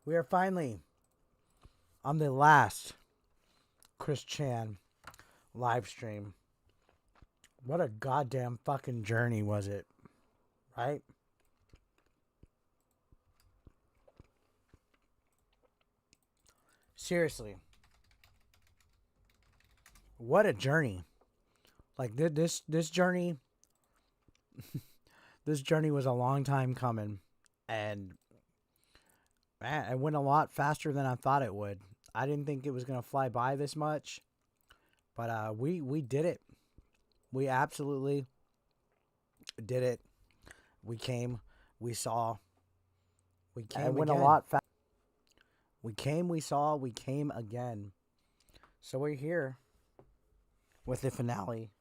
We are finally on the last Chris Chan live stream. What a goddamn fucking journey was it, right? Seriously. What a journey. Like this journey this journey was a long time coming, and man, it went a lot faster than I thought it would. I didn't think it was going to fly by this much, but we did it. We absolutely did it. We came, we saw, we came. It went a lot faster. We came, we saw, we came again. So we're here with the finale.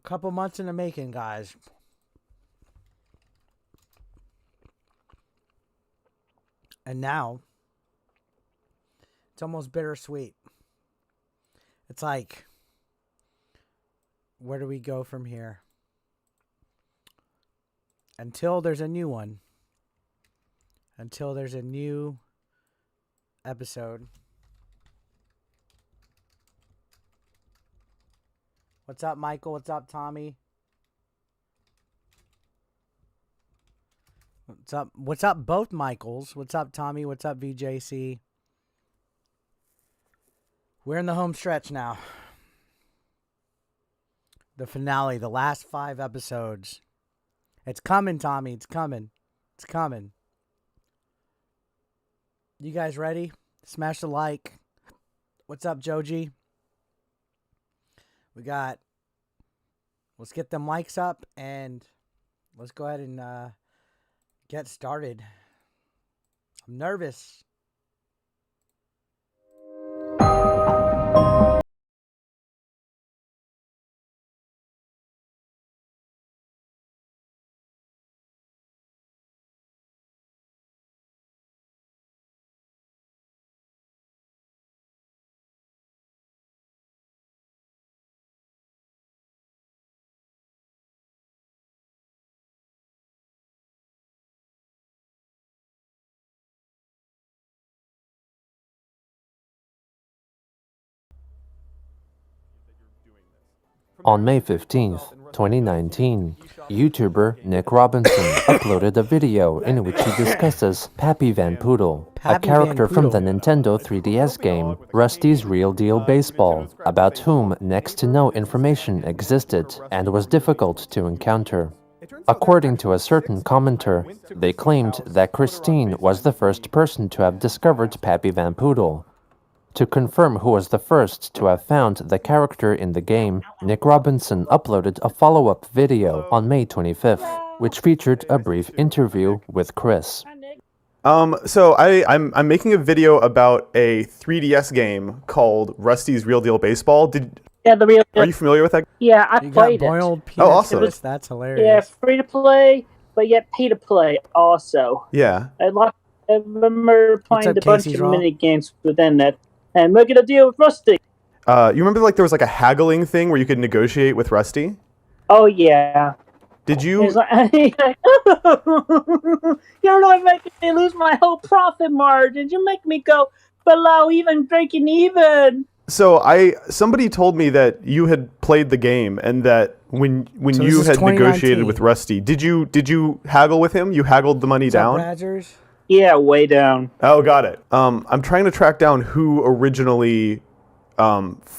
A couple months in the making, guys. And now, it's almost bittersweet. It's like, where do we go from here? Until there's a new one. Until there's a new episode. What's up, Michael? What's up, Tommy? What's up? What's up, both Michaels? What's up, Tommy? What's up, VJC? We're in the home stretch now. The finale, the last 5 episodes. It's coming, Tommy. It's coming. It's coming. You guys ready? Smash the like. What's up, Joji? We got... Let's get them likes up and let's go ahead and get started. I'm nervous. On May 15th, 2019, YouTuber Nick Robinson uploaded a video in which he discusses Pappy Van Poodle, a character from the Nintendo 3DS game Rusty's Real Deal Baseball, about whom next to no information existed and was difficult to encounter. According to a certain commenter, they claimed that Christine was the first person to have discovered Pappy Van Poodle. To confirm who was the first to have found the character in the game, Nick Robinson uploaded a follow-up video on May 25th, which featured a brief interview with Chris. So I'm making a video about a 3DS game called Rusty's Real Deal Baseball. Are you familiar with that? Yeah, I played it. Oh, awesome. That's hilarious. Yeah, free to play, but yet pay to play also. Yeah. I remember playing up, a bunch Casey's of Raw? mini games within that. And making a deal with Rusty. You remember like there was like a haggling thing where you could negotiate with Rusty? Oh yeah. Did you? He's like, you're really making me lose my whole profit margin. You make me go below even breaking even. So somebody told me that you had played the game and that when So you this is had 2019. negotiated with Rusty, did you haggle with him? You haggled the money What's up, down? Badgers? Yeah, way down. Oh, got it. I'm trying to track down who originally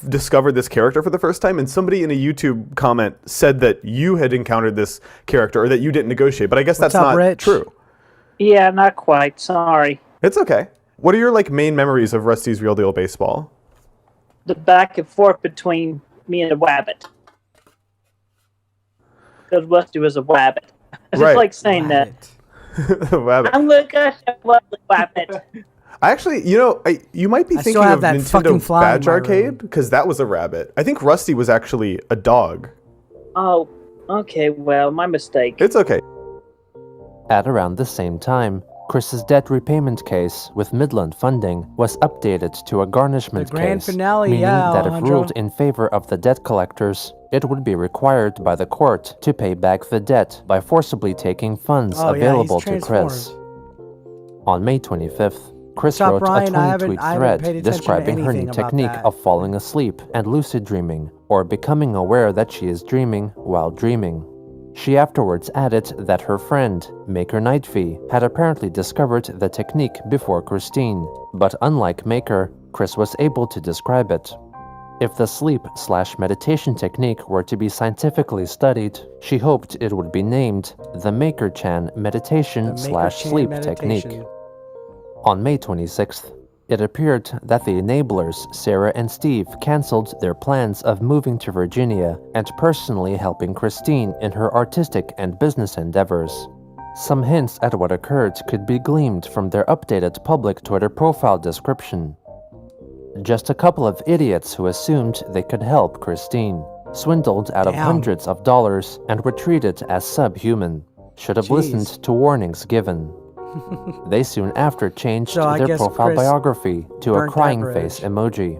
discovered this character for the first time, and somebody in a YouTube comment said that you had encountered this character or that you didn't negotiate, but I guess What's that's up, not Rich? true. Yeah, not quite. Sorry. It's okay. What are your like main memories of Rusty's Real Deal Baseball? The back and forth between me and the wabbit. Because Rusty was a wabbit. It's Right. just like saying that. Rabbit. I'm gonna go wabbit. I actually, you might be I still thinking have of that fucking Nintendo fly in Badge my Arcade, room. because that was a rabbit. I think Rusty was actually a dog. Oh, okay, well, my mistake. It's okay. At around the same time, Chris's debt repayment case with Midland funding was updated to a garnishment The grand case, finale, meaning yeah, that if Alejandro. ruled in favor of the debt collectors, it would be required by the court to pay back the debt by forcibly taking funds available to Chris. On May 25th, Chris wrote a 20-tweet thread describing her new technique of falling asleep and lucid dreaming, or becoming aware that she is dreaming while dreaming. She afterwards added that her friend, Maker Nightfee, had apparently discovered the technique before Christine, but unlike Maker, Chris was able to describe it. If the sleep/meditation technique were to be scientifically studied, she hoped it would be named the Maker-Chan meditation/sleep technique. On May 26th, it appeared that the enablers, Sarah and Steve, canceled their plans of moving to Virginia and personally helping Christine in her artistic and business endeavors. Some hints at what occurred could be gleaned from their updated public Twitter profile description. Just a couple of idiots who assumed they could help Christine, swindled out of hundreds of dollars, and were treated as subhuman. Should have listened to warnings given. They soon after changed their profile biography to a crying face emoji.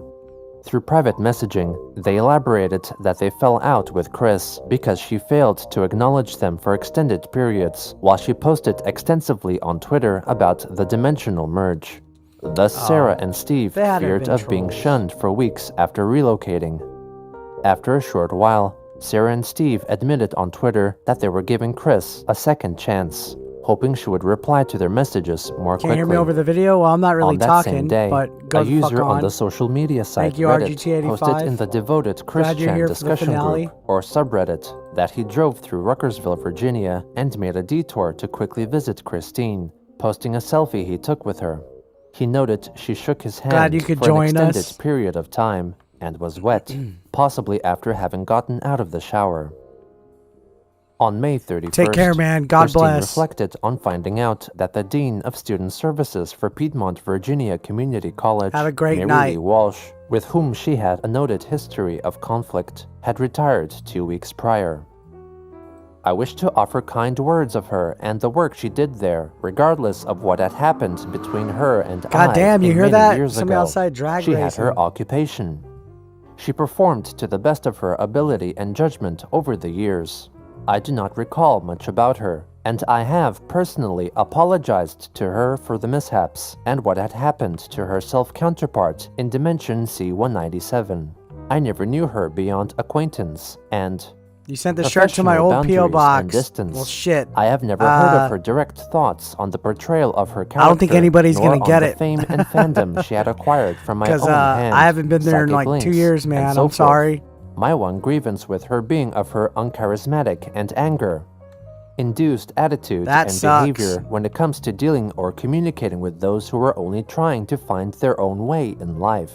Through private messaging, they elaborated that they fell out with Chris because she failed to acknowledge them for extended periods, while she posted extensively on Twitter about the dimensional merge. Thus, Sarah and Steve feared of being shunned for weeks after relocating. After a short while, Sarah and Steve admitted on Twitter that they were giving Chris a second chance, hoping she would reply to their messages more quickly. Can't hear me over the video? Well, I'm not really talking, same day, but go a the fuck user on on. the social media site Thank you, Reddit RGT85. posted in the devoted Christian discussion group or subreddit that he drove through Ruckersville, Virginia and made a detour to quickly visit Christine, posting a selfie he took with her. He noted she shook his hand for an extended period of time and was wet, possibly after having gotten out of the shower. On May 31st, take care, man. God Christine bless. reflected on finding out that the Dean of Student Services for Piedmont, Virginia Community College, have a great Mary night. Lee Walsh, with whom she had a noted history of conflict, had retired 2 weeks prior. I wish to offer kind words of her and the work she did there, regardless of what had happened between her and God damn, you hear that? Years Somebody ago. outside drag She had racing. her occupation. She performed to the best of her ability and judgment over the years. I do not recall much about her, and I have personally apologized to her for the mishaps and what had happened to her self-counterpart in Dimension C-197. I never knew her beyond acquaintance, and you sent the shirt to my old P.O. box. Well, shit. I have never heard of her direct thoughts on the portrayal of her character. I don't think anybody's gonna get it. Fame and fandom she had acquired from my own hand. I haven't been there in like 2 years, man. I'm sorry. My one grievance with her being of her uncharismatic and anger-induced attitude and behavior when it comes to dealing or communicating with those who are only trying to find their own way in life.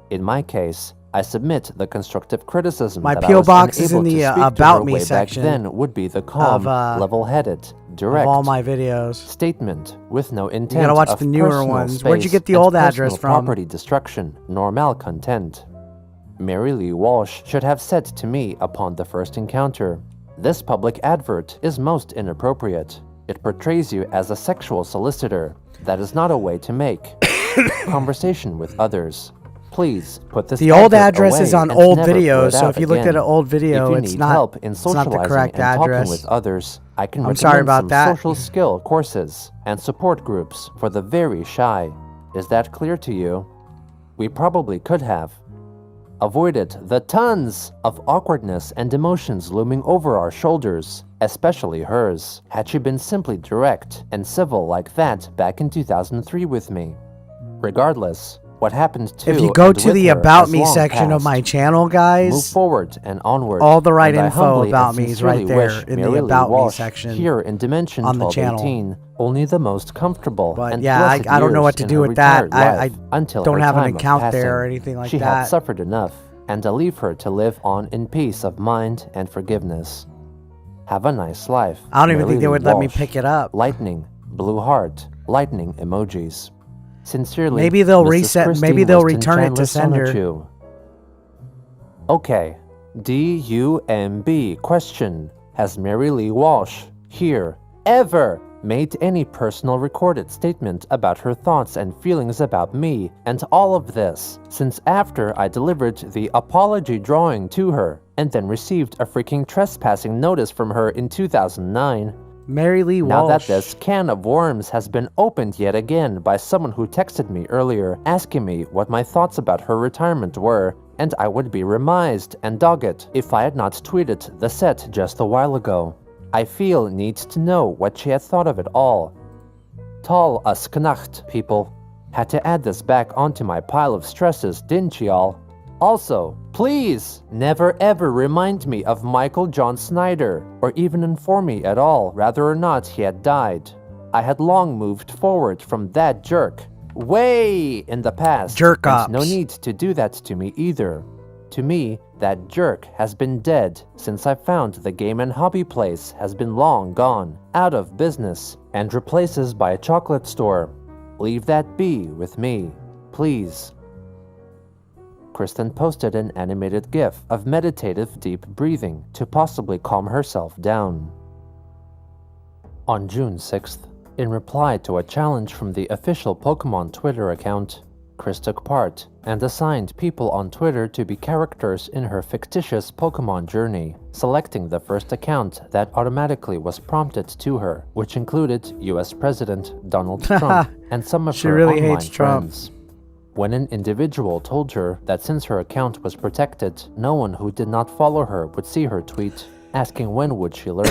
In my case, I submit the constructive criticism my that P.O. I was box is in unable the to speak About to Me her way section back then would be the calm, level-headed, direct of all my videos. Statement with no intent you gotta watch of the newer personal ones. Where'd you space get the and old address personal from? property destruction nor malcontent. Mary Lee Walsh should have said to me upon the first encounter, "This public advert is most inappropriate. It portrays you as a sexual solicitor. That is not a way to make conversation with others. Please put this." The old address is on old videos, so if you looked at an old video, it's not the correct address. Talking with others, I can recommend sorry about some that. social skill courses and support groups for the very shy. Is that clear to you? We probably could have avoided the tons of awkwardness and emotions looming over our shoulders, especially hers, had she been simply direct and civil like that back in 2003 with me. Regardless, what happened to if you go to the About Me section of my channel, guys, move forward and onward. All the right and info about me is right there in the About Me section here in Dimension on the 1218, channel. only the most comfortable but and yeah, blessed I don't know years what to in do her with that. retired I life until don't her have an time of account passing. there or anything like she that. had suffered enough, and I leave her to live on in peace of mind and forgiveness. Have a nice life. I don't even Mary think they Lee would let me Walsh. pick it up. Lightning, blue heart, lightning emojis. Sincerely, maybe they'll Mrs. reset. Christine Maybe they'll Weston return it to Chandler sender. Sonichu. Okay, DUMB question. Has Mary Lee Walsh here ever made any personal recorded statement about her thoughts and feelings about me and all of this, since after I delivered the apology drawing to her and then received a freaking trespassing notice from her in 2009. Mary Lee Walsh. Now that this can of worms has been opened yet again by someone who texted me earlier asking me what my thoughts about her retirement were, and I would be remised and dogged if I had not tweeted the set just a while ago. I feel needs to know what she had thought of it all. Tal as Knacht, people. Had to add this back onto my pile of stresses, didn't y'all? Also, please never ever remind me of Michael John Snyder, or even inform me at all whether or not he had died. I had long moved forward from that jerk, way in the past, Jerk and ops. no need to do that to me either. To me, that jerk has been dead since I found the game and hobby place has been long gone, out of business, and replaces by a chocolate store. Leave that be with me, please. Kristen posted an animated GIF of meditative deep breathing to possibly calm herself down. On June 6th, in reply to a challenge from the official Pokemon Twitter account, Chris took part and assigned people on Twitter to be characters in her fictitious Pokemon journey, selecting the first account that automatically was prompted to her, which included US President Donald Trump and some of She her really online hates Trump. friends. When an individual told her that since her account was protected, no one who did not follow her would see her tweet, asking when would she learn,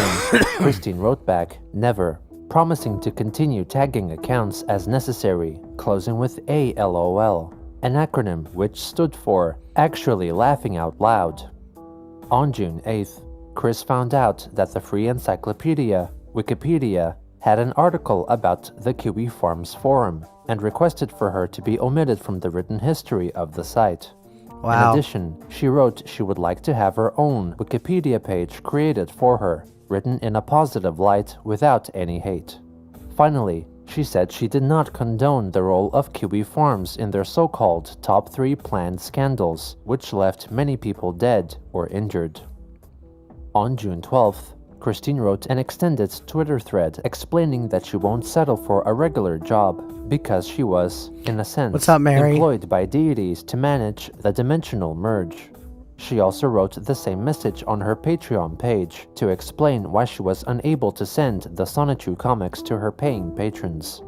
Christine wrote back, never, promising to continue tagging accounts as necessary, closing with ALOL, an acronym which stood for Actually Laughing Out Loud. On June 8th, Chris found out that the free encyclopedia, Wikipedia, had an article about the Kiwi Farms forum and requested for her to be omitted from the written history of the site. Wow. In addition, she wrote she would like to have her own Wikipedia page created for her, written in a positive light without any hate. Finally, she said she did not condone the role of Kiwi Farms in their so-called top 3 planned scandals, which left many people dead or injured. On June 12th, Christine wrote an extended Twitter thread explaining that she won't settle for a regular job because she was, in a sense, What's up, Mary? employed by deities to manage the dimensional merge. She also wrote the same message on her Patreon page to explain why she was unable to send the Sonichu comics to her paying patrons.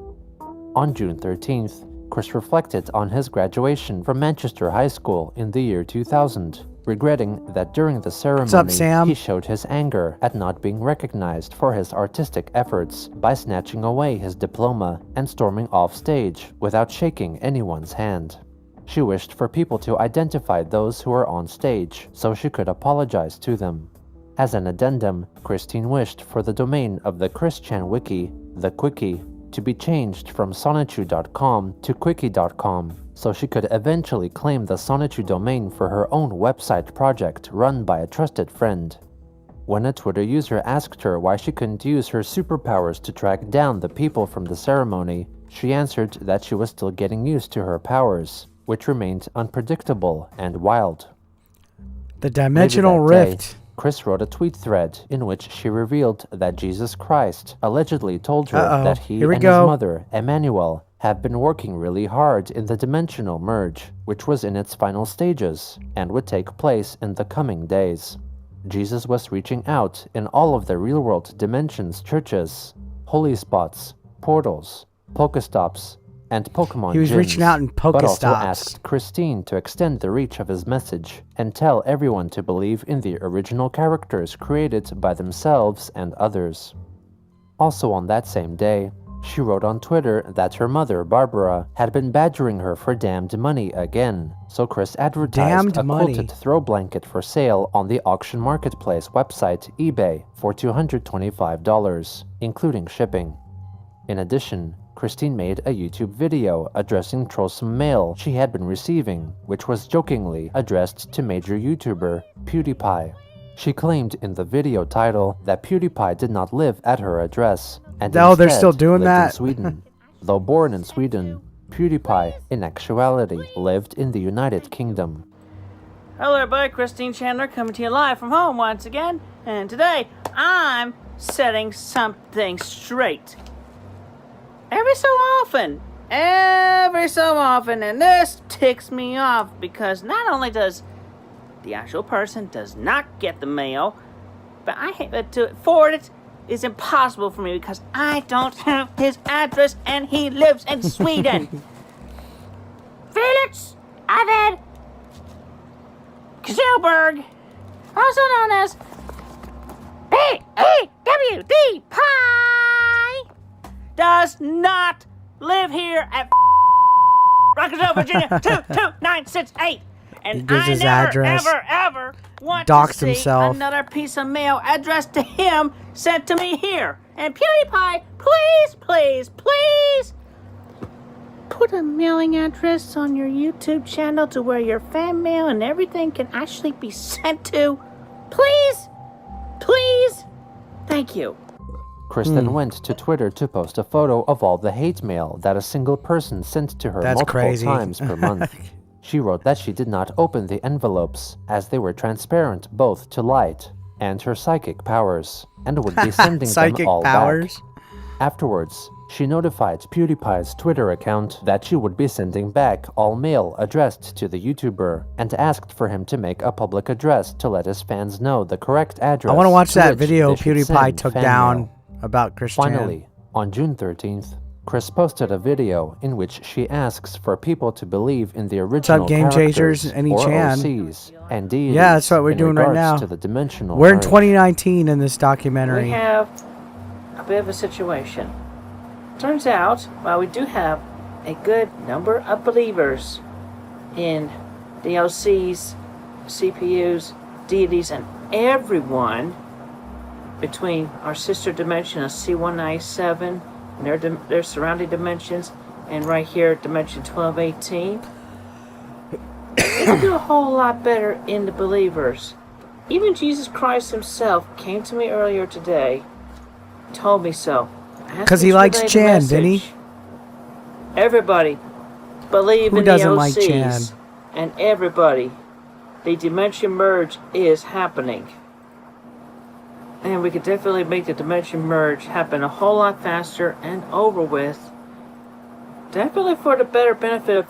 On June 13th, Chris reflected on his graduation from Manchester High School in the year 2000, regretting that during the ceremony up, Sam? he showed his anger at not being recognized for his artistic efforts by snatching away his diploma and storming off stage without shaking anyone's hand. She wished for people to identify those who were on stage so she could apologize to them. As an addendum, Christine wished for the domain of the Christian Wiki, the Quickie, to be changed from sonichu.com to quickie.com so she could eventually claim the Sonichu domain for her own website project run by a trusted friend. When a Twitter user asked her why she couldn't use her superpowers to track down the people from the ceremony, she answered that she was still getting used to her powers, which remained unpredictable and wild. The dimensional Later that day, rift. Chris wrote a tweet thread in which she revealed that Jesus Christ allegedly told her Uh-oh. that he Here we and go. his mother, Emmanuel, have been working really hard in the dimensional merge, which was in its final stages and would take place in the coming days. Jesus was reaching out in all of the real-world dimensions churches, holy spots, portals, Pokestops, and Pokemon He was gyms, reaching out in but also Pokestops. asked Christine to extend the reach of his message and tell everyone to believe in the original characters created by themselves and others. Also on that same day, she wrote on Twitter that her mother, Barbara, had been badgering her for damned money again, so Chris advertised Damned a money. quilted throw blanket for sale on the auction marketplace website eBay for $225, including shipping. In addition, Christine made a YouTube video addressing troublesome mail she had been receiving, which was jokingly addressed to major YouTuber PewDiePie. She claimed in the video title that PewDiePie did not live at her address, and Oh, they're instead still doing lived that? in Sweden. Though born in Sweden, PewDiePie, in actuality, lived in the United Kingdom. Hello everybody, Christine Chandler coming to you live from home once again, and today I'm setting something straight. every so often, and this ticks me off because not only does the actual person does not get the mail, but to forward it is impossible for me because I don't have his address and he lives in Sweden. Felix Arvid Kjellberg, also known as B-E-W-D Pie, does not live here at Rockersville, Virginia 22968. And I never, ever want to see another piece of mail addressed to him sent to me here. And PewDiePie, please put a mailing address on your YouTube channel to where your fan mail and everything can actually be sent to. Please. Thank you. Chris then went to Twitter to post a photo of all the hate mail that a single person sent to her multiple times per month. She wrote that she did not open the envelopes, as they were transparent both to light and her psychic powers, and would be sending them all back. Afterwards, she notified PewDiePie's Twitter account that she would be sending back all mail addressed to the YouTuber, and asked for him to make a public address to let his fans know the correct address. I want to watch that video PewDiePie took down about Christian. Finally, on June 13th, Chris posted a video in which she asks for people to believe in the original Game characters Changers, any or Chan. OCs and deities. Yeah, that's what we're doing right now. To the dimensional we're in merge. 2019 in this documentary. We have a bit of a situation. Turns out, while we do have a good number of believers in the OCs, CPUs, deities, and everyone between our sister dimension of C197 and their surrounding dimensions, and right here, dimension 1218, we can do a whole lot better in the believers. Even Jesus Christ himself came to me earlier today, told me so. Because he likes Chan, didn't he? Everybody believe Who in doesn't the like OCs, Chan? and everybody, the dimension merge is happening. And we could definitely make the dimension merge happen a whole lot faster and over with. Definitely for the better benefit of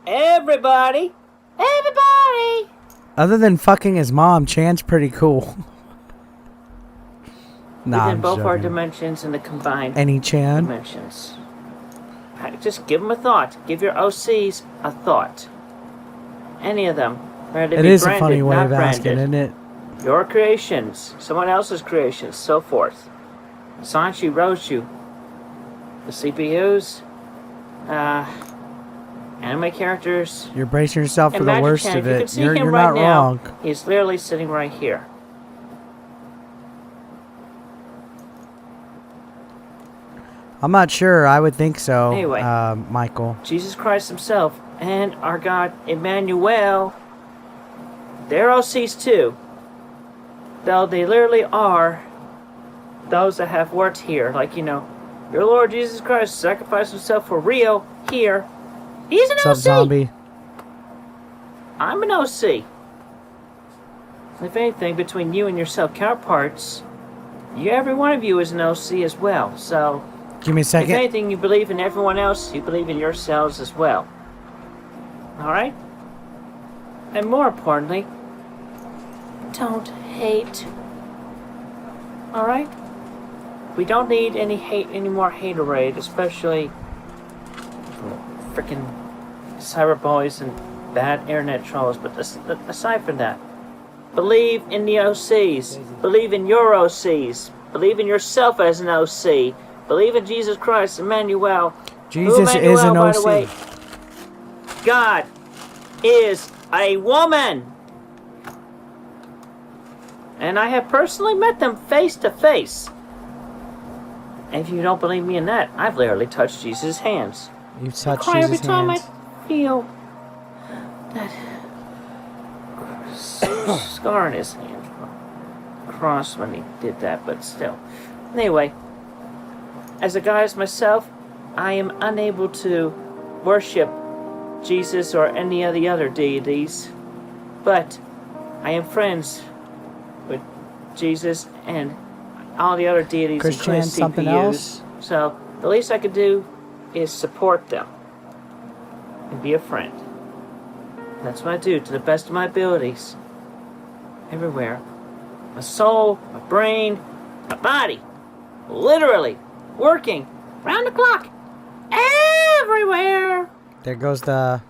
everybody. Everybody! Other than fucking his mom, Chan's pretty cool. Nah, within I'm both our joking. dimensions and the combined Any Chan? dimensions. Just give them a thought. Give your OCs a thought. Any of them. It is a funny way of asking, isn't it? Your creations, someone else's creations, so forth. Sonichu wrote you. The CPUs, anime characters. You're bracing yourself for and the Magic worst Chan. of If you it. can see You're him not right now, wrong. he's literally sitting right here. I'm not sure. I would think so, Anyway. Michael. Jesus Christ himself and our God Emmanuel, they're OCs too. Though they literally are those that have worked here. Like, you know, your Lord Jesus Christ sacrificed himself for real here. He's an What's OC. up, zombie? I'm an OC. If anything, between you and yourself counterparts, every one of you is an OC as well. So, Give me a if second. anything, you believe in everyone else, you believe in yourselves as well. Alright? And more importantly, don't hate. Alright? We don't need any more haterade, especially freaking cyberboys and bad internet trolls. But aside from that, believe in the OCs. Believe in your OCs. Believe in yourself as an OC. Believe in Jesus Christ, Emmanuel. Jesus is an by the OC. way, God is a woman. And I have personally met them face to face. And if you don't believe me in that, I've literally touched Jesus' hands. You I touched cry every Jesus' time hands. I feel that scar in his hand. Cross when he did that, but still. Anyway, as a guy as myself, I am unable to worship Jesus or any of the other deities, but I am friends Jesus and all the other deities, Christian, including something CPUs. else? So the least I could do is support them and be a friend. That's what I do to the best of my abilities. Everywhere. My soul, my brain, my body. Literally working round the clock. Everywhere. There goes the...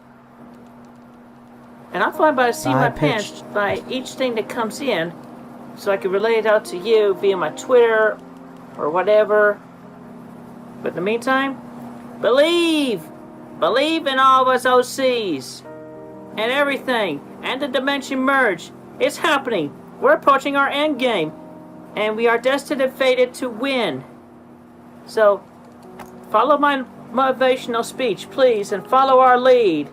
And I'm flying by to see my high-pitched- pants by each thing that comes in, so I can relay it out to you via my Twitter or whatever. But in the meantime, believe in all of us OCs and everything, and the dimension merge. It's happening. We're approaching our end game, and we are destined and fated to win. So follow my motivational speech, please, and follow our lead.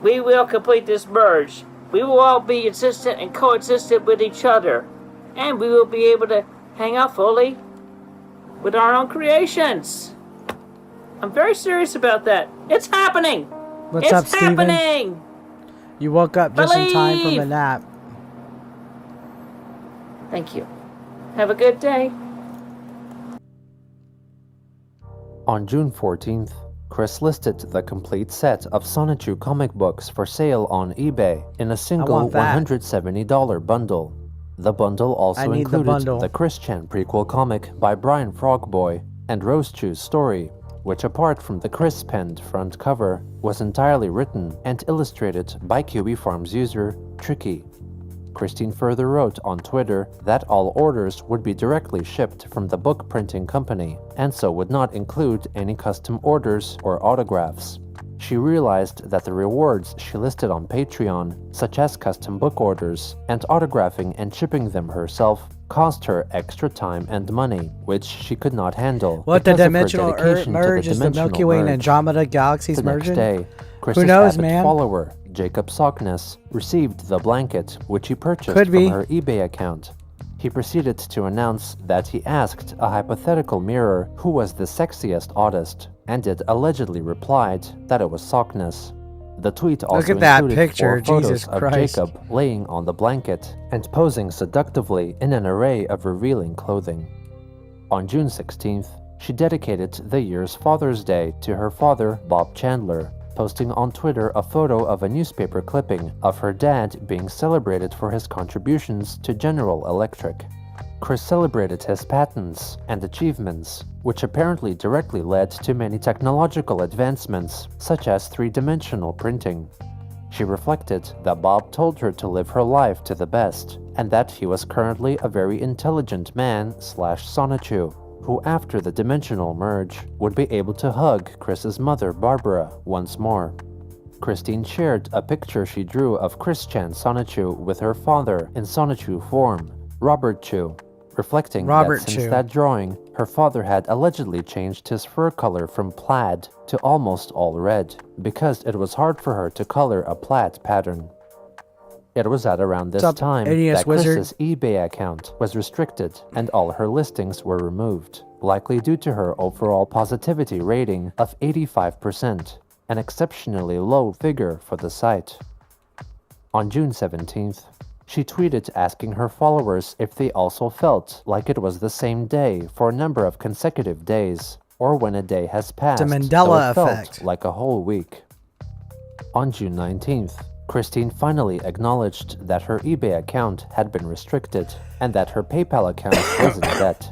We will complete this merge. We will all be existent and coexistent with each other. And we will be able to hang out fully with our own creations. I'm very serious about that. It's happening. What's up, it's Steven? happening. You woke up just in time from a Believe. nap. Thank you. Have a good day. On June 14th, Chris listed the complete set of Sonichu comic books for sale on eBay in a single want that. $170 bundle. The bundle I also need the included bundle. the Chris Chan prequel comic by Brian Frogboy and Rose Chu's story, which apart from the Chris penned front cover, was entirely written and illustrated by QB Farms user Tricky. Christine further wrote on Twitter that all orders would be directly shipped from the book printing company, and so would not include any custom orders or autographs. She realized that the rewards she listed on Patreon, such as custom book orders and autographing and shipping them herself, cost her extra time and money, which she could not handle. What, the because of her dimensional dedication to the merge is the dimensional Milky Way and merge. Andromeda galaxies The next merging? day, Chris's knows, avid man? follower, Jacob Sockness, received the blanket, which he purchased Could from be. her eBay account. He proceeded to announce that he asked a hypothetical mirror who was the sexiest artist, and it allegedly replied that it was Sockness. The tweet also at that included picture, 4 photos Jesus of Christ. Jacob laying on the blanket and posing seductively in an array of revealing clothing. On June 16th, she dedicated the year's Father's Day to her father, Bob Chandler, posting on Twitter a photo of a newspaper clipping of her dad being celebrated for his contributions to General Electric. Chris celebrated his patents and achievements, which apparently directly led to many technological advancements, such as three-dimensional printing. She reflected that Bob told her to live her life to the best, and that he was currently a very intelligent man / Sonichu, who after the dimensional merge would be able to hug Chris's mother Barbara once more. Christine shared a picture she drew of Chris Chan Sonichu with her father in Sonichu form, Robert Chu, reflecting Robert that since Chu. that drawing, her father had allegedly changed his fur color from plaid to almost all red, because it was hard for her to color a plaid pattern. It was at around this What's up, time NES that Wizard? Chris's eBay account was restricted and all her listings were removed, likely due to her overall positivity rating of 85%, an exceptionally low figure for the site. On June 17th, she tweeted asking her followers if they also felt like it was the same day for a number of consecutive days, or when a day has passed, The Mandela though it effect. felt like a whole week. On June 19th, Christine finally acknowledged that her eBay account had been restricted and that her PayPal account was in debt.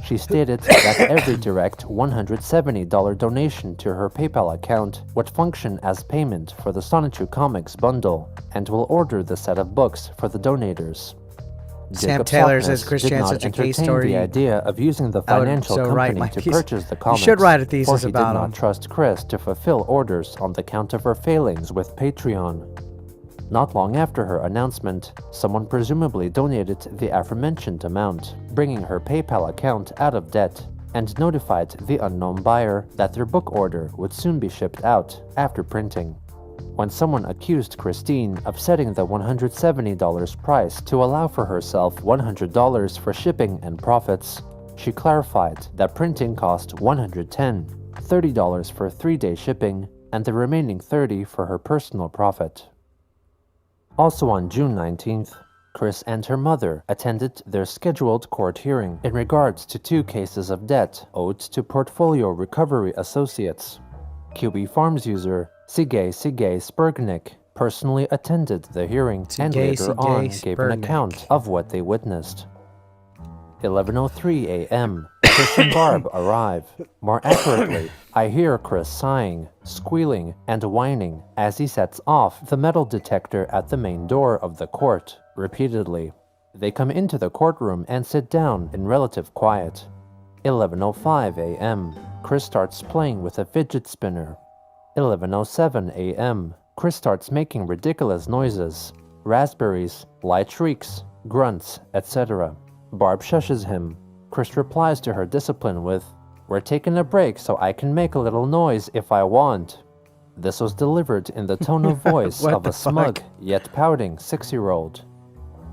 She stated that every direct $170 donation to her PayPal account would function as payment for the Sonichu Comics bundle and will order the set of books for the donators. Sam Jacob Taylor Sockness says Chris did Chan's not such a gay entertain story. the idea of using the I would financial so write company my to piece. purchase the You comics, should write a for thesis he about did not him. trust Chris to fulfill orders on the count of her failings with Patreon. Not long after her announcement, someone presumably donated the aforementioned amount, bringing her PayPal account out of debt, and notified the unknown buyer that their book order would soon be shipped out after printing. When someone accused Christine of setting the $170 price to allow for herself $100 for shipping and profits, she clarified that printing cost $110, $30 for 3-day shipping, and the remaining $30 for her personal profit. Also on June 19th, Chris and her mother attended their scheduled court hearing in regards to 2 cases of debt owed to Portfolio Recovery Associates. QB Farms user Sigay Spurgnik personally attended the hearing and later on gave an account of what they witnessed. 11:03 a.m. Chris and Barb arrive. More accurately, I hear Chris sighing, squealing, and whining as he sets off the metal detector at the main door of the court repeatedly. They come into the courtroom and sit down in relative quiet. 11:05 a.m. Chris starts playing with a fidget spinner. 11:07 a.m. Chris starts making ridiculous noises, raspberries, light shrieks, grunts, etc. Barb shushes him. Chris replies to her discipline with, "We're taking a break so I can make a little noise if I want." This was delivered in the tone of voice of a smug yet pouting 6-year-old.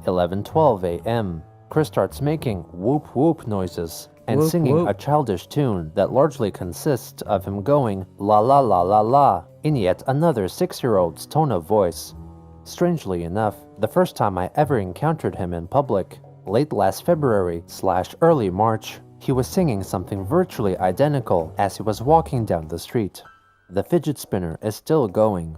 11:12 a.m. Chris starts making whoop whoop noises and singing a childish tune that largely consists of him going la la la la la in yet another 6-year-old's tone of voice. Strangely enough, the first time I ever encountered him in public, late last February/early March, he was singing something virtually identical as he was walking down the street. The fidget spinner is still going.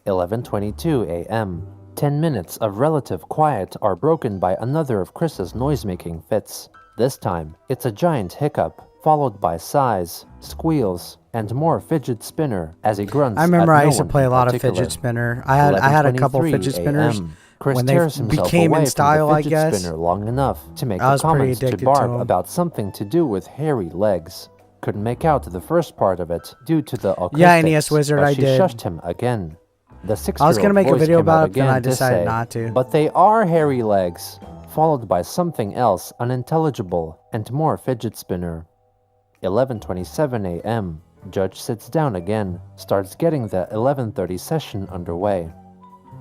11:22 a.m. 10 minutes of relative quiet are broken by another of Chris's noise-making fits. This time, it's a giant hiccup, followed by sighs, squeals, and more fidget spinner as he grunts. I remember at I no used to one play a in lot of particular. fidget spinner. I had a couple 11:23 fidget spinners a.m. Chris when they tears himself became away in style, from I the fidget guess. spinner long enough to make I a was pretty comment to addicted to Barb 'em. about something to do with hairy legs. Couldn't make out the first part of it due to the acoustics, Yeah, NES Wizard, but I she did. shushed him again. The 6-year-old I was gonna make a voice video came out about it, then again I to decided say, not to. "But they are hairy legs," followed by something else unintelligible and more fidget spinner. 11:27 a.m. Judge sits down again, starts getting the 11:30 session underway.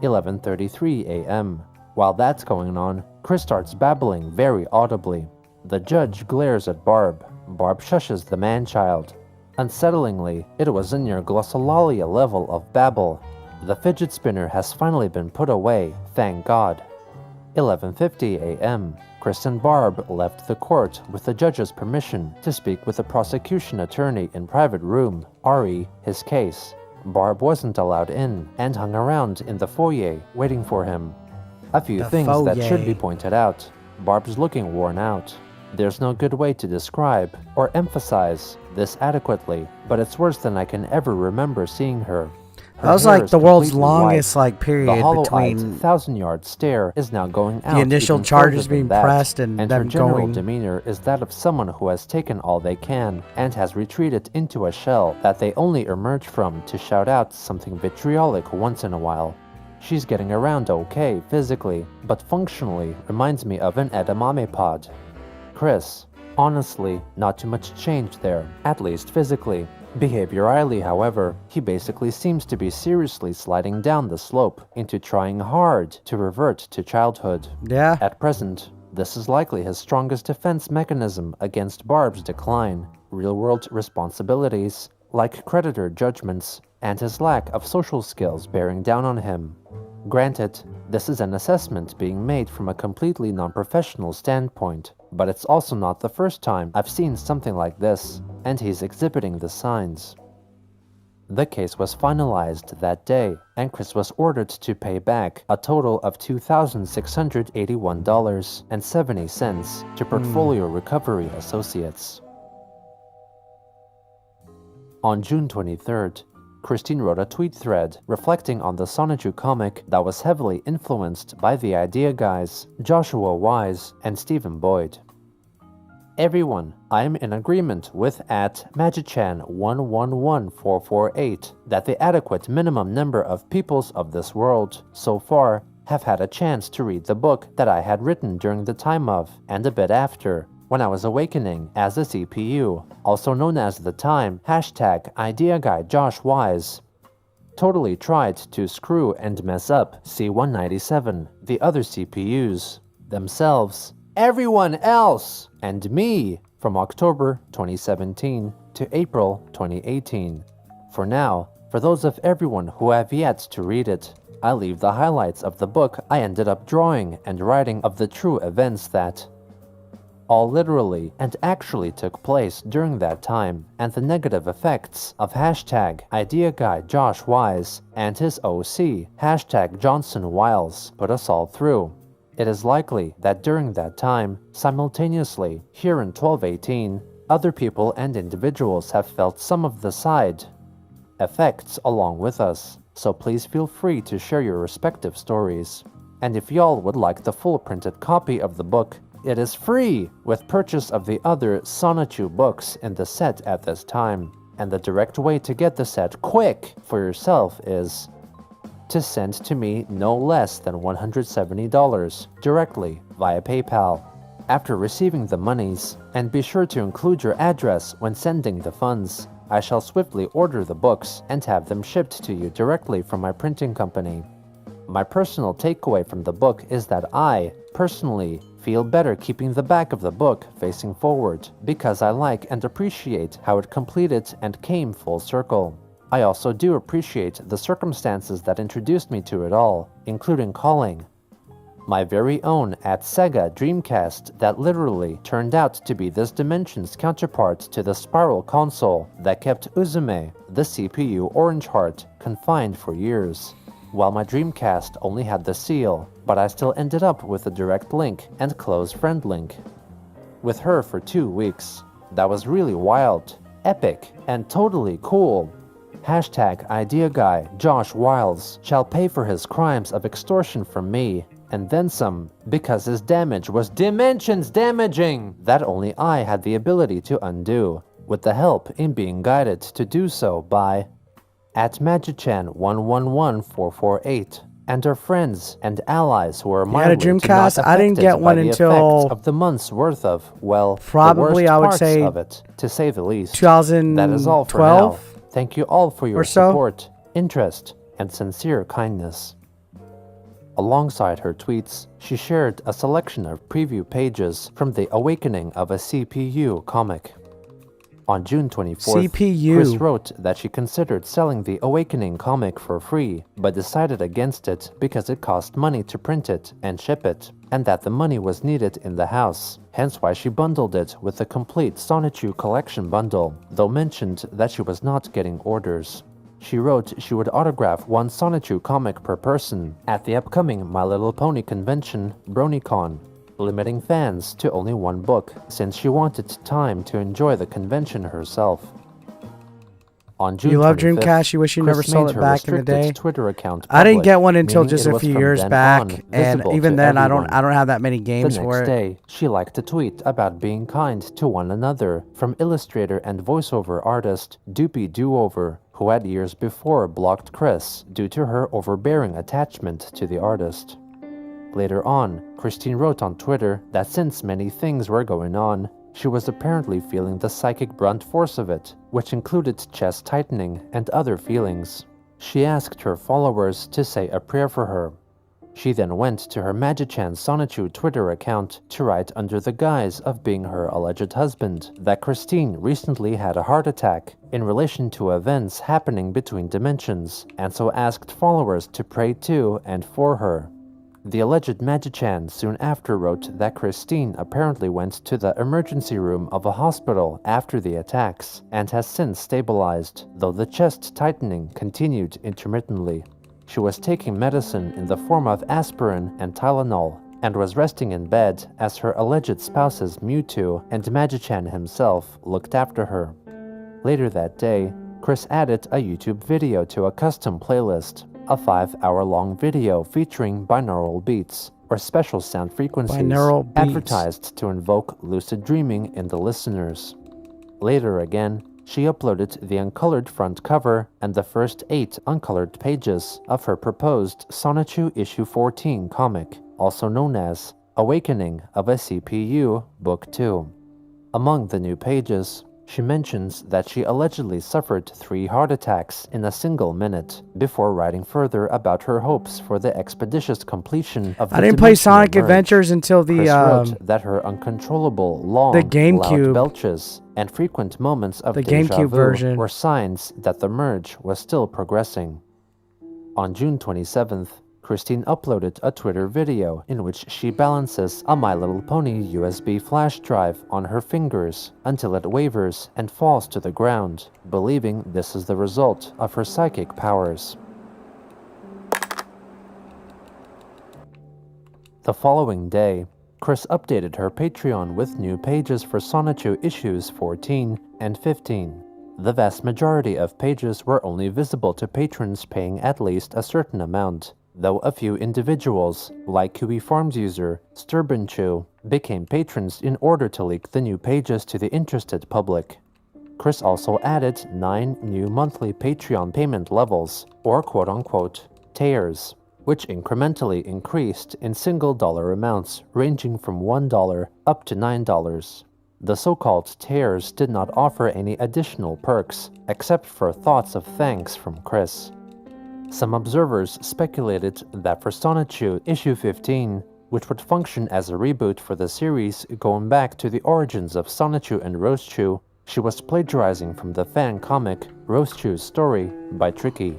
11:33 a.m. While that's going on, Chris starts babbling very audibly. The judge glares at Barb. Barb shushes the man-child. Unsettlingly, it was a near glossolalia level of babble. The fidget spinner has finally been put away, thank God. 11:50 a.m. Chris and Barb left the court with the judge's permission to speak with the prosecution attorney in private room, re his case. Barb wasn't allowed in and hung around in the foyer waiting for him. A few things that should be pointed out. Barb's looking worn out. There's no good way to describe or emphasize this adequately, but it's worse than I can ever remember seeing her. Her That was hair like is the world's completely longest white. period The hollow-eyed, between 1,000-yard stare is now going out. the initial even charges further than being that, pressed and her them general going. demeanor is that of someone who has taken all they can and has retreated into a shell that they only emerge from to shout out something vitriolic once in a while. She's getting around okay physically, but functionally reminds me of an edamame pod. Chris, honestly, not too much change there, at least physically. Behaviorally, however, he basically seems to be seriously sliding down the slope into trying hard to revert to childhood. Yeah. At present, this is likely his strongest defense mechanism against Barb's decline, real-world responsibilities, like creditor judgments, and his lack of social skills bearing down on him. Granted, this is an assessment being made from a completely non-professional standpoint, but it's also not the first time I've seen something like this, and he's exhibiting the signs. The case was finalized that day, and Chris was ordered to pay back a total of $2,681.70 to Portfolio Recovery Associates. On June 23rd, Christine wrote a tweet thread reflecting on the Sonichu comic that was heavily influenced by the idea guys Joshua Wise and Stephen Boyd. Everyone, I am in agreement with @Magichan111448 that the adequate minimum number of peoples of this world, so far, have had a chance to read the book that I had written during the time of, and a bit after, when I was awakening as a CPU, also known as the time #IdeaGuy Josh Wise. Totally tried to screw and mess up C197, the other CPUs, themselves, everyone else, and me from October 2017 to April 2018. For now, for those of everyone who have yet to read it, I leave the highlights of the book I ended up drawing and writing of the true events that all literally and actually took place during that time, and the negative effects of hashtag idea guy Josh Wise and his OC hashtag Johnson Wiles put us all through. It is likely that during that time, simultaneously, here in 1218, other people and individuals have felt some of the side effects along with us, so please feel free to share your respective stories. And if y'all would like the full printed copy of the book, it is free with purchase of the other Sonichu books in the set at this time. And the direct way to get the set quick for yourself is to send to me no less than $170 directly via PayPal. After receiving the monies, and be sure to include your address when sending the funds, I shall swiftly order the books and have them shipped to you directly from my printing company. My personal takeaway from the book is that I, personally, feel better keeping the back of the book facing forward because I like and appreciate how it completed and came full circle. I also do appreciate the circumstances that introduced me to it all, including calling my very own at Sega Dreamcast that literally turned out to be this dimension's counterpart to the Spiral console that kept Uzume, the CPU Orange Heart, confined for years. While my Dreamcast only had the seal, but I still ended up with a direct link and close friend link. With her for 2 weeks. That was really wild, epic, and totally cool. Hashtag idea guy Josh Wiles shall pay for his crimes of extortion from me, and then some, because his damage was dimensions damaging that only I had the ability to undo, with the help in being guided to do so by at Magichan111448 and her friends and allies who are mildly to not Dreamcast? I didn't get one by the until effects of the month's worth of, well, probably the worst I would parts say of it, to say the least. 2012. That is all for now. Thank you all for your or so. support, interest, and sincere kindness. Alongside her tweets, she shared a selection of preview pages from the Awakening of a CPU comic. On June 24th, CPU. Chris wrote that she considered selling the Awakening comic for free, but decided against it because it cost money to print it and ship it, and that the money was needed in the house, hence why she bundled it with the complete Sonichu collection bundle, though mentioned that she was not getting orders. She wrote she would autograph one Sonichu comic per person at the upcoming My Little Pony convention, BronyCon, limiting fans to only one book, since she wanted time to enjoy the convention herself. On June You love 25th, Dreamcast, you wish you Chris never sold made it her back in the restricted day. Twitter account I didn't public, get one until meaning just it a was few from years then back, on and visible even to then everyone. I don't have that many The games for next it. day, she liked a tweet about being kind to one another from illustrator and voiceover artist Doopy Doover, who had years before blocked Chris due to her overbearing attachment to the artist. Later on, Christine wrote on Twitter that since many things were going on, she was apparently feeling the psychic brunt force of it, which included chest tightening and other feelings. She asked her followers to say a prayer for her. She then went to her Magichan Sonichu Twitter account to write under the guise of being her alleged husband that Christine recently had a heart attack in relation to events happening between dimensions, and so asked followers to pray to and for her. The alleged Magichan soon after wrote that Christine apparently went to the emergency room of a hospital after the attacks and has since stabilized, though the chest tightening continued intermittently. She was taking medicine in the form of aspirin and Tylenol and was resting in bed as her alleged spouses Mewtwo and Magichan himself looked after her. Later that day, Chris added a YouTube video to a custom playlist, a 5-hour-long video featuring binaural beats, or special sound frequencies, advertised to invoke lucid dreaming in the listeners. Later again, she uploaded the uncolored front cover and the first 8 uncolored pages of her proposed Sonichu issue 14 comic, also known as Awakening of a CPU Book 2. Among the new pages, she mentions that she allegedly suffered 3 heart attacks in a single minute, before writing further about her hopes for the expeditious completion of the I didn't play Sonic Merge. Adventures until Chris wrote that her uncontrollable, long, the GameCube loud belches and frequent moments of the deja GameCube vu version were signs that the merge was still progressing. On June 27th, Christine uploaded a Twitter video in which she balances a My Little Pony USB flash drive on her fingers until it wavers and falls to the ground, believing this is the result of her psychic powers. The following day, Chris updated her Patreon with new pages for Sonichu issues 14 and 15. The vast majority of pages were only visible to patrons paying at least a certain amount, though a few individuals, like Kiwi Farms user Sturbanchu, became patrons in order to leak the new pages to the interested public. Chris also added 9 new monthly Patreon payment levels, or quote-unquote tiers, which incrementally increased in single dollar amounts ranging from $1 up to $9. The so-called tiers did not offer any additional perks, except for thoughts of thanks from Chris. Some observers speculated that for Sonichu issue 15, which would function as a reboot for the series going back to the origins of Sonichu and Rosechu, she was plagiarizing from the fan comic Rosechu's Story by Tricky.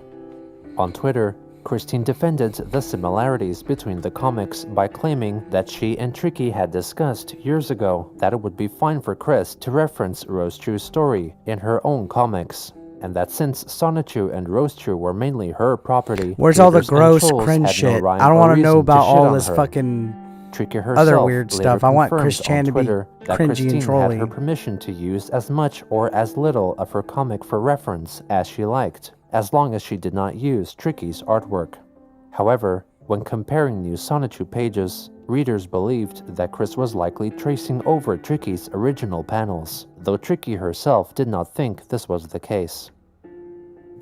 On Twitter, Christine defended the similarities between the comics by claiming that she and Tricky had discussed years ago that it would be fine for Chris to reference Rosechu's story in her own comics, and that since Sonichu and Rosechu were mainly her property, Where's all the readers and gross trolls cringe had no shit? rhyme I don't or want to know reason about shit all on this her. fucking Tricky herself other weird later stuff. I want confirmed Chris Chan on to be Twitter that cringy Christine and had trolly. her permission to use as much or as little of her comic for reference as she liked, as long as she did not use Tricky's artwork. However, when comparing new Sonichu pages, readers believed that Chris was likely tracing over Tricky's original panels, though Tricky herself did not think this was the case.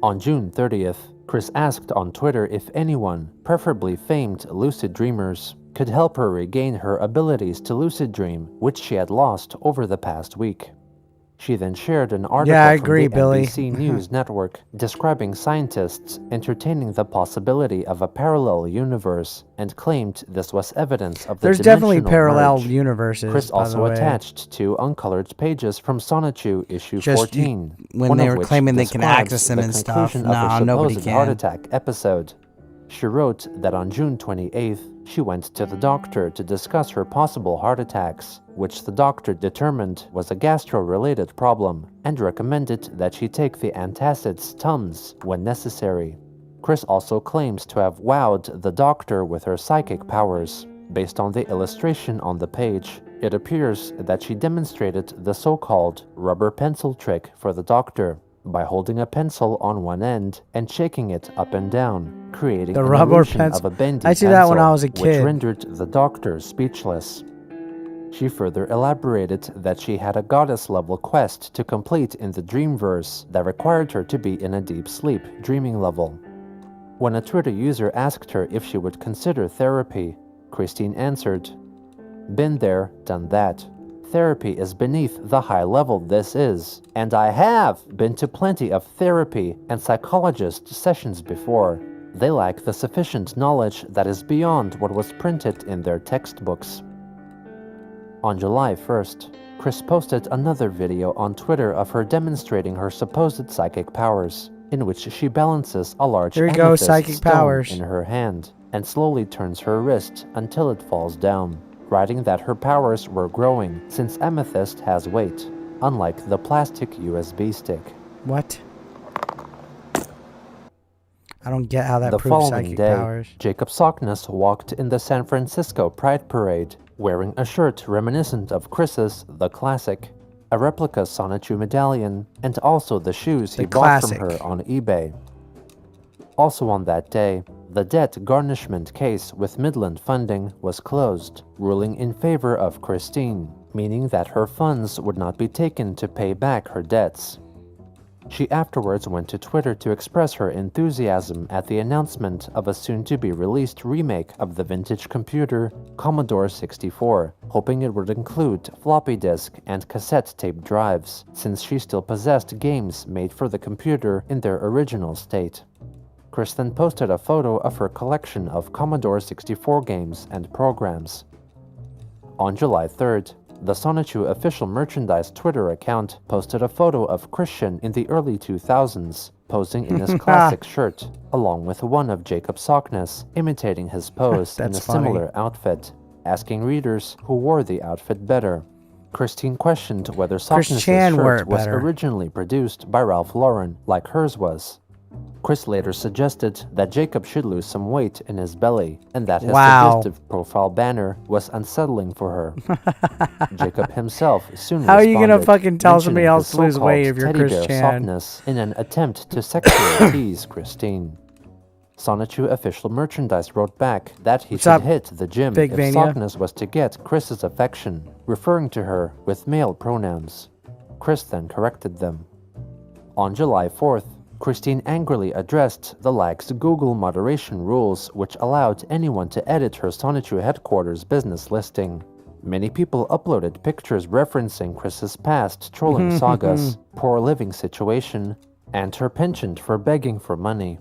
On June 30th, Chris asked on Twitter if anyone, preferably famed lucid dreamers, could help her regain her abilities to lucid dream, which she had lost over the past week. She then shared an article I from agree, the Billy. NBC News network describing scientists entertaining the possibility of a parallel universe and claimed this was evidence of the There's definitely dimensional parallel merge. universes. Chris by the also way. attached 2 uncolored pages from Sonichu issue Just 14, when one they of were which claiming they can describes access them the and stuff. conclusion of her Nah, nobody supposed heart can. attack episode. She wrote that on June 28th, she went to the doctor to discuss her possible heart attacks, which the doctor determined was a gastro-related problem, and recommended that she take the antacids Tums when necessary. Chris also claims to have wowed the doctor with her psychic powers. Based on the illustration on the page, it appears that she demonstrated the so-called rubber pencil trick for the doctor by holding a pencil on one end and shaking it up and down, creating The an rubber illusion pencil. of a bendy I see that when pencil, I was a which kid. rendered the doctor speechless. She further elaborated that she had a goddess-level quest to complete in the Dreamverse that required her to be in a deep sleep, dreaming level. When a Twitter user asked her if she would consider therapy, Christine answered, "Been there, done that. Therapy is beneath the high level this is, and I have been to plenty of therapy and psychologist sessions before. They lack the sufficient knowledge that is beyond what was printed in their textbooks." On July 1st, Chris posted another video on Twitter of her demonstrating her supposed psychic powers, in which she balances a large There you go, amethyst psychic stone powers. in her hand and slowly turns her wrist until it falls down, writing that her powers were growing since amethyst has weight, unlike the plastic USB stick. What? I don't get how that The proves following psychic day, powers. Jacob Sockness walked in the San Francisco Pride Parade, wearing a shirt reminiscent of Chris's The Classic, a replica Sonichu medallion, and also the shoes he The bought from Classic. her on eBay. Also on that day, the debt garnishment case with Midland Funding was closed, ruling in favor of Christine, meaning that her funds would not be taken to pay back her debts. She afterwards went to Twitter to express her enthusiasm at the announcement of a soon-to-be-released remake of the vintage computer Commodore 64, hoping it would include floppy disk and cassette tape drives, since she still possessed games made for the computer in their original state. Chris then posted a photo of her collection of Commodore 64 games and programs. On July 3rd, the Sonichu official merchandise Twitter account posted a photo of Christian in the early 2000s, posing in his classic shirt, along with one of Jacob Sockness, imitating his pose in a similar outfit, asking readers who wore the outfit better. Christine questioned whether Sockness's shirt was originally produced by Ralph Lauren, like hers was. Chris later suggested that Jacob should lose some weight in his belly, and that his suggestive profile banner was unsettling for her. Jacob himself soon How are you gonna fucking tell somebody else to lose weight if you're Chris Chan? Softness in an attempt to sexually tease Christine. Sonichu official merchandise wrote back that he should hit the gym if Softness was to get Chris's affection, referring to her with male pronouns. Chris then corrected them. On July 4th, Christine angrily addressed the lax Google moderation rules which allowed anyone to edit her Sonichu headquarters business listing. Many people uploaded pictures referencing Chris's past trolling sagas, poor living situation, and her penchant for begging for money.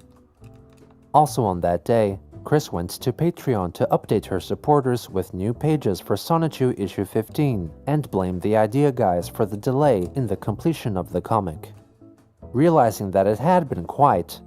Also on that day, Chris went to Patreon to update her supporters with new pages for Sonichu issue 15 and blamed the idea guys for the delay in the completion of the comic. Realizing that it had been quite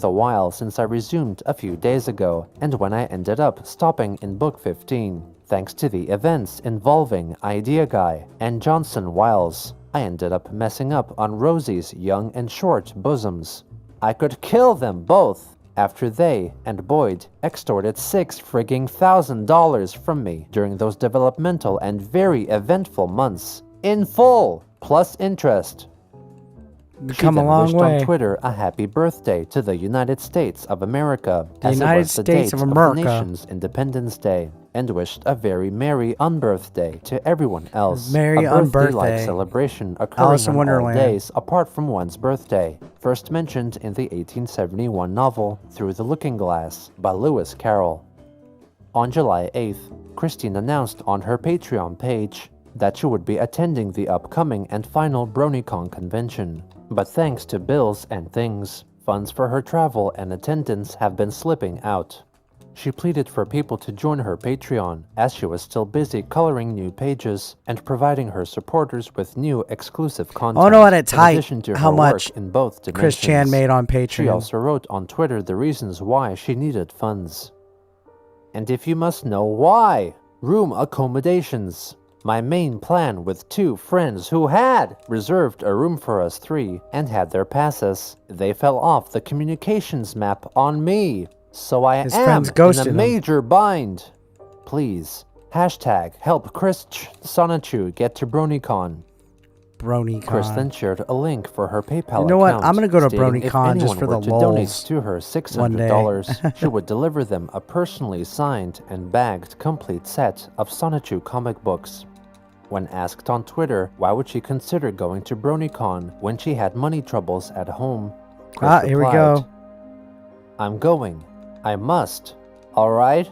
the while since I resumed a few days ago, and when I ended up stopping in book 15, thanks to the events involving Idea Guy and Johnson Wiles, I ended up messing up on Rosie's young and short bosoms. I could kill them both after they and Boyd extorted $6,000 from me during those developmental and very eventful months, in full, plus interest. She then wished on Twitter a happy birthday to the United States of America, as it was the date of the nation's Independence Day, and wished a very merry unbirthday to everyone else. Merry a birthday-like celebration occurring on all days apart from one's birthday, first mentioned in the 1871 novel Through the Looking Glass by Lewis Carroll. On July 8th, Christine announced on her Patreon page that she would be attending the upcoming and final BronyCon convention. But thanks to bills and things, funds for her travel and attendance have been slipping out. She pleaded for people to join her Patreon, as she was still busy coloring new pages and providing her supporters with new exclusive content. Oh no, at its height, how much in both Chris Chan made on Patreon. She also wrote on Twitter the reasons why she needed funds. And if you must know why, room accommodations. My main plan with two friends who had reserved a room for us three and had their passes, they fell off the communications map on me. So I am in a major bind. Please, hashtag help Chris Sonichu get to BronyCon. Chris then shared a link for her PayPal account. You know what? I'm gonna go to BronyCon just for the lulz. Donate to her $600, she would deliver them a personally signed and bagged complete set of Sonichu comic books. When asked on Twitter why would she consider going to BronyCon when she had money troubles at home, Chris replied, here we go. I'm going. I must. Alright?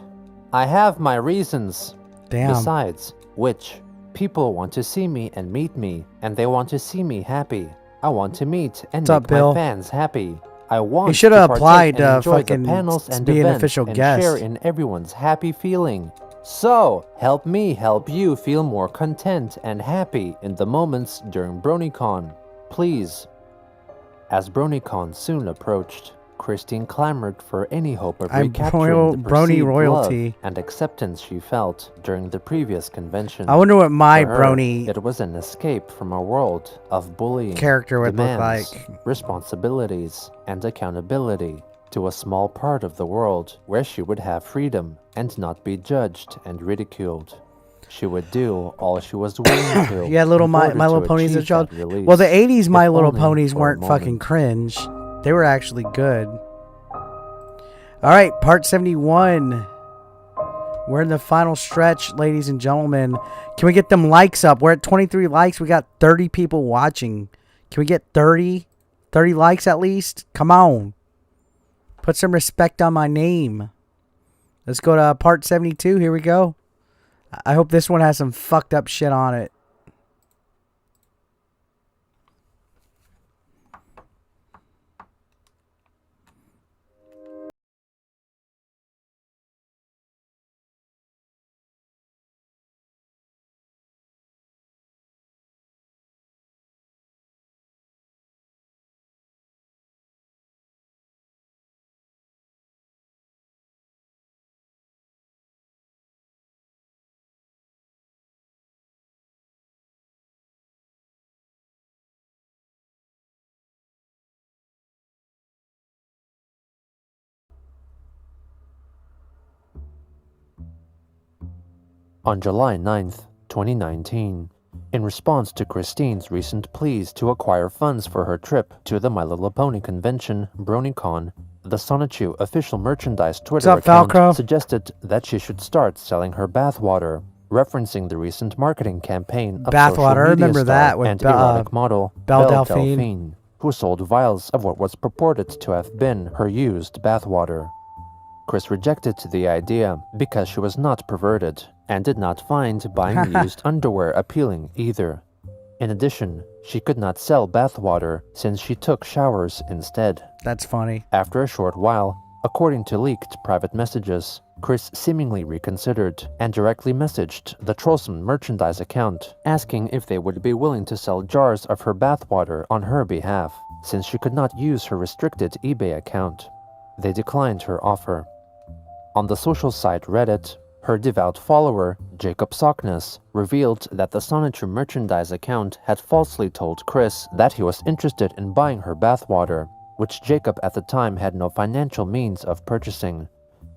I have my reasons. Damn. Besides which, people want to see me and meet me, and they want to see me happy. I want to meet and make my fans happy. I want to applied and enjoy fucking the panels and be an events official and guest. share in everyone's happy feeling. So, help me help you feel more content and happy in the moments during BronyCon. Please. As BronyCon soon approached, Christine clamored for any hope of recapturing the perceived love and acceptance she felt during the previous convention. I wonder what my For her, brony it was an escape from a world of bullying, character would demands, look like. responsibilities, and accountability, to a small part of the world where she would have freedom and not be judged and ridiculed. She would do all she was willing to. Yeah, My Little Ponies as a child. Well, the 80s My Little Ponies weren't fucking cringe. They were actually good. Alright, part 71. We're in the final stretch, ladies and gentlemen. Can we get them likes up? We're at 23 likes. We got 30 people watching. Can we get 30? 30 likes at least? Come on. Put some respect on my name. Let's go to part 72. Here we go. I hope this one has some fucked up shit on it. On July 9th, 2019, in response to Christine's recent pleas to acquire funds for her trip to the My Little Pony convention, BronyCon, the Sonichu official merchandise Twitter account suggested that she should start selling her bathwater, referencing the recent marketing campaign of Bathwater, social media remember star that with and erotic model Belle Belle Delphine. Delphine, who sold vials of what was purported to have been her used bathwater. Chris rejected the idea because she was not perverted and did not find buying used underwear appealing either. In addition, she could not sell bathwater since she took showers instead. That's funny. After a short while, according to leaked private messages, Chris seemingly reconsidered and directly messaged the Trollsome merchandise account, asking if they would be willing to sell jars of her bathwater on her behalf, since she could not use her restricted eBay account. They declined her offer. On the social site Reddit, her devout follower, Jacob Sockness, revealed that the Sonichu merchandise account had falsely told Chris that he was interested in buying her bathwater, which Jacob at the time had no financial means of purchasing.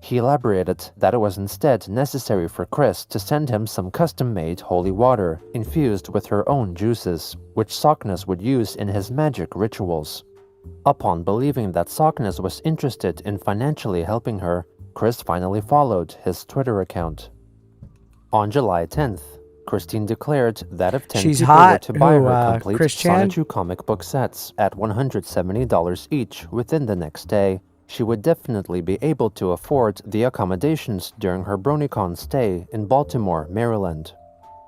He elaborated that it was instead necessary for Chris to send him some custom-made holy water infused with her own juices, which Sockness would use in his magic rituals. Upon believing that Sockness was interested in financially helping her, Chris finally followed his Twitter account. On July 10th, Christine declared that if 10 She's people hot. were to buy Who, her complete Chris Chan? Sonichu comic book sets at $170 each within the next day, she would definitely be able to afford the accommodations during her BronyCon stay in Baltimore, Maryland.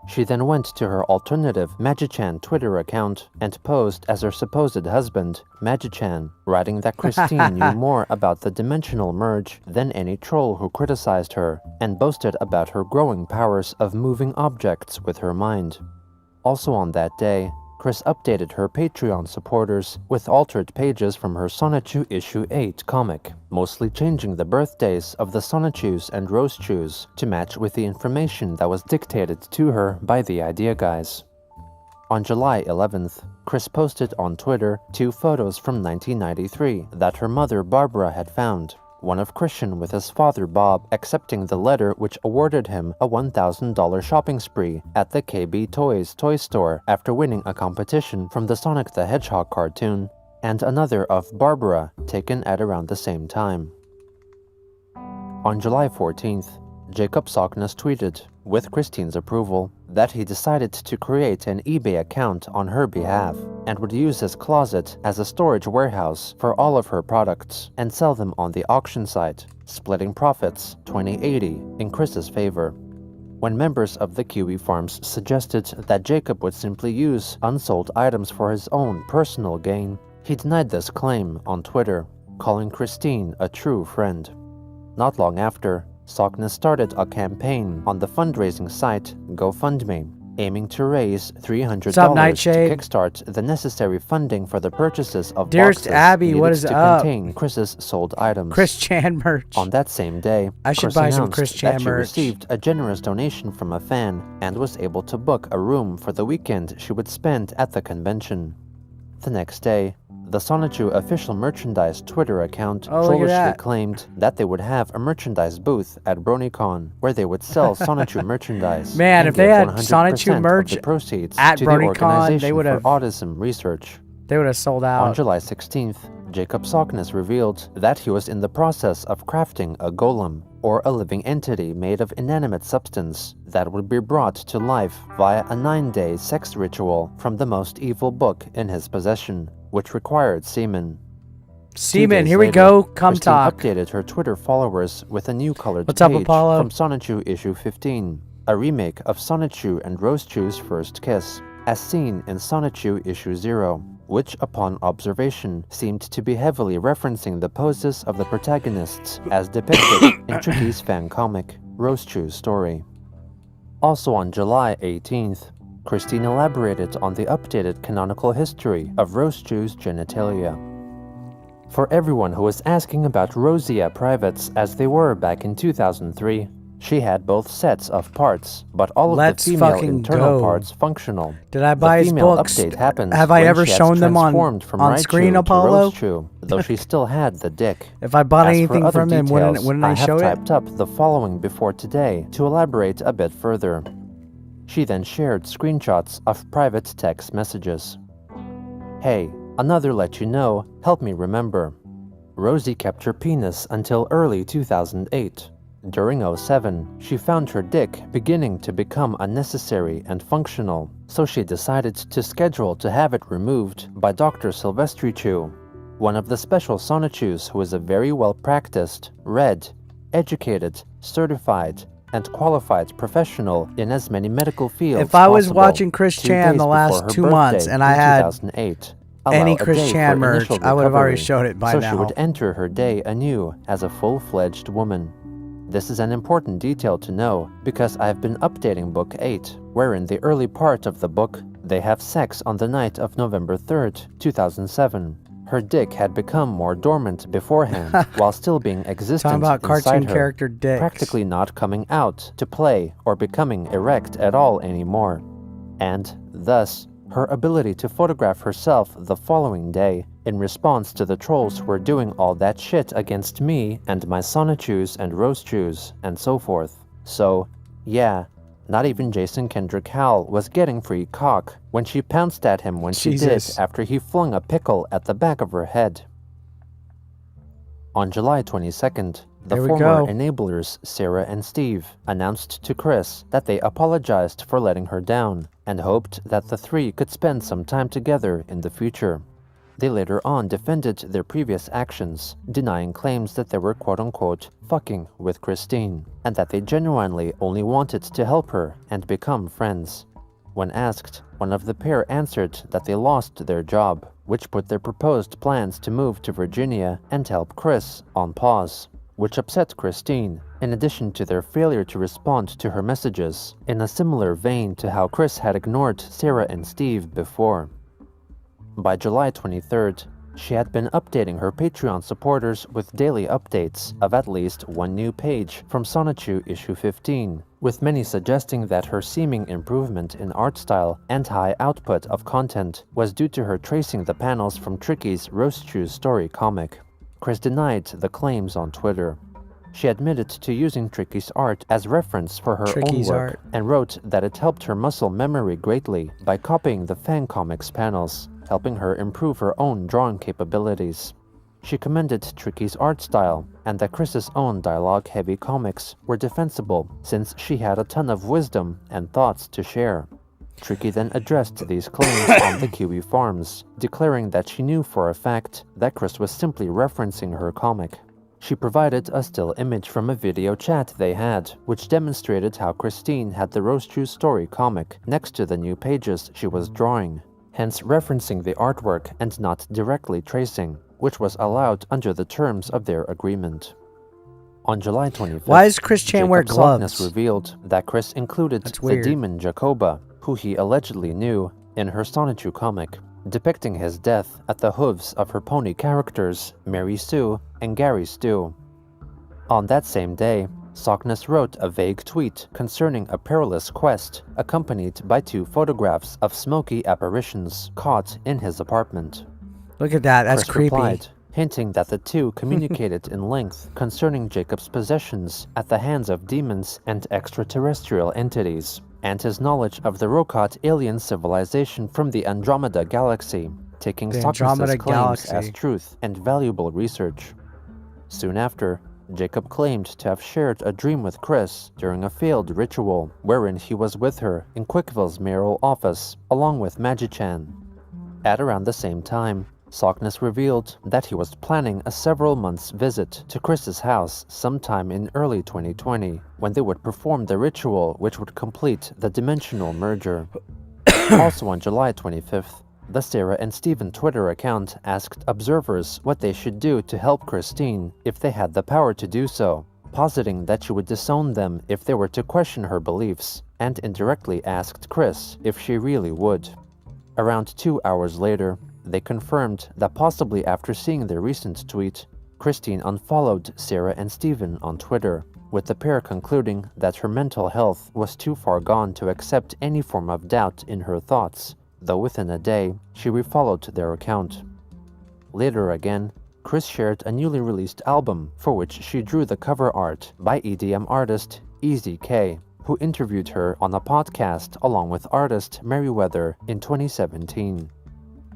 She then went to her alternative Magichan Twitter account and posed as her supposed husband, Magichan, writing that Christine knew more about the dimensional merge than any troll who criticized her, and boasted about her growing powers of moving objects with her mind. Also on that day, Chris updated her Patreon supporters with altered pages from her Sonichu issue 8 comic, mostly changing the birthdays of the Sonichus and Rosechus to match with the information that was dictated to her by the idea guys. On July 11th, Chris posted on Twitter 2 photos from 1993 that her mother Barbara had found. One of Christian with his father Bob accepting the letter which awarded him a $1,000 shopping spree at the KB Toys toy store after winning a competition from the Sonic the Hedgehog cartoon, and another of Barbara taken at around the same time. On July 14th, Jacob Sockness tweeted, with Christine's approval, that he decided to create an eBay account on her behalf and would use his closet as a storage warehouse for all of her products and sell them on the auction site, splitting profits 20/80 in Chris's favor. When members of the Kiwi Farms suggested that Jacob would simply use unsold items for his own personal gain, he denied this claim on Twitter, calling Christine a true friend. Not long after, Sockness started a campaign on the fundraising site GoFundMe, aiming to raise $300 to kickstart the necessary funding for the purchases of Dearest boxes Abby, needed what is to up? contain Chris's sold items. Chris Chan merch. On that same day, I should Chris buy some announced Chris Chan that she merch. received a generous donation from a fan and was able to book a room for the weekend she would spend at the convention. The next day, the Sonichu official merchandise Twitter account foolishly claimed that they would have a merchandise booth at BronyCon where they would sell Sonichu merchandise. Man, and if they give had 100% Sonichu merch of the proceeds at to the BronyCon, Organization they would for have Autism Research. They would have sold out. On July 16th, Jacob Sockness revealed that he was in the process of crafting a golem, or a living entity made of inanimate substance, that would be brought to life via a 9-day sex ritual from the most evil book in his possession, which required semen. Semen, here we go. Come Christine talk. updated her Twitter followers with a new colored What's up, page Apollo? from Sonichu issue 15, a remake of Sonichu and Rosechu's first kiss, as seen in Sonichu issue 0, which upon observation seemed to be heavily referencing the poses of the protagonists as depicted in Chucky's fan comic, Rosechu's Story. Also on July 18th, Christine elaborated on the updated canonical history of Rosechu's genitalia. For everyone who was asking about Rosea privates as they were back in 2003, She had both sets of parts, but all of Let's the female fucking internal go. parts functional. Did I buy the his female books? update happened Have I when ever she has shown them transformed from on Raichu screen, to Apollo? Rosechu, though she still had the dick. If I bought As for anything other from him, details, wouldn't I have show it? typed up the following before today to elaborate a bit further. She then shared screenshots of private text messages. Hey, another let you know, help me remember. Rosie kept her penis until early 2008. During 07, she found her dick beginning to become unnecessary and functional, so she decided to schedule to have it removed by Dr. Silvestrichu, one of the special Sonichus who is a very well-practiced, read, educated, certified, and qualified professional in as many medical fields If I was possible. watching Chris 2 Chan days the last before her 2 months birthday and I in had 2008, any allow a Chris day Chan for merch, initial I would have already recovery, showed it by so now. she would enter her day anew as a full-fledged woman. This is an important detail to know because I've been updating Book 8, where in the early part of the book, they have sex on the night of November 3rd, 2007. Her dick had become more dormant beforehand, while still being existent Talking about inside cartoon her, character dicks. practically not coming out to play or becoming erect at all anymore. And, thus, her ability to photograph herself the following day in response to the trolls who were doing all that shit against me and my Sonichus and Rosechus and so forth. So, yeah, not even Jason Kendrick Howell was getting free cock when she pounced at him when she did after he flung a pickle at the back of her head. On July 22nd, the former enablers, Sarah and Steve, announced to Chris that they apologized for letting her down and hoped that the three could spend some time together in the future. They later on defended their previous actions, denying claims that they were quote-unquote fucking with Christine, and that they genuinely only wanted to help her and become friends. When asked, one of the pair answered that they lost their job, which put their proposed plans to move to Virginia and help Chris on pause, which upset Christine, in addition to their failure to respond to her messages, in a similar vein to how Chris had ignored Sarah and Steve before. By July 23rd, she had been updating her Patreon supporters with daily updates of at least one new page from Sonichu issue 15, with many suggesting that her seeming improvement in art style and high output of content was due to her tracing the panels from Tricky's Rosechu story comic. Chris denied the claims on Twitter. She admitted to using Tricky's art as reference for her own work and wrote that it helped her muscle memory greatly by copying the fan comics panels, helping her improve her own drawing capabilities. She commended Tricky's art style and that Chris's own dialogue-heavy comics were defensible since she had a ton of wisdom and thoughts to share. Tricky then addressed these claims on the Kiwi Farms, declaring that she knew for a fact that Chris was simply referencing her comic. She provided a still image from a video chat they had, which demonstrated how Christine had the Rosechu story comic next to the new pages she was drawing, hence referencing the artwork and not directly tracing, which was allowed under the terms of their agreement. On July 25th, why does Chris Chan wear gloves? Sockness revealed that Chris included the demon Jacoba, who he allegedly knew, in her Sonichu comic, depicting his death at the hooves of her pony characters, Mary Sue and Gary Stu. On that same day, Sockness wrote a vague tweet concerning a perilous quest, accompanied by 2 photographs of smoky apparitions caught in his apartment. Look at that, that's Chris creepy. Replied, hinting that the two communicated in length concerning Jacob's possessions at the hands of demons and extraterrestrial entities, and his knowledge of the Rokot alien civilization from the Andromeda Galaxy, taking Sockness's claims as truth and valuable research. Soon after, Jacob claimed to have shared a dream with Chris during a failed ritual, wherein he was with her in Quickville's mayoral office, along with Magi-chan. At around the same time, Sockness revealed that he was planning a several months visit to Chris's house sometime in early 2020, when they would perform the ritual which would complete the dimensional merger. Also on July 25th, the Sarah and Steven Twitter account asked observers what they should do to help Christine if they had the power to do so, positing that she would disown them if they were to question her beliefs, and indirectly asked Chris if she really would. Around 2 hours later, they confirmed that possibly after seeing their recent tweet, Christine unfollowed Sarah and Steven on Twitter, with the pair concluding that her mental health was too far gone to accept any form of doubt in her thoughts, though within a day, she refollowed their account. Later again, Chris shared a newly released album for which she drew the cover art by EDM artist Easy K, who interviewed her on a podcast along with artist Merriweather in 2017.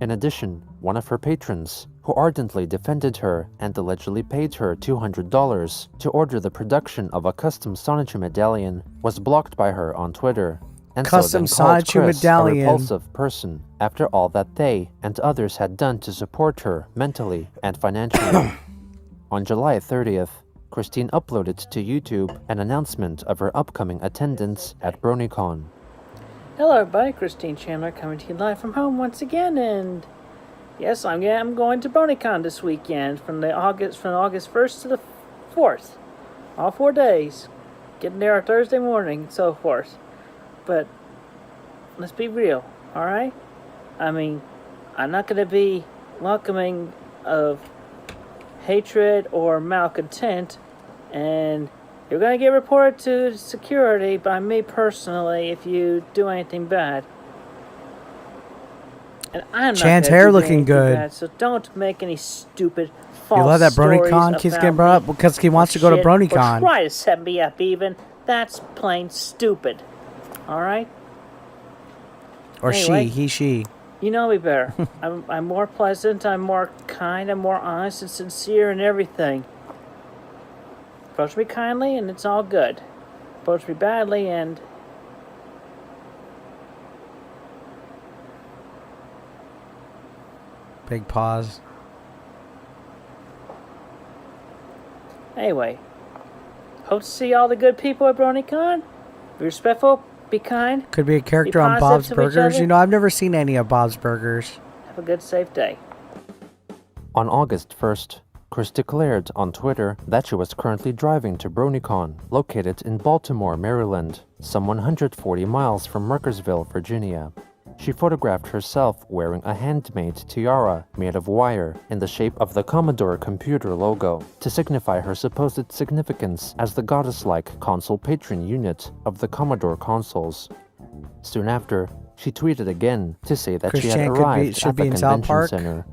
In addition, one of her patrons, who ardently defended her and allegedly paid her $200 to order the production of a custom Sonichu medallion, was blocked by her on Twitter, and Custom so then called Sonichu Chris medallion. a repulsive person after all that they and others had done to support her mentally and financially. On July 30th, Christine uploaded to YouTube an announcement of her upcoming attendance at BronyCon. Hello everybody, Christine Chandler coming to you live from home once again, and yes, I'm going to BronyCon this weekend from August 1st to the 4th. All 4 days. Getting there Thursday morning and so forth. But let's be real, alright? I mean, I'm not going to be welcoming of hatred or malcontent, and you're going to get reported to security by me personally if you do anything bad. And I'm Chan's not hair gonna do looking anything good. bad, so don't make any stupid false You love that stories BronyCon keeps about getting brought up me because he wants or to go to shit, BronyCon. Or try to set me up even. That's plain stupid. Alright? Or Anyway. she. You know me better. I'm more pleasant, I'm more kind, I'm more honest and sincere and everything. Approach me kindly and it's all good. Approach me badly and... Big pause. Anyway. Hope to see all the good people at BronyCon. Be respectful, be kind, Could be a character Be on positive Bob's to each Burgers. other. You know, I've never seen any of Bob's Burgers. have a good, safe day. On August 1st, Chris declared on Twitter that she was currently driving to BronyCon, located in Baltimore, Maryland, some 140 miles from Merkersville, Virginia. She photographed herself wearing a handmade tiara made of wire in the shape of the Commodore computer logo to signify her supposed significance as the goddess-like console patron unit of the Commodore consoles. Soon after, she tweeted again to say that she had Christian arrived should at be the in South convention Park. center.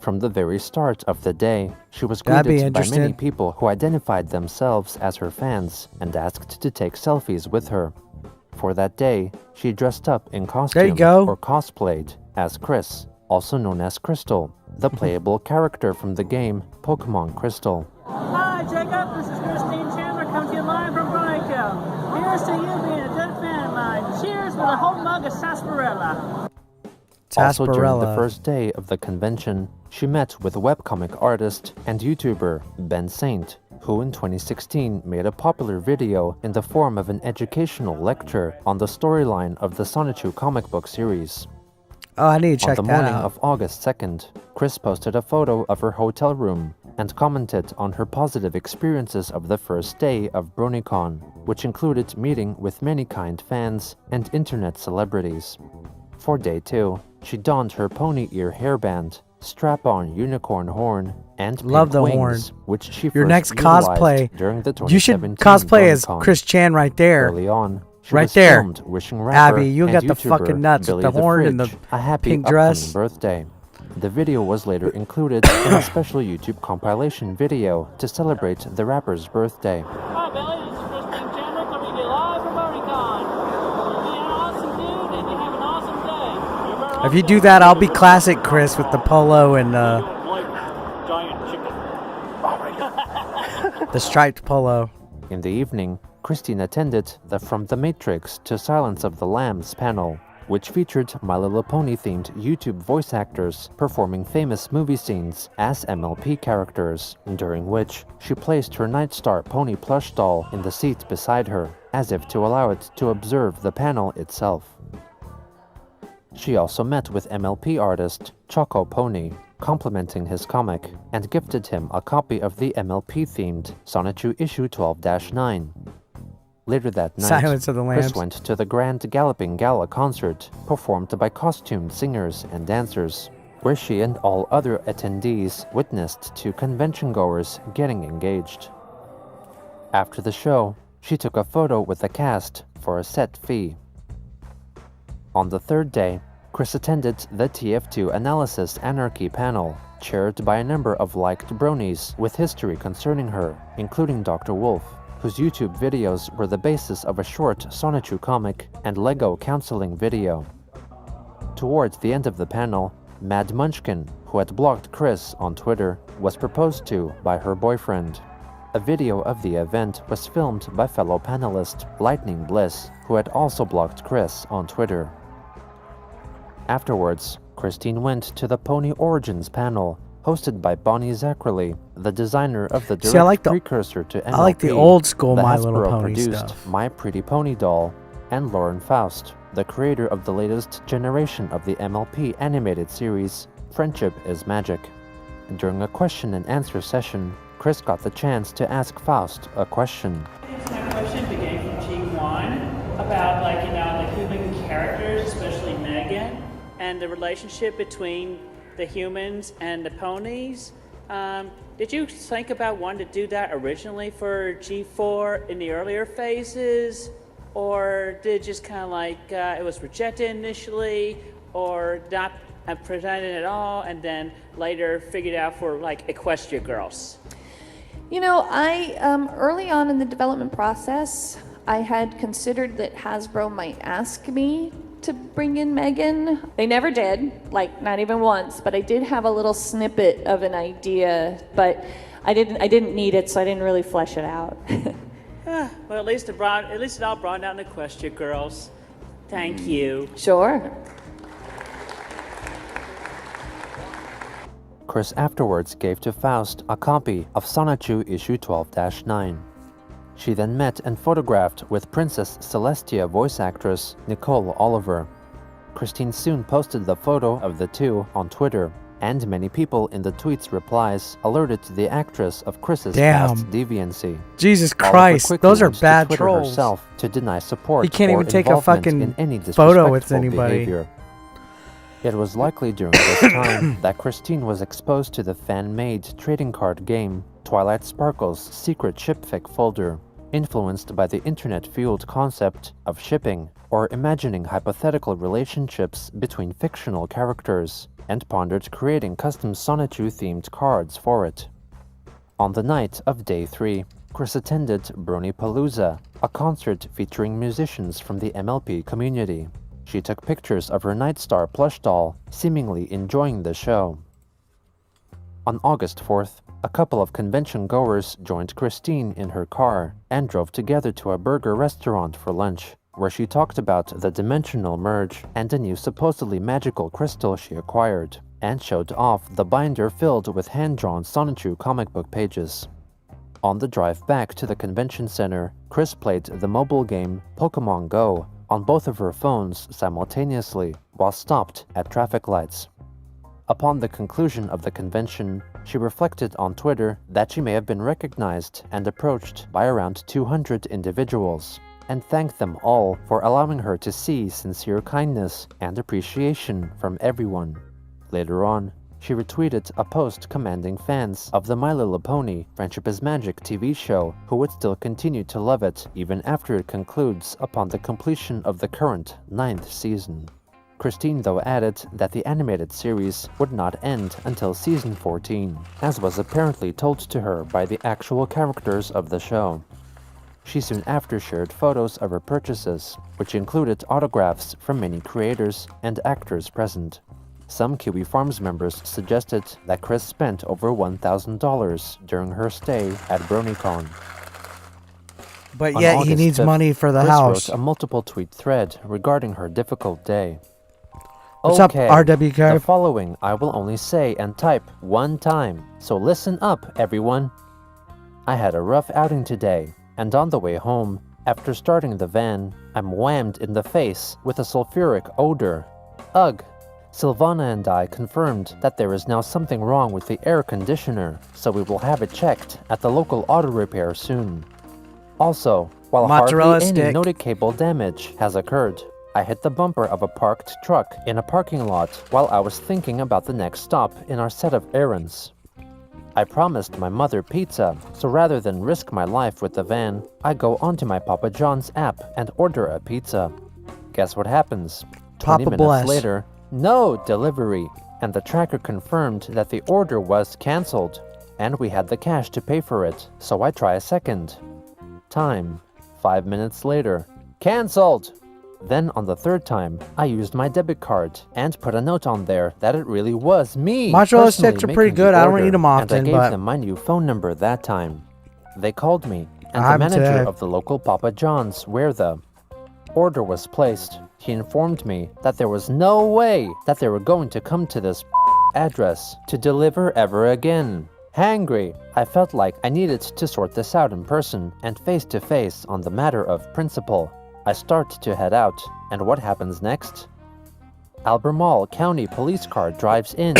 From the very start of the day, she was That'd be greeted by many interesting. people who identified themselves as her fans and asked to take selfies with her. For that day, she dressed up in costume go. or cosplayed as Chris, also known as Crystal, the playable character from the game Pokemon Crystal. Hi, Jacob. This is Christine Chandler coming to you live from BronyCon. Here's to you being a good fan of mine. Cheers with a whole mug of sarsaparilla. Also during the Sarsaparilla. first day of the convention, she met with webcomic artist and YouTuber Ben Saint, who in 2016 made a popular video in the form of an educational lecture on the storyline of the Sonichu comic book series. Oh, I need to check On the that morning out. of August 2nd, Chris posted a photo of her hotel room and commented on her positive experiences of the first day of BronyCon, which included meeting with many kind fans and internet celebrities. For day 2, she donned her pony ear hairband, strap-on unicorn horn, and Love pink the wings, horn. which she Your first next utilized cosplay. during the You should 2017 cosplay as BronyCon. Chris Chan right there. Early on, she Right was there. filmed wishing rapper Abby, you and got the YouTuber fucking nuts with Billy the horn and the Fridge a happy pink upcoming dress. birthday. The video was later included in a special YouTube compilation video to celebrate the rapper's birthday. Hi, Billy. This is Christine Chandler coming to you live from BronyCon. You're an awesome dude and you have an awesome day. You're very If you do that, I'll be classic Chris with the polo and giant chicken. the striped polo. In the evening, Christine attended the From the Matrix to Silence of the Lambs panel, which featured My Little Pony-themed YouTube voice actors performing famous movie scenes as MLP characters, during which she placed her Nightstar pony plush doll in the seat beside her, as if to allow it to observe the panel itself. She also met with MLP artist Choco Pony, complimenting his comic, and gifted him a copy of the MLP-themed Sonichu issue 12-9. Later that night, Silence of the Lambs. Chris went to the Grand Galloping Gala concert, performed by costumed singers and dancers, where she and all other attendees witnessed two convention-goers getting engaged. After the show, she took a photo with the cast for a set fee. On the third day, Chris attended the TF2 Analysis Anarchy panel, chaired by a number of liked bronies with history concerning her, including Dr. Wolf, whose YouTube videos were the basis of a short Sonichu comic and Lego counseling video. Towards the end of the panel, Mad Munchkin, who had blocked Chris on Twitter, was proposed to by her boyfriend. A video of the event was filmed by fellow panelist Lightning Bliss, who had also blocked Chris on Twitter. Afterwards, Christine went to the Pony Origins panel, hosted by Bonnie Zachary, the designer of the direct precursor to MLP. I like the old school My Little Hasbro Pony produced stuff. My Pretty Pony doll, and Lauren Faust, the creator of the latest generation of the MLP animated series, Friendship is Magic. During a question and answer session, Chris got the chance to ask Faust a question. My question began from G1 about the human characters, especially Megan, and the relationship between the humans and the ponies. Did you think about wanting to do that originally for G4 in the earlier phases? Or did it just kind of it was rejected initially, or not presented at all, and then later figured out for Equestria Girls? You know, I early on in the development process, I had considered that Hasbro might ask me to bring in Megan. They never did, not even once, but I did have a little snippet of an idea, but I didn't need it, so I didn't really flesh it out. Well, at least it all brought down the Equestria Girls. Thank you. Sure. Chris afterwards gave to Faust a copy of Sonichu issue 12-9. She then met and photographed with Princess Celestia voice actress Nicole Oliver. Christine soon posted the photo of the two on Twitter, and many people in the tweet's replies alerted the actress of Chris's past deviancy. Jesus Oliver Christ, quickly those are went to bad Twitter trolls. herself to deny support You can't or even take a involvement fucking in any photo with disrespectful anybody. behavior. It was likely during this time that Christine was exposed to the fan-made trading card game Twilight Sparkle's secret shipfic folder, influenced by the internet-fueled concept of shipping, or imagining hypothetical relationships between fictional characters, and pondered creating custom Sonichu-themed cards for it. On the night of Day 3, Chris attended Bronypalooza, a concert featuring musicians from the MLP community. She took pictures of her Nightstar plush doll, seemingly enjoying the show. On August 4th, a couple of convention-goers joined Christine in her car and drove together to a burger restaurant for lunch, where she talked about the dimensional merge and a new supposedly magical crystal she acquired, and showed off the binder filled with hand-drawn Sonichu comic book pages. On the drive back to the convention center, Chris played the mobile game Pokemon Go on both of her phones simultaneously while stopped at traffic lights. Upon the conclusion of the convention, she reflected on Twitter that she may have been recognized and approached by around 200 individuals, and thanked them all for allowing her to see sincere kindness and appreciation from everyone. Later on, she retweeted a post commanding fans of the My Little Pony Friendship is Magic TV show who would still continue to love it even after it concludes upon the completion of the current 9th season. Christine though added that the animated series would not end until season 14, as was apparently told to her by the actual characters of the show. She soon after shared photos of her purchases, which included autographs from many creators and actors present. Some Kiwi Farms members suggested that Chris spent over $1,000 during her stay at BronyCon. But yet he needs money for the Chris house. wrote a multiple tweet thread regarding her difficult day. What's Okay, up, RWK? the following I will only say and type one time, so listen up, everyone. I had a rough outing today, and on the way home, after starting the van, I'm whammed in the face with a sulfuric odor. Ugh. Silvana and I confirmed that there is now something wrong with the air conditioner, so we will have it checked at the local auto repair soon. Also, while Mozzarella hardly any stick. noticeable damage has occurred, I hit the bumper of a parked truck in a parking lot while I was thinking about the next stop in our set of errands. I promised my mother pizza, so rather than risk my life with the van, I go onto my Papa John's app and order a pizza. Guess what happens? 20 Papa minutes bless. later, no delivery, and the tracker confirmed that the order was cancelled, and we had the cash to pay for it, so I try a second time. 5 minutes later, cancelled! Then on the third time, I used my debit card and put a note on there that it really was me. Mozzarella personally sticks are pretty making the good. I don't order, eat them and often, I gave but them my new phone number that time. They called me, and the I'm manager dead. of the local Papa John's, where the order was placed, he informed me that there was no way that they were going to come to this address to deliver ever again. Hangry, I felt like I needed to sort this out in person and face to face on the matter of principle. I start to head out, and what happens next? Albemarle County police car drives in.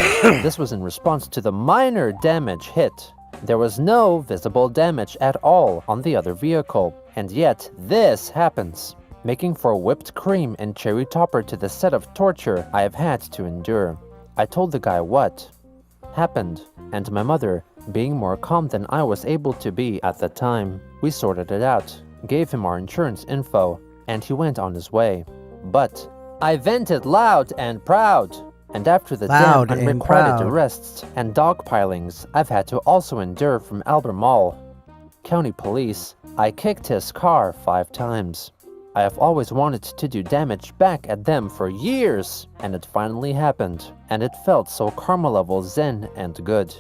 This was in response to the minor damage hit. There was no visible damage at all on the other vehicle, and yet this happens, making for whipped cream and cherry topper to the set of torture I have had to endure. I told the guy what happened, and my mother, being more calm than I was able to be at the time, we sorted it out, gave him our insurance info, and he went on his way. But I vented loud and proud, and after the Loud damn and unrequited proud. arrests and dogpilings I've had to also endure from Albemarle County Police, I kicked his car 5 times. I have always wanted to do damage back at them for years, and it finally happened, and it felt so karma level zen and good.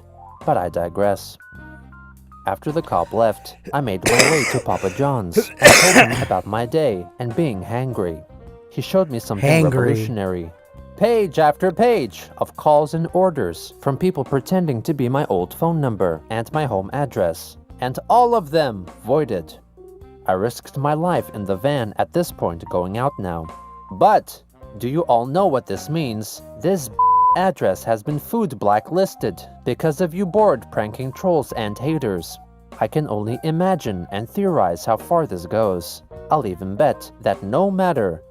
But I digress. After the cop left, I made my way to Papa John's and told him about my day and being hangry. He showed me something Hangry. revolutionary. Page after page of calls and orders from people pretending to be my old phone number and my home address, and all of them voided. I risked my life in the van at this point going out now. But, do you all know what this means? This address has been food blacklisted because of you bored pranking trolls and haters. I can only imagine and theorize how far this goes. I'll even bet that no matter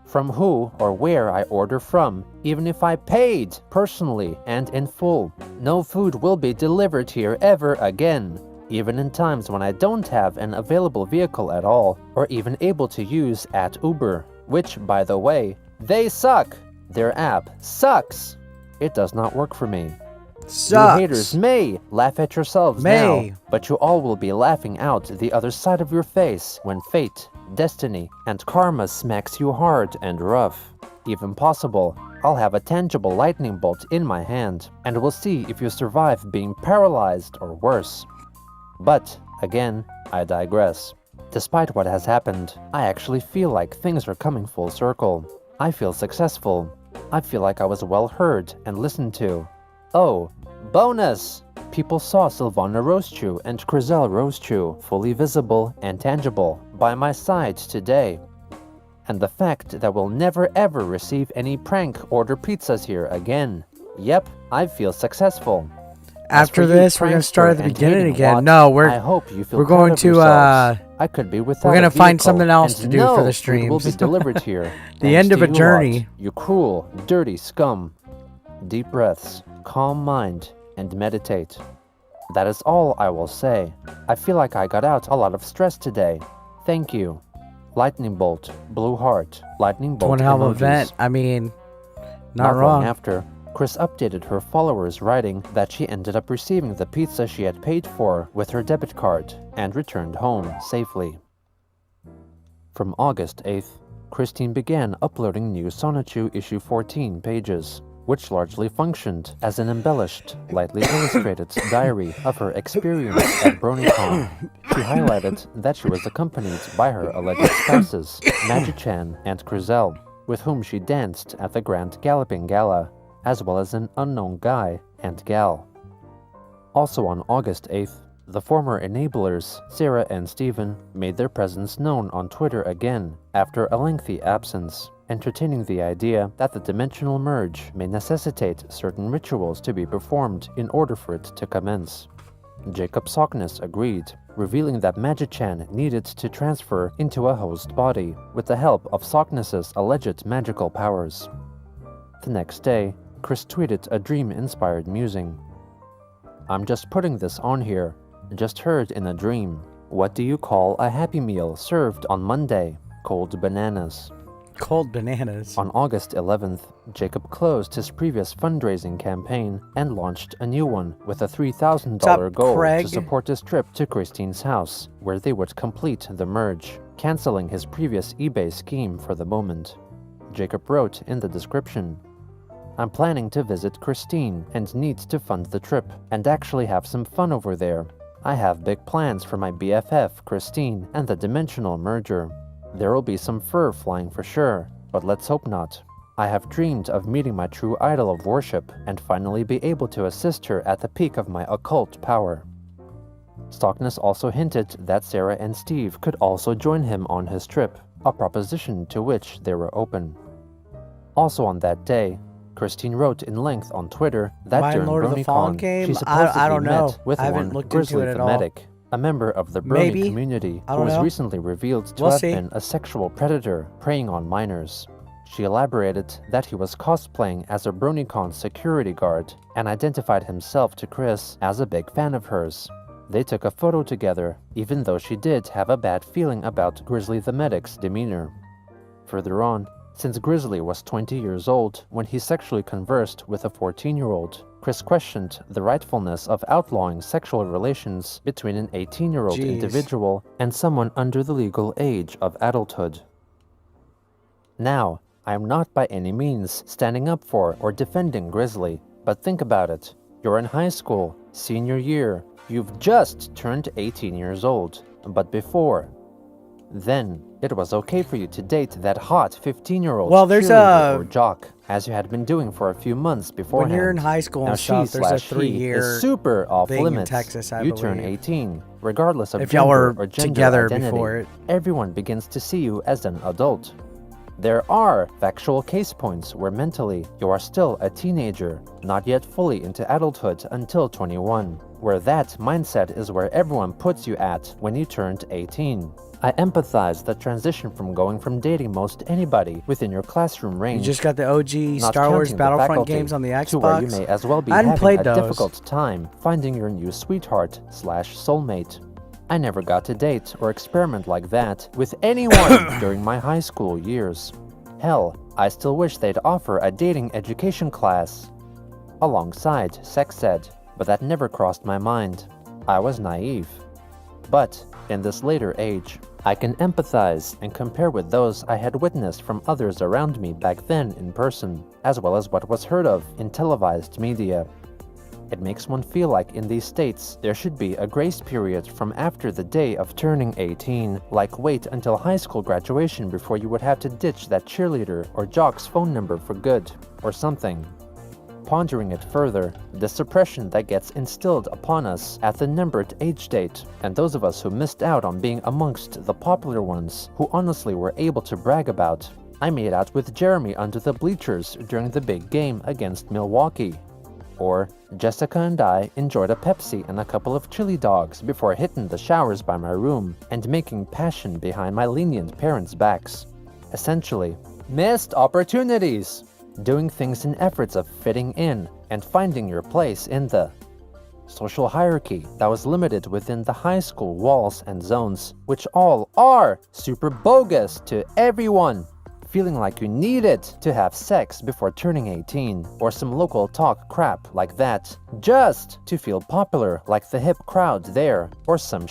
from who or where I order from, even if I paid personally and in full, no food will be delivered here ever again, even in times when I don't have an available vehicle at all, or even able to use at Uber, which, by the way, they suck. Their app sucks. It does not work for me. Sucks. You haters may laugh at yourselves May. now, but you all will be laughing out the other side of your face when fate, destiny, and karma smacks you hard and rough. Even possible, I'll have a tangible lightning bolt in my hand, and we'll see if you survive being paralyzed or worse. But, again, I digress. Despite what has happened, I actually feel like things are coming full circle. I feel successful. I feel like I was well heard and listened to. Oh, bonus! People saw Sylvana Rosechew and Crizel Rosechew fully visible and tangible by my side today. And the fact that we'll never ever receive any prank order pizzas here again. Yep, I feel successful. As After for you, this, we're gonna start at the prankster and beginning hating again. wad, No, I hope you feel we're proud going of to, yourselves. I could be without we're gonna a find vehicle, something else and to do for no the food will be streams. delivered here. The Thanks end of to a you journey. lot, you cruel, dirty scum. Deep breaths, calm mind, and meditate. That is all I will say. I feel like I got out a lot of stress today. Thank you. Lightning bolt, blue heart, lightning bolt One hell of an emojis. event. I mean, Not not long wrong. after, Chris updated her followers, writing that she ended up receiving the pizza she had paid for with her debit card and returned home safely. From August 8th, Christine began uploading new Sonichu issue 14 pages, which largely functioned as an embellished, lightly illustrated diary of her experience at BronyCon. She highlighted that she was accompanied by her alleged spouses, Magi-chan and Crizel, with whom she danced at the Grand Galloping Gala, as well as an unknown guy and gal. Also on August 8th, the former enablers, Sarah and Steven, made their presence known on Twitter again after a lengthy absence, entertaining the idea that the dimensional merge may necessitate certain rituals to be performed in order for it to commence. Jacob Sockness agreed, revealing that Magi-chan needed to transfer into a host body with the help of Sockness's alleged magical powers. The next day, Chris tweeted a dream-inspired musing. I'm just putting this on here. Just heard in a dream. What do you call a Happy Meal served on Monday? Cold bananas. Cold bananas. On August 11th, Jacob closed his previous fundraising campaign and launched a new one with a $3,000 goal Craig? to support his trip to Christine's house, where they would complete the merge, canceling his previous eBay scheme for the moment. Jacob wrote in the description, I'm planning to visit Christine and need to fund the trip and actually have some fun over there. I have big plans for my BFF, Christine, and the dimensional merger. There will be some fur flying for sure, but let's hope not. I have dreamed of meeting my true idol of worship and finally be able to assist her at the peak of my occult power. Stockness also hinted that Sarah and Steve could also join him on his trip, a proposition to which they were open. Also on that day, Christine wrote in length on Twitter that Mine during Lord of the Fallen BronyCon, game? she supposedly I don't know. met with I haven't one looked Grizzly into it at all. Thematic, a member of the Brony Maybe. community I who don't was know. recently revealed to We'll have see. been a sexual predator preying on minors. She elaborated that he was cosplaying as a BronyCon security guard and identified himself to Chris as a big fan of hers. They took a photo together, even though she did have a bad feeling about Grizzly the Medic's demeanor. Further on, since Grizzly was 20 years old when he sexually conversed with a 14-year-old, Chris questioned the rightfulness of outlawing sexual relations between an 18-year-old Jeez. individual and someone under the legal age of adulthood. Now, I am not by any means standing up for or defending Grizzly, but think about it. You're in high school, senior year, you've just turned 18 years old, but before, then it was okay for you to date that hot 15-year-old Well, there's cheerleader a- or jock, as you had been doing for a few months beforehand. When you're in high school Now and stuff, she there's a slash he 3-year is super off thing in limits. Texas, I you turn believe. 18, regardless of If y'all gender were or gender together identity. before it. Everyone begins to see you as an adult. There are factual case points where mentally you are still a teenager, not yet fully into adulthood until 21, where that mindset is where everyone puts you at when you turned 18. I empathize the transition from going from dating most anybody within your classroom range. You just got the OG not Star Wars counting the Battlefront faculty, games on the Xbox. to where you may as well be I hadn't having played a those. difficult time finding your new sweetheart slash soulmate. I never got to date or experiment like that with anyone during my high school years. Hell, I still wish they'd offer a dating education class alongside sex ed, but that never crossed my mind. I was naive. But in this later age, I can empathize and compare with those I had witnessed from others around me back then in person, as well as what was heard of in televised media. It makes one feel like in these states there should be a grace period from after the day of turning 18, like wait until high school graduation before you would have to ditch that cheerleader or jock's phone number for good, or something. Pondering it further, the suppression that gets instilled upon us at the numbered age date, and those of us who missed out on being amongst the popular ones who honestly were able to brag about. I made out with Jeremy under the bleachers during the big game against Milwaukee. Or, Jessica and I enjoyed a Pepsi and a couple of chili dogs before hitting the showers by my room and making passion behind my lenient parents' backs. Essentially, missed opportunities! Doing things in efforts of fitting in and finding your place in the social hierarchy that was limited within the high school walls and zones, which all are super bogus to everyone. Feeling like you needed to have sex before turning 18, or some local talk crap like that, just to feel popular like the hip crowd there, or some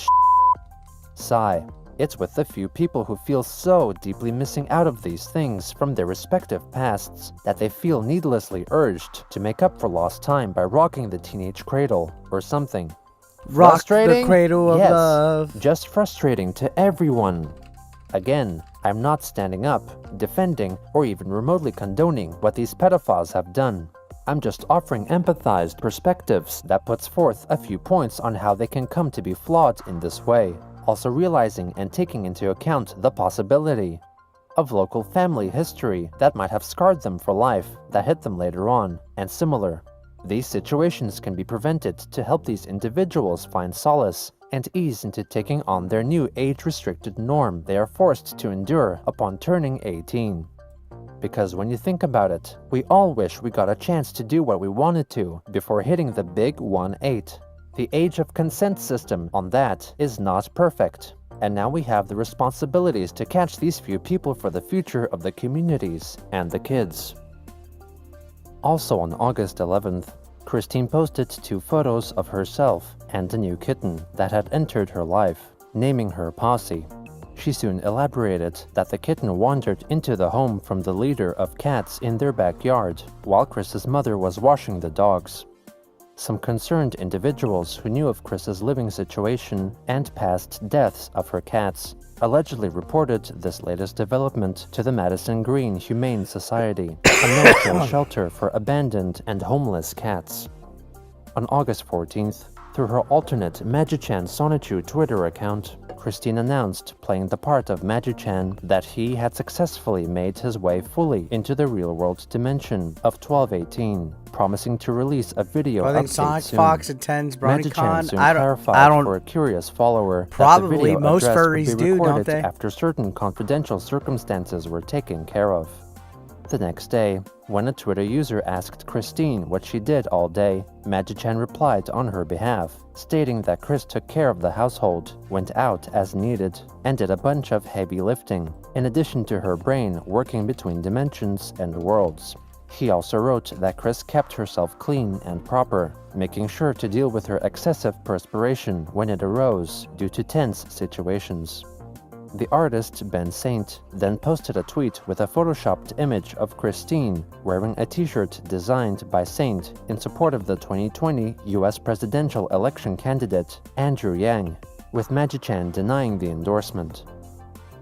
Sigh. It's with the few people who feel so deeply missing out of these things from their respective pasts that they feel needlessly urged to make up for lost time by rocking the teenage cradle, or something. Rock Frustrating? the cradle of Yes, love. just frustrating to everyone. Again, I'm not standing up, defending, or even remotely condoning what these pedophiles have done. I'm just offering empathized perspectives that puts forth a few points on how they can come to be flawed in this way, also realizing and taking into account the possibility of local family history that might have scarred them for life, that hit them later on, and similar. These situations can be prevented to help these individuals find solace and ease into taking on their new age-restricted norm they are forced to endure upon turning 18. Because when you think about it, we all wish we got a chance to do what we wanted to before hitting the big 1-8. The age of consent system on that is not perfect. And now we have the responsibilities to catch these few people for the future of the communities and the kids. Also on August 11th, Christine posted 2 photos of herself and a new kitten that had entered her life, naming her Posse. She soon elaborated that the kitten wandered into the home from the leader of cats in their backyard while Chris's mother was washing the dogs. Some concerned individuals who knew of Chris's living situation and past deaths of her cats allegedly reported this latest development to the Madison Green Humane Society, a no-kill shelter for abandoned and homeless cats. On August 14th, through her alternate Magi-chan Sonichu Twitter account, Christine announced, playing the part of Magi-chan, that he had successfully made his way fully into the real-world dimension of 1218, promising to release a video I think update Sonic soon. Fox attends Magi-chan BronyCon. soon I clarified don't. for a curious follower Probably that the video most address furries would be do, don't recorded they? after certain confidential circumstances were taken care of. The next day, when a Twitter user asked Christine what she did all day, Magi-chan replied on her behalf, stating that Chris took care of the household, went out as needed, and did a bunch of heavy lifting, in addition to her brain working between dimensions and worlds. He also wrote that Chris kept herself clean and proper, making sure to deal with her excessive perspiration when it arose due to tense situations. The artist, Ben Saint, then posted a tweet with a photoshopped image of Christine wearing a t-shirt designed by Saint in support of the 2020 US presidential election candidate Andrew Yang, with Magi-chan denying the endorsement.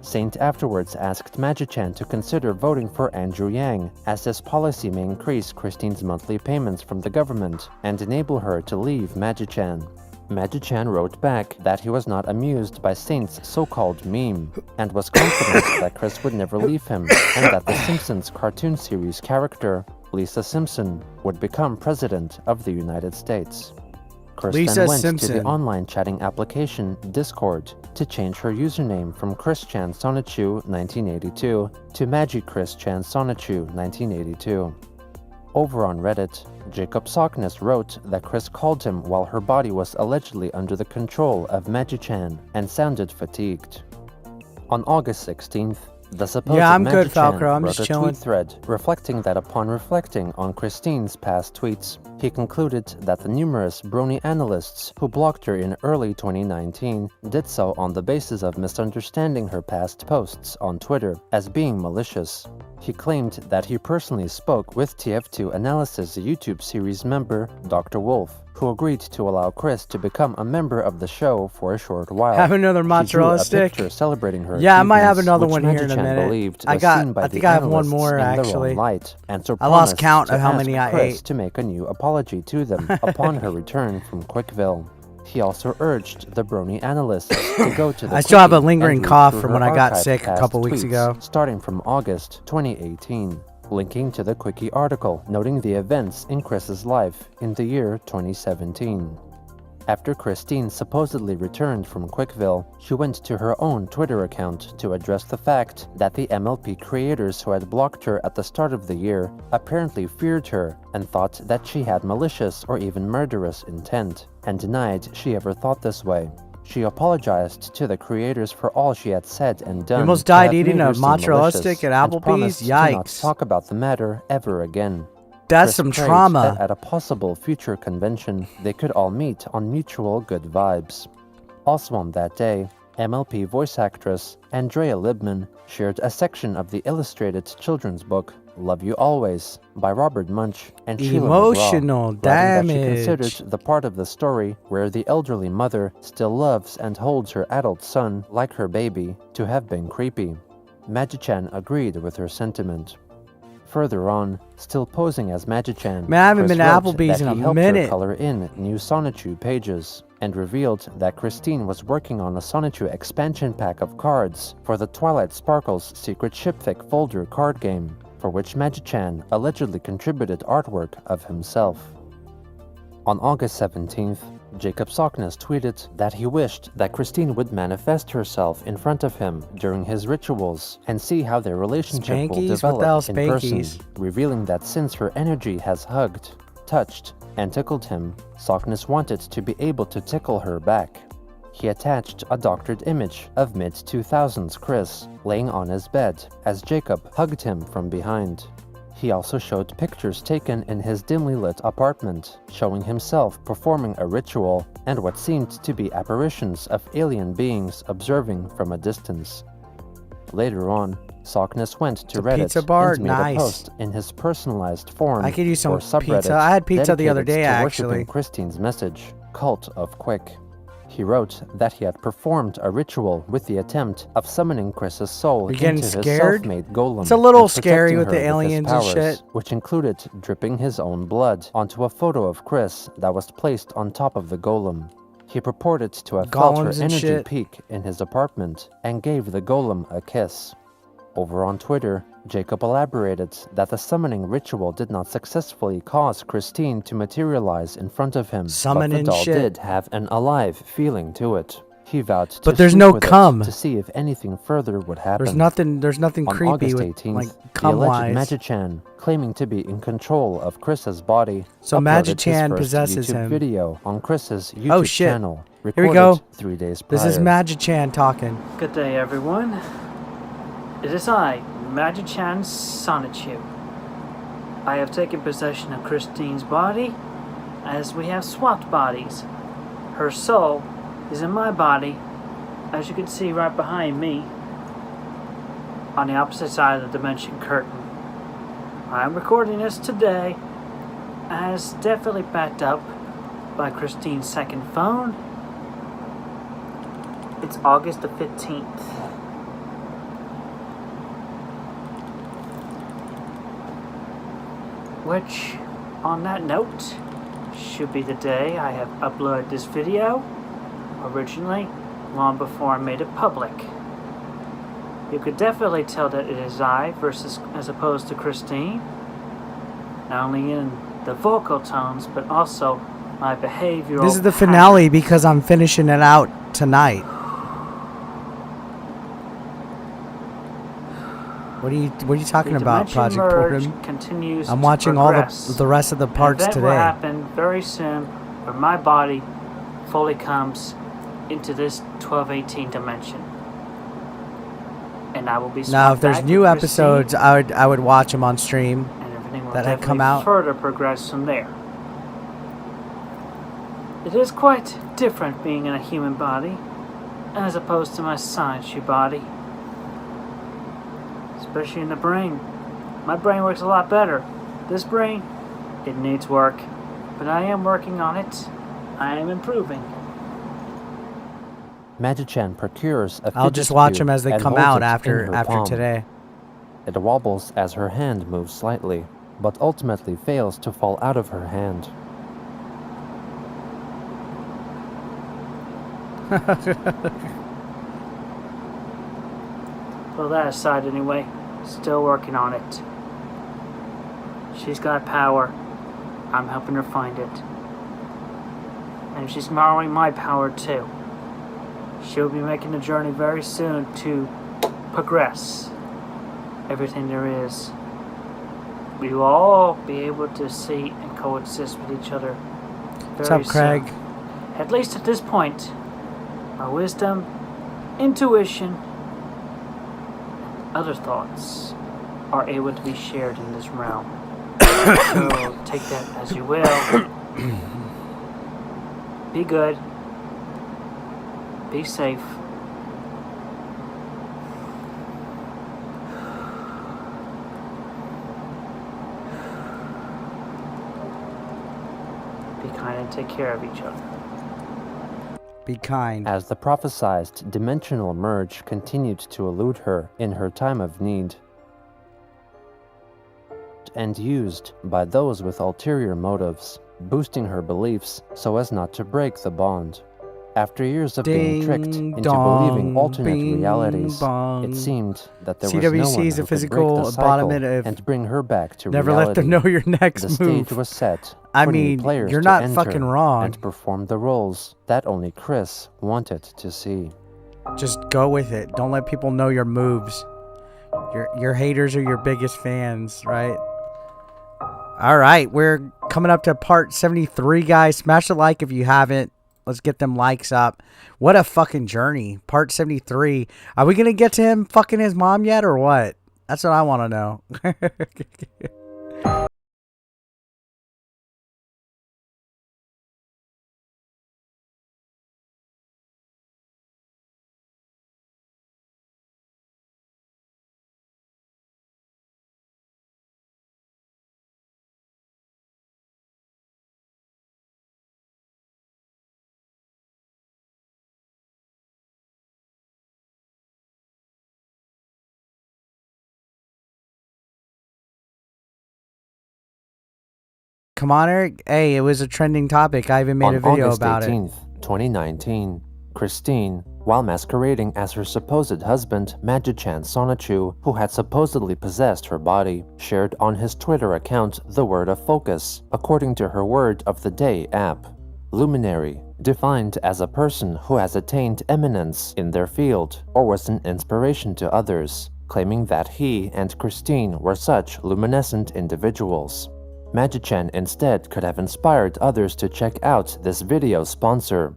Saint afterwards asked Magi-chan to consider voting for Andrew Yang, as this policy may increase Christine's monthly payments from the government and enable her to leave Magi-chan. Magi-chan wrote back that he was not amused by Saint's so-called meme, and was confident that Chris would never leave him, and that the Simpsons cartoon series character, Lisa Simpson, would become president of the United States. Chris Lisa then went Simpson. to the online chatting application Discord to change her username from Chris-chan Sonichu 1982 to Magi Chris-chan Sonichu 1982. Over on Reddit, Jacob Sockness wrote that Chris called him while her body was allegedly under the control of Magi-chan and sounded fatigued. On August 16th, the supposed Yeah, I'm good, Magi-chan Falco. I'm wrote just a chilling. tweet thread reflecting that upon reflecting on Christine's past tweets, he concluded that the numerous brony analysts who blocked her in early 2019 did so on the basis of misunderstanding her past posts on Twitter as being malicious. He claimed that he personally spoke with TF2 Analysis YouTube series member Dr. Wolf, who agreed to allow Chris to become a member of the show for a short while. Have another She drew mozzarella a stick. picture celebrating her Yeah, I might have achievements, another which one here in a Magi-chan minute. believed I was got- seen by I the think I have one analysts more, in their actually. own light, and so I lost promised count to of how ask many I Chris ate. to make a new apology to them upon her return from Quickville. He also urged the brony analysts to go to the I still have a quickie lingering and read cough through from her when I got archived sick a past couple weeks tweets, ago. starting from August 2018, linking to the Quickie article noting the events in Chris's life in the year 2017. After Christine supposedly returned from Quickville, she went to her own Twitter account to address the fact that the MLP creators who had blocked her at the start of the year apparently feared her and thought that she had malicious or even murderous intent, and denied she ever thought this way. She apologized to the creators for all she had said and done. almost to have died eating made a her seem mozzarella malicious, stick at and Applebee's? promised to not Yikes. talk about the matter ever again. That's Chris some prayed trauma. that at a possible future convention, they could all meet on mutual good vibes. Also on that day, MLP voice actress Andrea Libman shared a section of the illustrated children's book Love You Always by Robert Munch and Sheila Emotional McGraw, writing that she damage. considered the part of the story where the elderly mother still loves and holds her adult son like her baby to have been creepy. Magi-chan agreed with her sentiment. Further on, still posing as Magi-chan, Man, I haven't Chris been to wrote Applebee's that in a he helped minute. her color in new Sonichu pages, and revealed that Christine was working on a Sonichu expansion pack of cards for the Twilight Sparkle's Secret Shipfic folder card game, for which Magi-chan allegedly contributed artwork of himself. On August 17th, Jacob Sockness tweeted that he wished that Christine would manifest herself in front of him during his rituals and see how their relationship will Spankies? What the develop hell, in person, Spankies? revealing that since her energy has hugged, touched and tickled him, Sockness wanted to be able to tickle her back. He attached a doctored image of mid-2000s Chris laying on his bed as Jacob hugged him from behind. He also showed pictures taken in his dimly lit apartment, showing himself performing a ritual and what seemed to be apparitions of alien beings observing from a distance. Later on, Sockness went to Reddit pizza bar? and made Nice. a post in his personalized form I could use some or subreddit pizza. I had pizza the other dedicated day, to actually. worshiping Christine's message, Cult of Quick. He wrote that he had performed a ritual with the attempt of summoning Chris's soul You getting into his scared? self-made golem. It's a little and scary protecting with the her his aliens and powers, shit. which included dripping his own blood onto a photo of Chris that was placed on top of the golem. He purported to have felt her Golems and energy shit. peak in his apartment and gave the golem a kiss. Over on Twitter, Jacob elaborated that the summoning ritual did not successfully cause Christine to materialize in front of him, Summoning but the doll shit. did have an alive feeling to it. He vowed to But there's sleep no with it cum. to see if anything further would happen. There's nothing On creepy August with 18th, like the cum alleged wise. Magichan, claiming to be in control of Chris's body, So uploaded his Magichan first possesses YouTube him. video on Chris's YouTube Oh, shit. channel, Here we recorded go. 3 days prior. This is Magichan talking. Good day, everyone. It is I, Magichan Sonichu. I have taken possession of Christine's body, as we have swapped bodies. Her soul is in my body, as you can see right behind me, on the opposite side of the dimension curtain. I am recording this today, as definitely backed up by Christine's second phone. It's August the 15th. Which, on that note, should be the day I have uploaded this video, originally, long before I made it public. You could definitely tell that it is I versus as opposed to Christine, not only in the vocal tones, but also my behavioral This is the finale because I'm finishing it out tonight. What are you talking about, Dimension Project Merge Boredom? continues I'm to watching all progress. the rest of the parts An event will today. happen very soon where my body fully comes into this 1218 dimension. And I will be Now, if swapped there's back new with episodes, I would watch them on stream. Christine, and everything will that had come definitely out. further progress from there. It is quite different being in a human body as opposed to my Sonichu body. Especially in the brain. My brain works a lot better. This brain, it needs work. But I am working on it. I am improving. Magichan procures a I'll fidget just watch cube them as they and come holds out it in after her palm. today. It wobbles as her hand moves slightly, but ultimately fails to fall out of her hand. Well, that aside anyway, still working on it. She's got power. I'm helping her find it. And she's borrowing my power too. She'll be making a journey very soon to progress everything there is. We will all be able to see and coexist with each other What's very up, Craig? soon. At least at this point, my wisdom, intuition, other thoughts are able to be shared in this realm. So take that as you will. Be good. Be safe. Be kind and take care of each other. Be kind. As the prophesized dimensional merge continued to elude her in her time of need, and used by those with ulterior motives, boosting her beliefs so as not to break the bond. After years of being tricked Ding into dong, believing alternate bing realities, bong. it seemed that there was CWC no one is a who could break physical the cycle embodiment of and bring her back to Never reality. let them know your next The move. stage was set I for new mean, players you're to not enter fucking wrong. and perform the roles that only Chris wanted to see. Just go with it. Don't let people know your moves. Your haters are your biggest fans, right? All right, we're Coming up to part 73, guys. Smash the like if you haven't. Let's get them likes up. What a fucking journey. Part 73. Are we going to get to him fucking his mom yet or what? That's what I want to know. Come on, Eric. Hey, it was a trending topic. I even made a video about it. On August 18th, 2019, Christine, while masquerading as her supposed husband, Magichan Sonichu, who had supposedly possessed her body, shared on his Twitter account the word of focus, according to her Word of the Day app. Luminary, defined as a person who has attained eminence in their field or was an inspiration to others, claiming that he and Christine were such luminescent individuals. Magichan instead could have inspired others to check out this video's sponsor,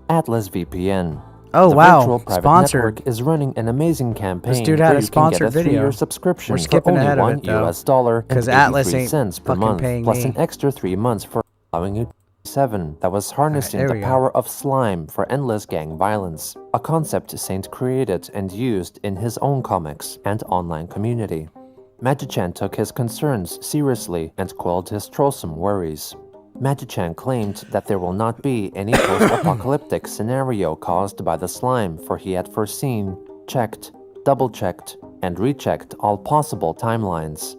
Atlas VPN. Oh, the wow. virtual private Sponsored. network is running an amazing campaign This dude had where a you can get sponsored a video. 3-year subscription We're for skipping only ahead of $1 it, though, US and 'cause Atlas 83 ain't cents per fucking month, paying plus me. an extra 3 months for allowing you 7 that was harnessing there the we go. power of slime for endless gang violence, a concept Saint created and used in his own comics and online community. Magichan took his concerns seriously and quelled his troublesome worries. Magichan claimed that there will not be any post-apocalyptic scenario caused by the slime, for he had foreseen, checked, double-checked, and rechecked all possible timelines.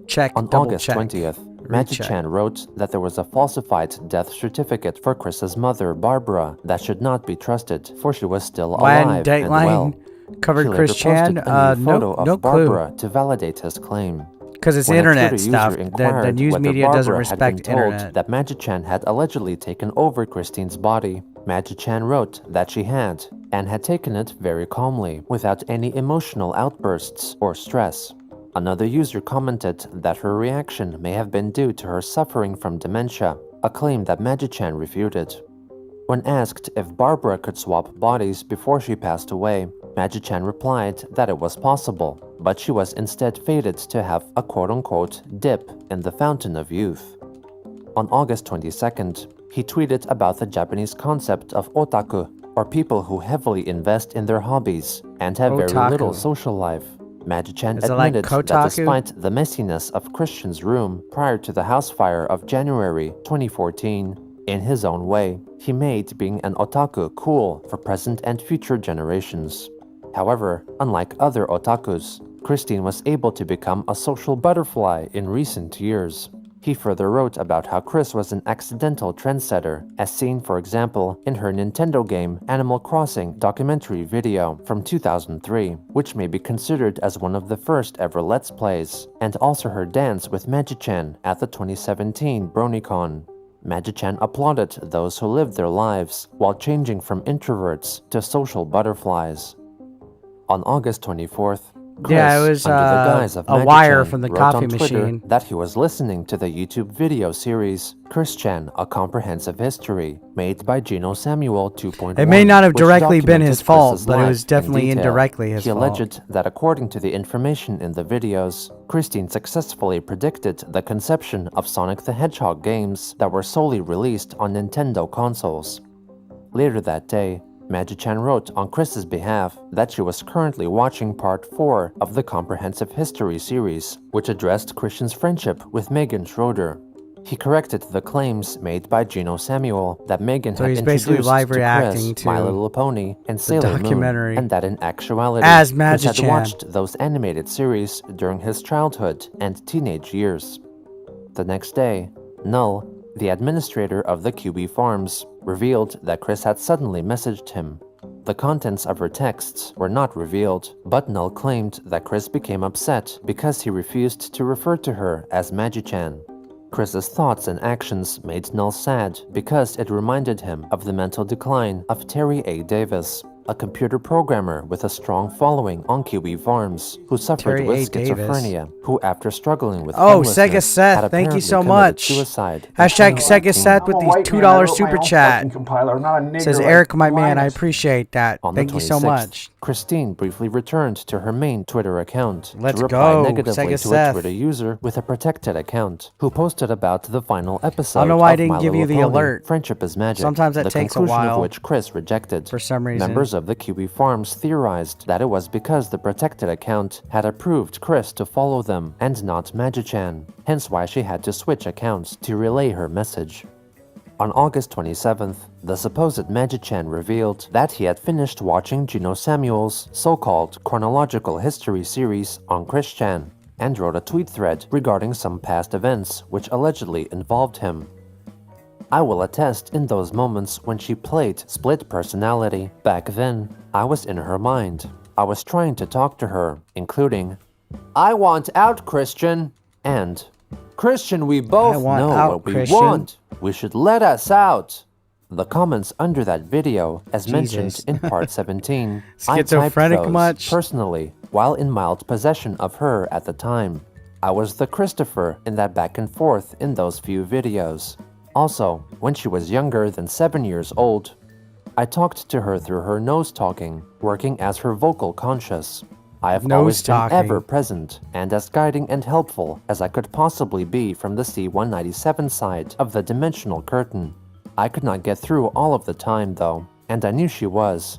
Check, On double August check. 20th, Recheck. Magichan wrote that there was a falsified death certificate for Chris's mother, Barbara, that should not be trusted, for she was still When alive and well. Dateline covered He Chris later Chan, posted a new photo no of Barbara to validate his claim. because it's When a internet Twitter stuff. user The inquired news whether media doesn't Barbara had been respect told internet. that Magichan had allegedly taken over Christine's body, Magichan wrote that she had, and had taken it very calmly, without any emotional outbursts or stress. Another user commented that her reaction may have been due to her suffering from dementia, a claim that Magichan refuted. When asked if Barbara could swap bodies before she passed away, Magichan replied that it was possible, but she was instead fated to have a quote-unquote dip in the fountain of youth. On August 22nd, he tweeted about the Japanese concept of otaku, or people who heavily invest in their hobbies and have very Otaku. little social life. Magichan Is it like admitted that Kotaku? despite the messiness of Christian's room prior to the house fire of January 2014, in his own way, he made being an otaku cool for present and future generations. However, unlike other otakus, Christine was able to become a social butterfly in recent years. He further wrote about how Chris was an accidental trendsetter, as seen, for example, in her Nintendo game Animal Crossing documentary video from 2003, which may be considered as one of the first ever Let's Plays, and also her dance with Magichan at the 2017 BronyCon. Magichan applauded those who lived their lives while changing from introverts to social butterflies. On August 24th, Chris, Yeah, it was under the guise of a wire Magichan, from the wrote coffee on Twitter machine. that he was listening to the YouTube video series Christian, A Comprehensive History, made by Gino Samuel 2.1. It may not have which directly been his documented fault, Chris's but it life was in definitely detail. indirectly his He fault. alleged that according to the information in the videos, Christine successfully predicted the conception of Sonic the Hedgehog games that were solely released on Nintendo consoles. Later that day, Magichan wrote on Chris's behalf that she was currently watching part 4 of the Comprehensive History series, which addressed Christian's friendship with Megan Schroeder. He corrected the claims made by Gino Samuel that Megan So had he's basically introduced live to reacting Chris, My to Little Pony, and Sailor documentary Moon, and that in actuality, as Chris had Magichan. watched those animated series during his childhood and teenage years. The next day, Null, the administrator of the QB Farms, revealed that Chris had suddenly messaged him. The contents of her texts were not revealed, but Null claimed that Chris became upset because he refused to refer to her as Magichan. Chris's thoughts and actions made Null sad because it reminded him of the mental decline of Terry A. Davis, a computer programmer with a strong following on Kiwi farms, who suffered Terry with A. Davis. schizophrenia, who after struggling with Oh, homelessness, Sega Seth, had thank you apparently so committed much. suicide in Hashtag Sega 2018. Seth with I'm a these white man, I $2 wrote my super own chat. fucking compiler, not a nigger Says like Eric, my man, I Linus. appreciate that. On the Thank you so 26th, much. Christine briefly returned to her main Twitter account Let's to reply go, negatively Sega to Seth. a Twitter user with a protected account who posted about the final episode I don't know why I of didn't My give you Little the Pony, alert. Friendship is Magic, Sometimes that the takes a conclusion while of which Chris rejected. for some reason. Members of the Kiwi Farms theorized that it was because the protected account had approved Chris to follow them and not Magi-chan, hence why she had to switch accounts to relay her message. On August 27th, the supposed Magi-chan revealed that he had finished watching Gino Samuel's so-called chronological history series on Chris-chan and wrote a tweet thread regarding some past events which allegedly involved him. I will attest in those moments when she played split personality. Back then, I was in her mind. I was trying to talk to her, including, "I want out, Christian," and "Christian, we both want know out, what we Christian. want. We should let us out." The comments under that video, as mentioned Jesus. in part 17, I typed Schizophrenic those much? personally while in mild possession of her at the time. I was the Christopher in that back and forth in those few videos. Also, when she was younger than 7 years old, I talked to her through her nose talking, working as her vocal conscious. I have always been Nose-talking. ever present and as guiding and helpful as I could possibly be from the C-197 side of the dimensional curtain. I could not get through all of the time though, and I knew she was.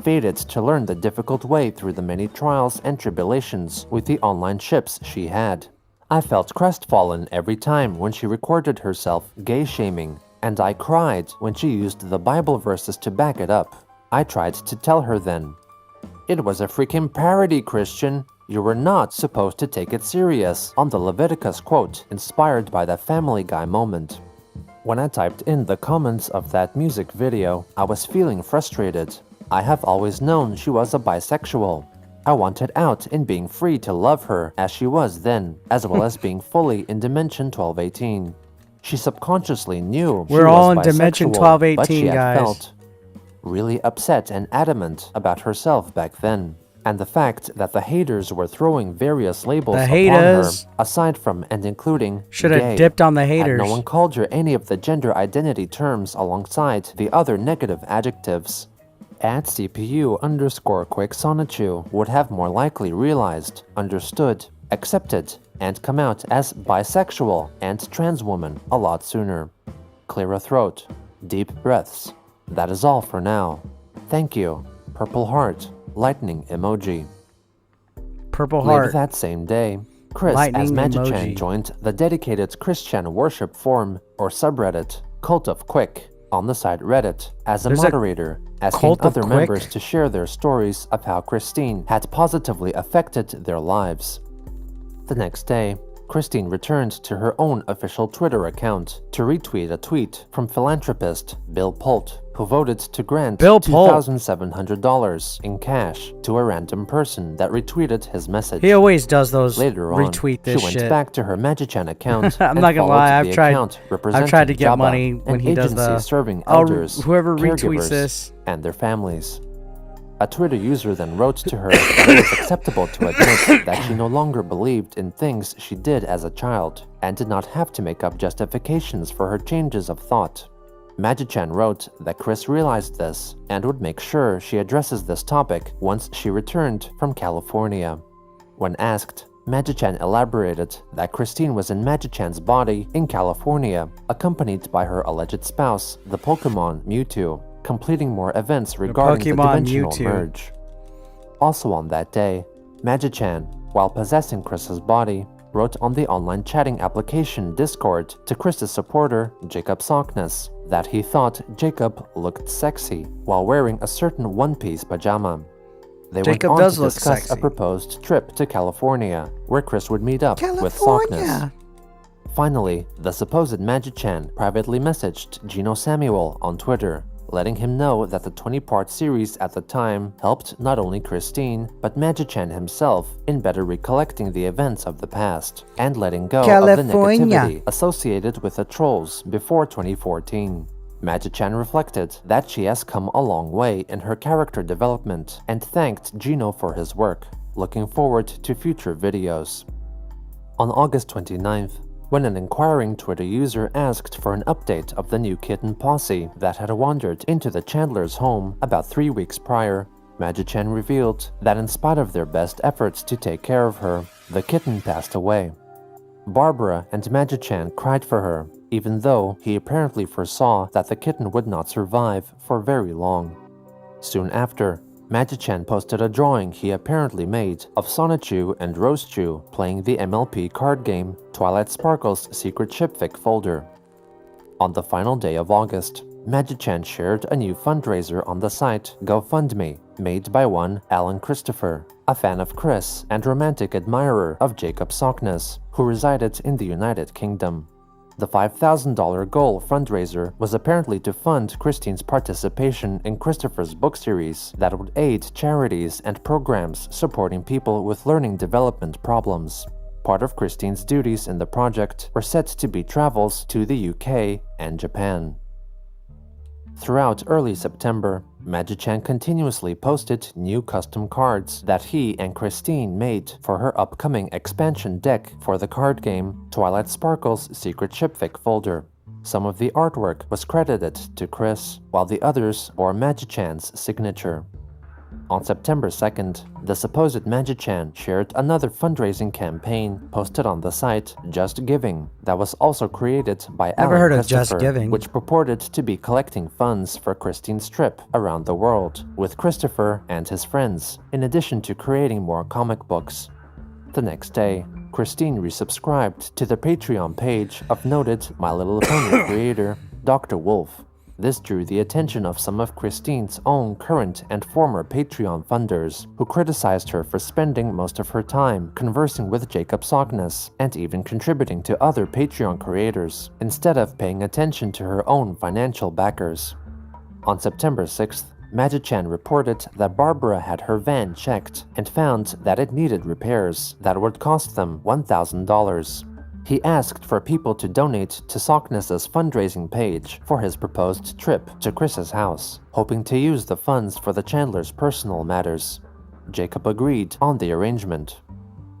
Fated to learn the difficult way through the many trials and tribulations with the online ships she had. I felt crestfallen every time when she recorded herself gay-shaming, and I cried when she used the Bible verses to back it up. I tried to tell her then, "It was a freaking parody, Christian. You were not supposed to take it serious," on the Leviticus quote inspired by the Family Guy moment. When I typed in the comments of that music video, I was feeling frustrated. I have always known she was a bisexual. I wanted out in being free to love her as she was then, as well as being fully in Dimension 1218. She subconsciously knew she We're all was in Dimension bisexual, 1218, but she had guys. felt really upset and adamant about herself back then. And the fact that the haters were throwing various labels The upon haters. her, aside from and including Should have gay, dipped on the had haters. no one called her any of the gender identity terms alongside the other negative adjectives. At CPU_quick Sonichu would have more likely realized, understood, accepted, and come out as bisexual and trans woman a lot sooner. Clear a throat, deep breaths. That is all for now. Thank you. Purple heart, lightning emoji. Purple Later heart. that same day, Chris Lightning as Magi-chan emoji. joined the dedicated Christian worship forum or subreddit, Cult of Quick, on the site Reddit, as a There's a moderator, asking Cult of other Quick? members to share their stories of how Christine had positively affected their lives. The next day, Christine returned to her own official Twitter account to retweet a tweet from philanthropist Bill Polt, who voted to grant Bill Polt. $2,700 in cash to a random person that retweeted his message. He always does those Later on, retweet this she went shit. back to her Magi-chan account I'm and not gonna followed lie, the I've tried account representing to get Jabba, money when an he does agency the serving oh, elders, whoever retweets caregivers, this. and their families. A Twitter user then wrote to her that it was acceptable to admit that she no longer believed in things she did as a child and did not have to make up justifications for her changes of thought. Magi-chan wrote that Chris realized this and would make sure she addresses this topic once she returned from California. When asked, Magi-chan elaborated that Christine was in Magi-chan's body in California, accompanied by her alleged spouse, the Pokemon Mewtwo, completing more events regarding the Pokemon dimensional Mewtwo. merge. Also on that day, Magi-chan, while possessing Chris's body, wrote on the online chatting application Discord to Chris's supporter, Jacob Sockness, that he thought Jacob looked sexy while wearing a certain one-piece pajama. They Jacob went on does to look discuss sexy. a proposed trip to California, where Chris would meet up with Sockness. California. Finally, the supposed Magi-chan privately messaged Gino Samuel on Twitter, letting him know that the 20-part series at the time helped not only Christine, but Magi-chan himself in better recollecting the events of the past, and letting go of the California. negativity associated with the trolls before 2014. Magi-chan reflected that she has come a long way in her character development and thanked Gino for his work, looking forward to future videos. On August 29th, when an inquiring Twitter user asked for an update of the new kitten Posse that had wandered into the Chandlers' home about 3 weeks prior, Magi-chan revealed that in spite of their best efforts to take care of her, the kitten passed away. Barbara and Magi-chan cried for her, even though he apparently foresaw that the kitten would not survive for very long. Soon after, Magi-chan posted a drawing he apparently made of Sonichu and Rosechu playing the MLP card game Twilight Sparkle's secret shipfic folder. On the final day of August, Magi-chan shared a new fundraiser on the site GoFundMe, made by one Alan Christopher, a fan of Chris and romantic admirer of Jacob Sockness, who resided in the United Kingdom. The $5,000 goal fundraiser was apparently to fund Christine's participation in Christopher's book series that would aid charities and programs supporting people with learning development problems. Part of Christine's duties in the project were set to be travels to the UK and Japan. Throughout early September, Magi-chan continuously posted new custom cards that he and Christine made for her upcoming expansion deck for the card game Twilight Sparkle's secret shipfic folder. Some of the artwork was credited to Chris, while the others bore Magi-chan's signature. On September 2nd, the supposed Magi-chan shared another fundraising campaign posted on the site Just Giving that was also created by Never Alan heard of Christopher, Just Giving. which purported to be collecting funds for Christine's trip around the world with Christopher and his friends, in addition to creating more comic books. The next day, Christine resubscribed to the Patreon page of noted My Little Pony creator Dr. Wolf. This drew the attention of some of Christine's own current and former Patreon funders, who criticized her for spending most of her time conversing with Jacob Sockness and even contributing to other Patreon creators, instead of paying attention to her own financial backers. On September 6th, Magi-chan reported that Barbara had her van checked and found that it needed repairs that would cost them $1,000. He asked for people to donate to Sockness's fundraising page for his proposed trip to Chris's house, hoping to use the funds for the Chandler's personal matters. Jacob agreed on the arrangement.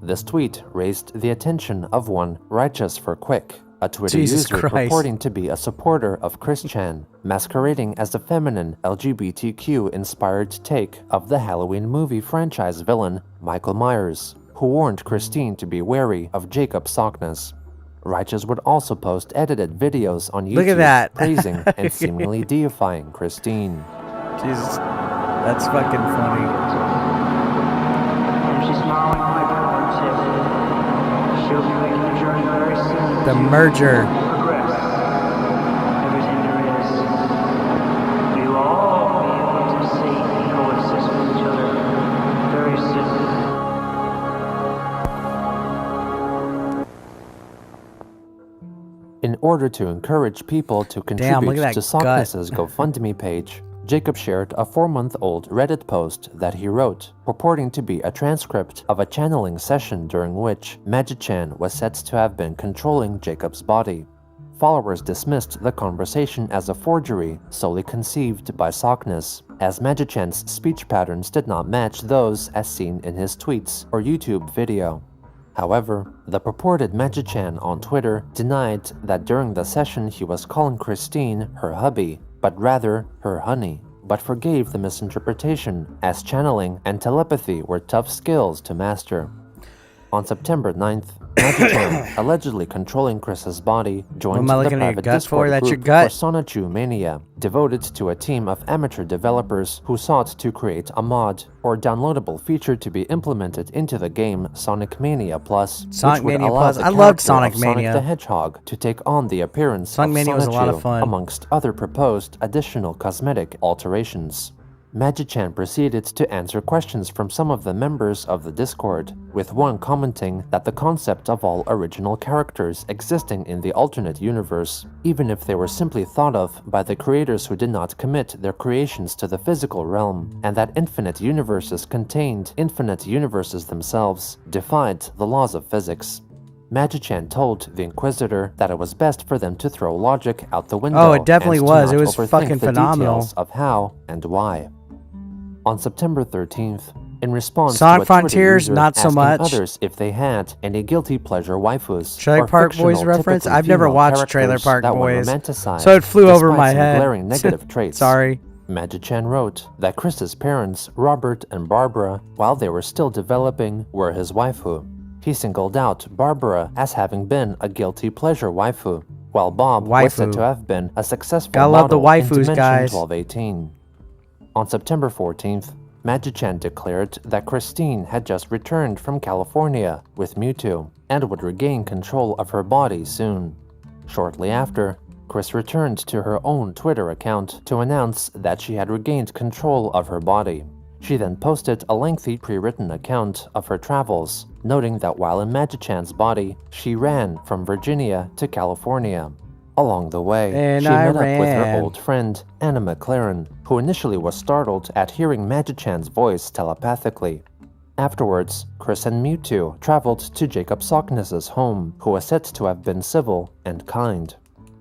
This tweet raised the attention of one Righteous for Quick, a Twitter user purporting to be a supporter of Chris Chan, masquerading as a feminine LGBTQ-inspired take of the Halloween movie franchise villain Michael Myers, who warned Christine to be wary of Jacob Sockness. Righteous would also post edited videos on YouTube praising and seemingly deifying Christine. Jesus, that's fucking funny. The merger. In order to encourage people to contribute to Sockness's GoFundMe page, Jacob shared a 4-month-old Reddit post that he wrote, purporting to be a transcript of a channeling session during which Magi-chan was said to have been controlling Jacob's body. Followers dismissed the conversation as a forgery solely conceived by Sockness, as Magi-chan's speech patterns did not match those as seen in his tweets or YouTube video. However, the purported Magi-chan on Twitter denied that during the session he was calling Christine her hubby, but rather her honey, but forgave the misinterpretation, as channeling and telepathy were tough skills to master. On September 9th, Magi-chan, allegedly controlling Chris's body, joined the private Discord group for Sonichu Mania, devoted to a team of amateur developers who sought to create a mod or downloadable feature to be implemented into the game Sonic Mania Plus, which would allow the character of Sonic the Hedgehog to take on the appearance of Sonichu, amongst other proposed additional cosmetic alterations. Magi-chan proceeded to answer questions from some of the members of the Discord, with one commenting that the concept of all original characters existing in the alternate universe, even if they were simply thought of by the creators who did not commit their creations to the physical realm, and that infinite universes contained infinite universes themselves, defied the laws of physics. Magichan told the Inquisitor that it was best for them to throw logic out the window. Oh, it definitely and to was. not It was overthink fucking the phenomenal. details of how and why. On September 13th, in response Sonic to a Twitter Frontiers, user not so asking much. others if they had any guilty pleasure waifus Trailer or Park Boys fictional, reference? typically I've never female watched Trailer characters Park that were Boys, romanticized, so it flew over despite my some head. glaring negative traits. Sorry. Magichan wrote that Chris's parents, Robert and Barbara, while they were still developing, were his waifu. He singled out Barbara as having been a guilty pleasure waifu, while Bob was said to have been a successful Gotta love the model in waifus, Dimension guys. 1218. On September 14th, Magichan declared that Christine had just returned from California with Mewtwo and would regain control of her body soon. Shortly after, Chris returned to her own Twitter account to announce that she had regained control of her body. She then posted a lengthy pre-written account of her travels, noting that while in Magichan's body, she ran from Virginia to California. Along the way, And she I met up with her ran. old friend, Anna McLaren, who initially was startled at hearing Magichan's voice telepathically. Afterwards, Chris and Mewtwo traveled to Jacob Sockness's home, who was said to have been civil and kind.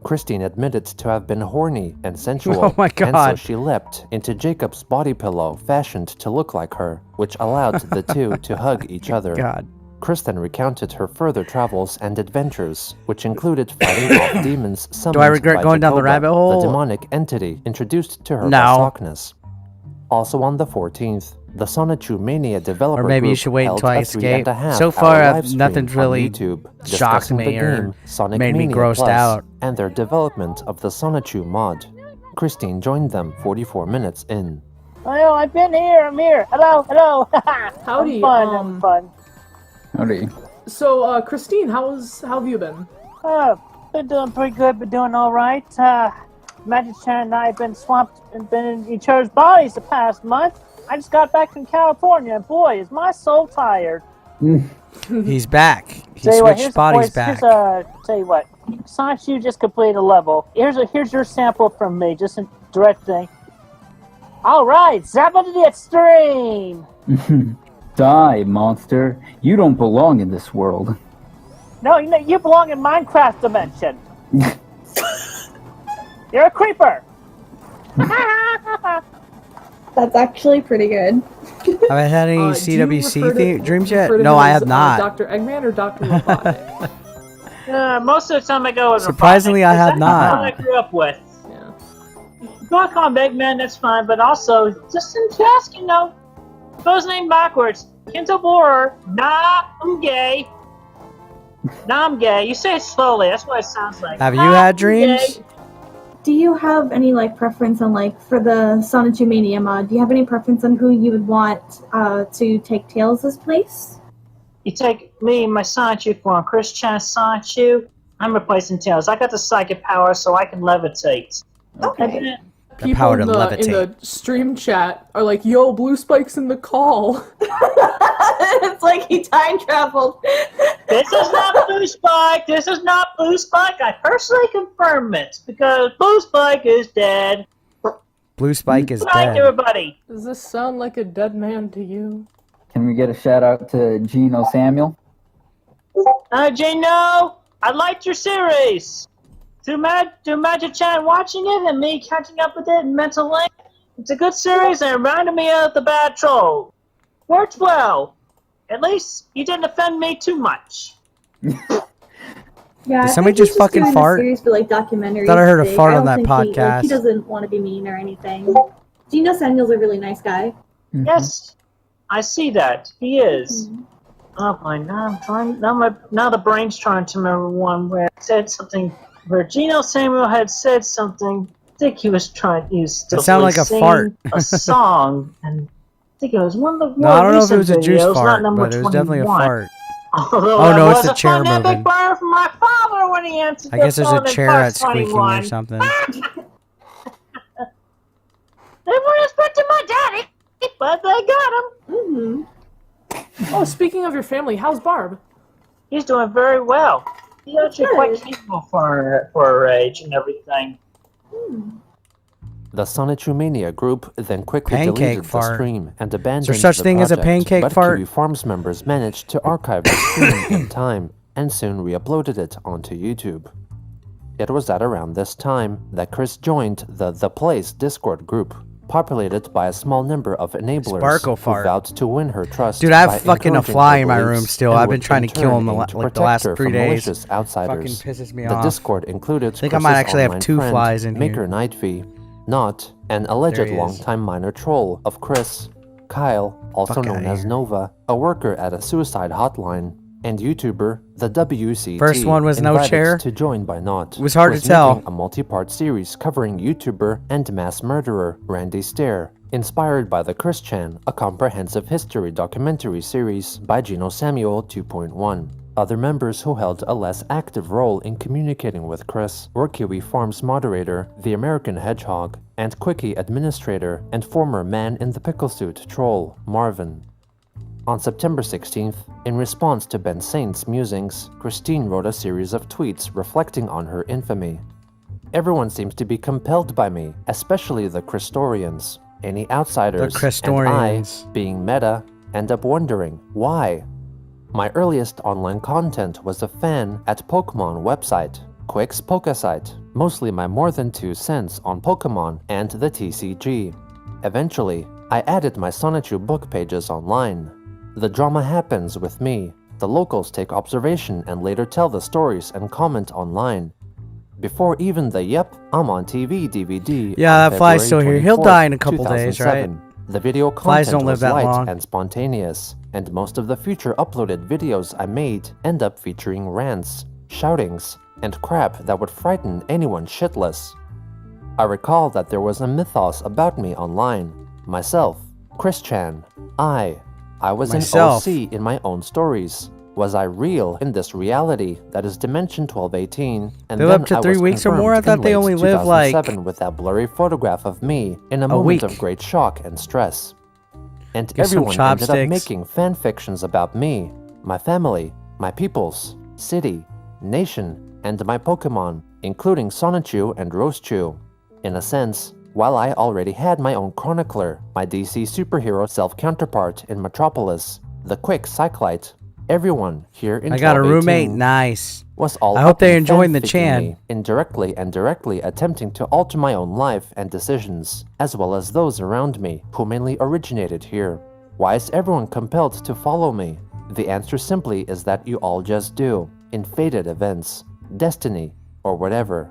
Christine admitted to have been horny and sensual, Oh my and so God. she leapt into Jacob's body pillow fashioned to look like her, which allowed the two to hug each other. God. Chris then recounted her further travels and adventures, which included fighting off demons summoned I regret by going down the Jacoba, rabbit hole? the demonic entity introduced to her No. by Sockness. Also on the 14th, the Sonichu Mania developer Or maybe you group should wait held until I a escape. 3.5 So far, hour live stream nothing's on really YouTube shocked discussing me the or game Sonic made me Mania grossed Plus out. and their development of the Sonichu mod. Christine joined them 44 minutes in. Well, I've been here. I'm here. Hello, hello. Howdy, I'm fun. Howdy. So, Christine, how have you been? Been doing pretty good. Been doing all right. Magichan and I have been swamped and been in each other's bodies the past month. I just got back from California, and boy, is my soul tired. He's back. He Tell you what, switched bodies back. Tell you what, Sonichu just completed a level. Here's your sample from me, just a direct thing. All right, zap into the extreme. Die, monster. You don't belong in this world. No, you belong in Minecraft dimension. You're a creeper. That's actually pretty good. Have I had any Do you CWC refer to- dreams refer yet? to No, him I as, have not. Dr. Eggman or Dr. Robotnik? Most of the time I go with Surprisingly, Robotnik, I have 'cause not. That's what I grew up with. Yeah. If you want to call him Eggman, that's fine, but also, just in task, spell his name backwards. Kinto Borer, nah, I'm gay. Nah, I'm gay. You say it slowly, that's what it sounds like. Have you Nah, had I'm dreams? gay. Do you have any preference on for the Sonichu Mania mod? Do you have any preference on who you would want to take Tails' place? You take me, my Sonichu form, Chris Chan's Sonichu, I'm replacing Tails. I got the psychic power, so I can levitate. Okay. People power in to the levitate. stream chat are like, "Yo, Blue Spike's in the call." It's like he time traveled. This is not Blue Spike. This is not Blue Spike. I personally confirm it because Blue Spike is dead. Blue Spike is Good night, dead. everybody. Does this sound like a dead man to you? Can we get a shout out to Gino Samuel? Gino, I liked your series. Through Magic-chan watching it and me catching up with it mentally, it's a good series and it reminded me of the Bad Troll. Worked well. At least you didn't offend me too much. Yeah, Did I somebody think he's just fucking doing fart? The series for documentaries. Thought I heard a thing. fart I on don't that think podcast. He doesn't want to be mean or anything. Gino Samuel's a really nice guy. Mm-hmm. Yes, I see that. He is. Oh my! Now the brain's trying to remember one where it said something. Where Gino Samuel had said something. I think he was trying. He was It sounded like a singing fart. a song, and I think it was one of the No, more I don't know if it recent was a juice videos, fart, not number but it was definitely a 21. fart. Although Oh, that no, it's was the a chair fun epic moving. burn from my father when he answered I guess the there's a phone in chair part that's squeaking 21. or something. They weren't expecting my daddy, but they got him. Oh, speaking of your family, how's Barb? He's doing very well. He's actually Good. quite capable for her age and everything. The Sonichu Mania group then quickly Pancake deleted fart. the stream and abandoned Is there such the thing as a project, pancake but fart? Kiwi Farms members managed to archive the stream in time, and soon re-uploaded it onto YouTube. It was at around this time that Chris joined the Place Discord group, populated by a small number of enablers Sparkle who fart. vowed to win her trust. Dude, I by have fucking a encouraging fly her in my beliefs room still. and I've been would trying to in kill turn him aim to like the protect last her 3 from days. malicious outsiders. Fucking pisses me The off. Discord included I think I might Chris's actually have online 2 friend, flies in Maker here. Nightfee, Not, an alleged There he is. longtime minor troll of Chris, Kyle, also Fuck known outta as here. Nova, a worker at a suicide hotline, and YouTuber the WCT, First one was no invited chair. to join by Not. It was hard to making tell. a multi-part series covering YouTuber and mass murderer Randy Stair, inspired by the Chris Chan, a comprehensive history documentary series by Gino Samuel 2.1. Other members who held a less active role in communicating with Chris were Kiwi Farms moderator, the American Hedgehog, and Quickie administrator and former man-in-the-pickle-suit troll, Marvin. On September 16th, in response to Ben Saint's musings, Christine wrote a series of tweets reflecting on her infamy. Everyone seems to be compelled by me, especially the Christorians. Any outsiders, The Christorians. and I, being meta, end up wondering, why? My earliest online content was a fan at Pokemon website, Quick's Pokesite, mostly my more than 2 cents on Pokemon and the TCG. Eventually, I added my Sonichu book pages online. The drama happens with me. The locals take observation and later tell the stories and comment online. Before even the "Yep, I'm on TV" DVD. Yeah, on that fly's February still here. He'll 24th, die in a couple days, right? 2007, the video Flies content don't live was that light long. and spontaneous, and most of the future uploaded videos I made end up featuring rants, shoutings, and crap that would frighten anyone shitless. I recall that there was a mythos about me online. Myself, Chris Chan. I was Myself. an OC in my own stories. Was I real in this reality that is Dimension 1218? And They live then up to I 3 was weeks or more? I confirmed in thought they late only live, like, 2007 with that blurry photograph of me in a moment week. of great shock and stress. And Get some everyone ended up chopsticks. making fan fictions about me, my family, my peoples, city, nation, and my Pokemon, including Sonichu and Rosechu. In a sense, while I already had my own chronicler, my DC superhero self-counterpart in Metropolis, the Quick Cyclite, everyone here in I got a 1218 roommate. Nice. was all I hope up they're in enjoying the fanficking Chan. me, indirectly and directly attempting to alter my own life and decisions, as well as those around me, who mainly originated here. Why is everyone compelled to follow me? The answer simply is that you all just do, in fated events, destiny, or whatever.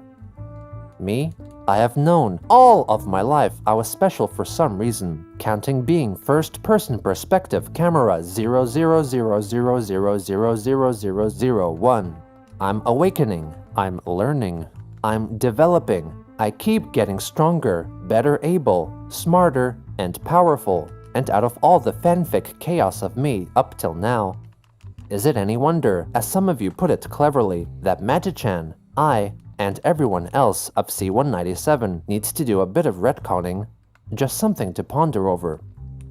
Me? I have known all of my life I was special for some reason, counting being first-person perspective camera 00000000001. I'm awakening, I'm learning, I'm developing, I keep getting stronger, better able, smarter, and powerful, and out of all the fanfic chaos of me up till now. Is it any wonder, as some of you put it cleverly, that Magichan, I, and everyone else of C-197 needs to do a bit of retconning? Just something to ponder over.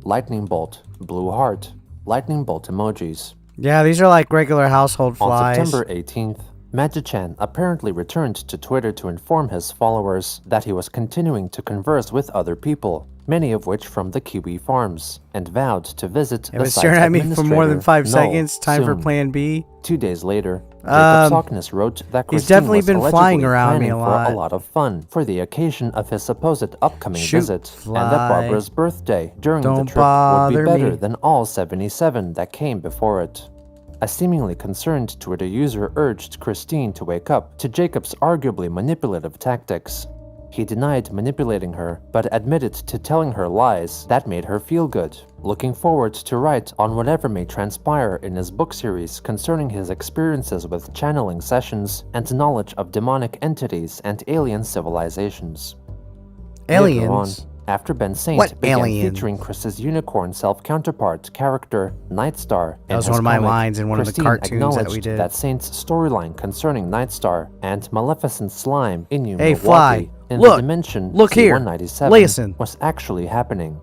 Lightning bolt, blue heart, lightning bolt emojis. Yeah, these are like regular household flies. On September 18th, Magichan apparently returned to Twitter to inform his followers that he was continuing to converse with other people, many of which from the Kiwi Farms, and vowed to visit It the was site's staring at me for more than 5 administrator, seconds. Time for soon. plan B. 2 days later, Jacob Sockness wrote that he's Christine definitely was been flying allegedly around me a planning for lot. a lot of fun for the occasion of his supposed upcoming Shoot, visit, and fly. that Barbara's birthday during the Don't trip would be bother better me. than all 77 that came before it. A seemingly concerned Twitter user urged Christine to wake up to Jacob's arguably manipulative tactics. He denied manipulating her, but admitted to telling her lies that made her feel good, looking forward to write on whatever may transpire in his book series concerning his experiences with channeling sessions and knowledge of demonic entities and alien civilizations. Later on, Aliens? after Ben Saint What began aliens? featuring Chris's unicorn self-counterpart character, Nightstar, That was one of my lines in one of the Christine cartoons that we acknowledged did. that Saint's storyline concerning Nightstar and Maleficent Slime in New Hey, Milwaukee Fly, in look, the dimension look here, C-197 listen. was actually happening.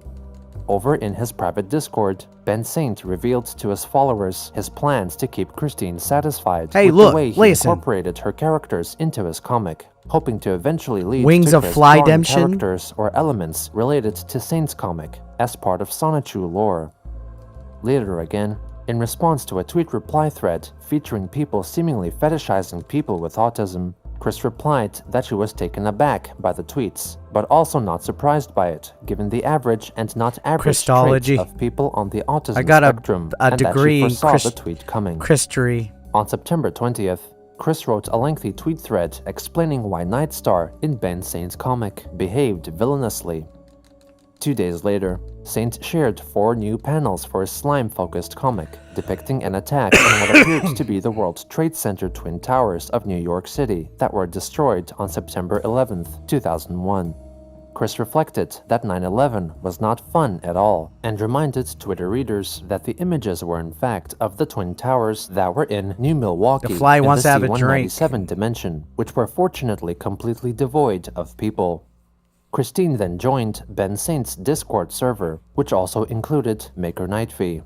Over in his private Discord, Ben Saint revealed to his followers his plans to keep Christine satisfied Hey, with look, the way he listen. incorporated her characters into his comic, hoping to eventually lead Wings to of Chris Fly drawing Demption? characters or elements related to Saint's comic as part of Sonichu lore. Later again, In response to a tweet reply thread featuring people seemingly fetishizing people with autism, Chris replied that she was taken aback by the tweets, but also not surprised by it, given the average and not average Christology. traits of people on the autism I got spectrum, a and degree that she foresaw in the tweet coming. Christery. On September 20th, Chris wrote a lengthy tweet thread explaining why Nightstar in Ben Saint's comic behaved villainously. 2 days later, Saint shared 4 new panels for his slime-focused comic, depicting an attack on what appeared to be the World Trade Center Twin Towers of New York City that were destroyed on September 11th, 2001. Chris reflected that 9/11 was not fun at all, and reminded Twitter readers that the images were in fact of the Twin Towers that were in New Milwaukee The fly in wants the to have a drink. C-197 dimension, which were fortunately completely devoid of people. Christine then joined Ben Saint's Discord server, which also included Maker Nightfee.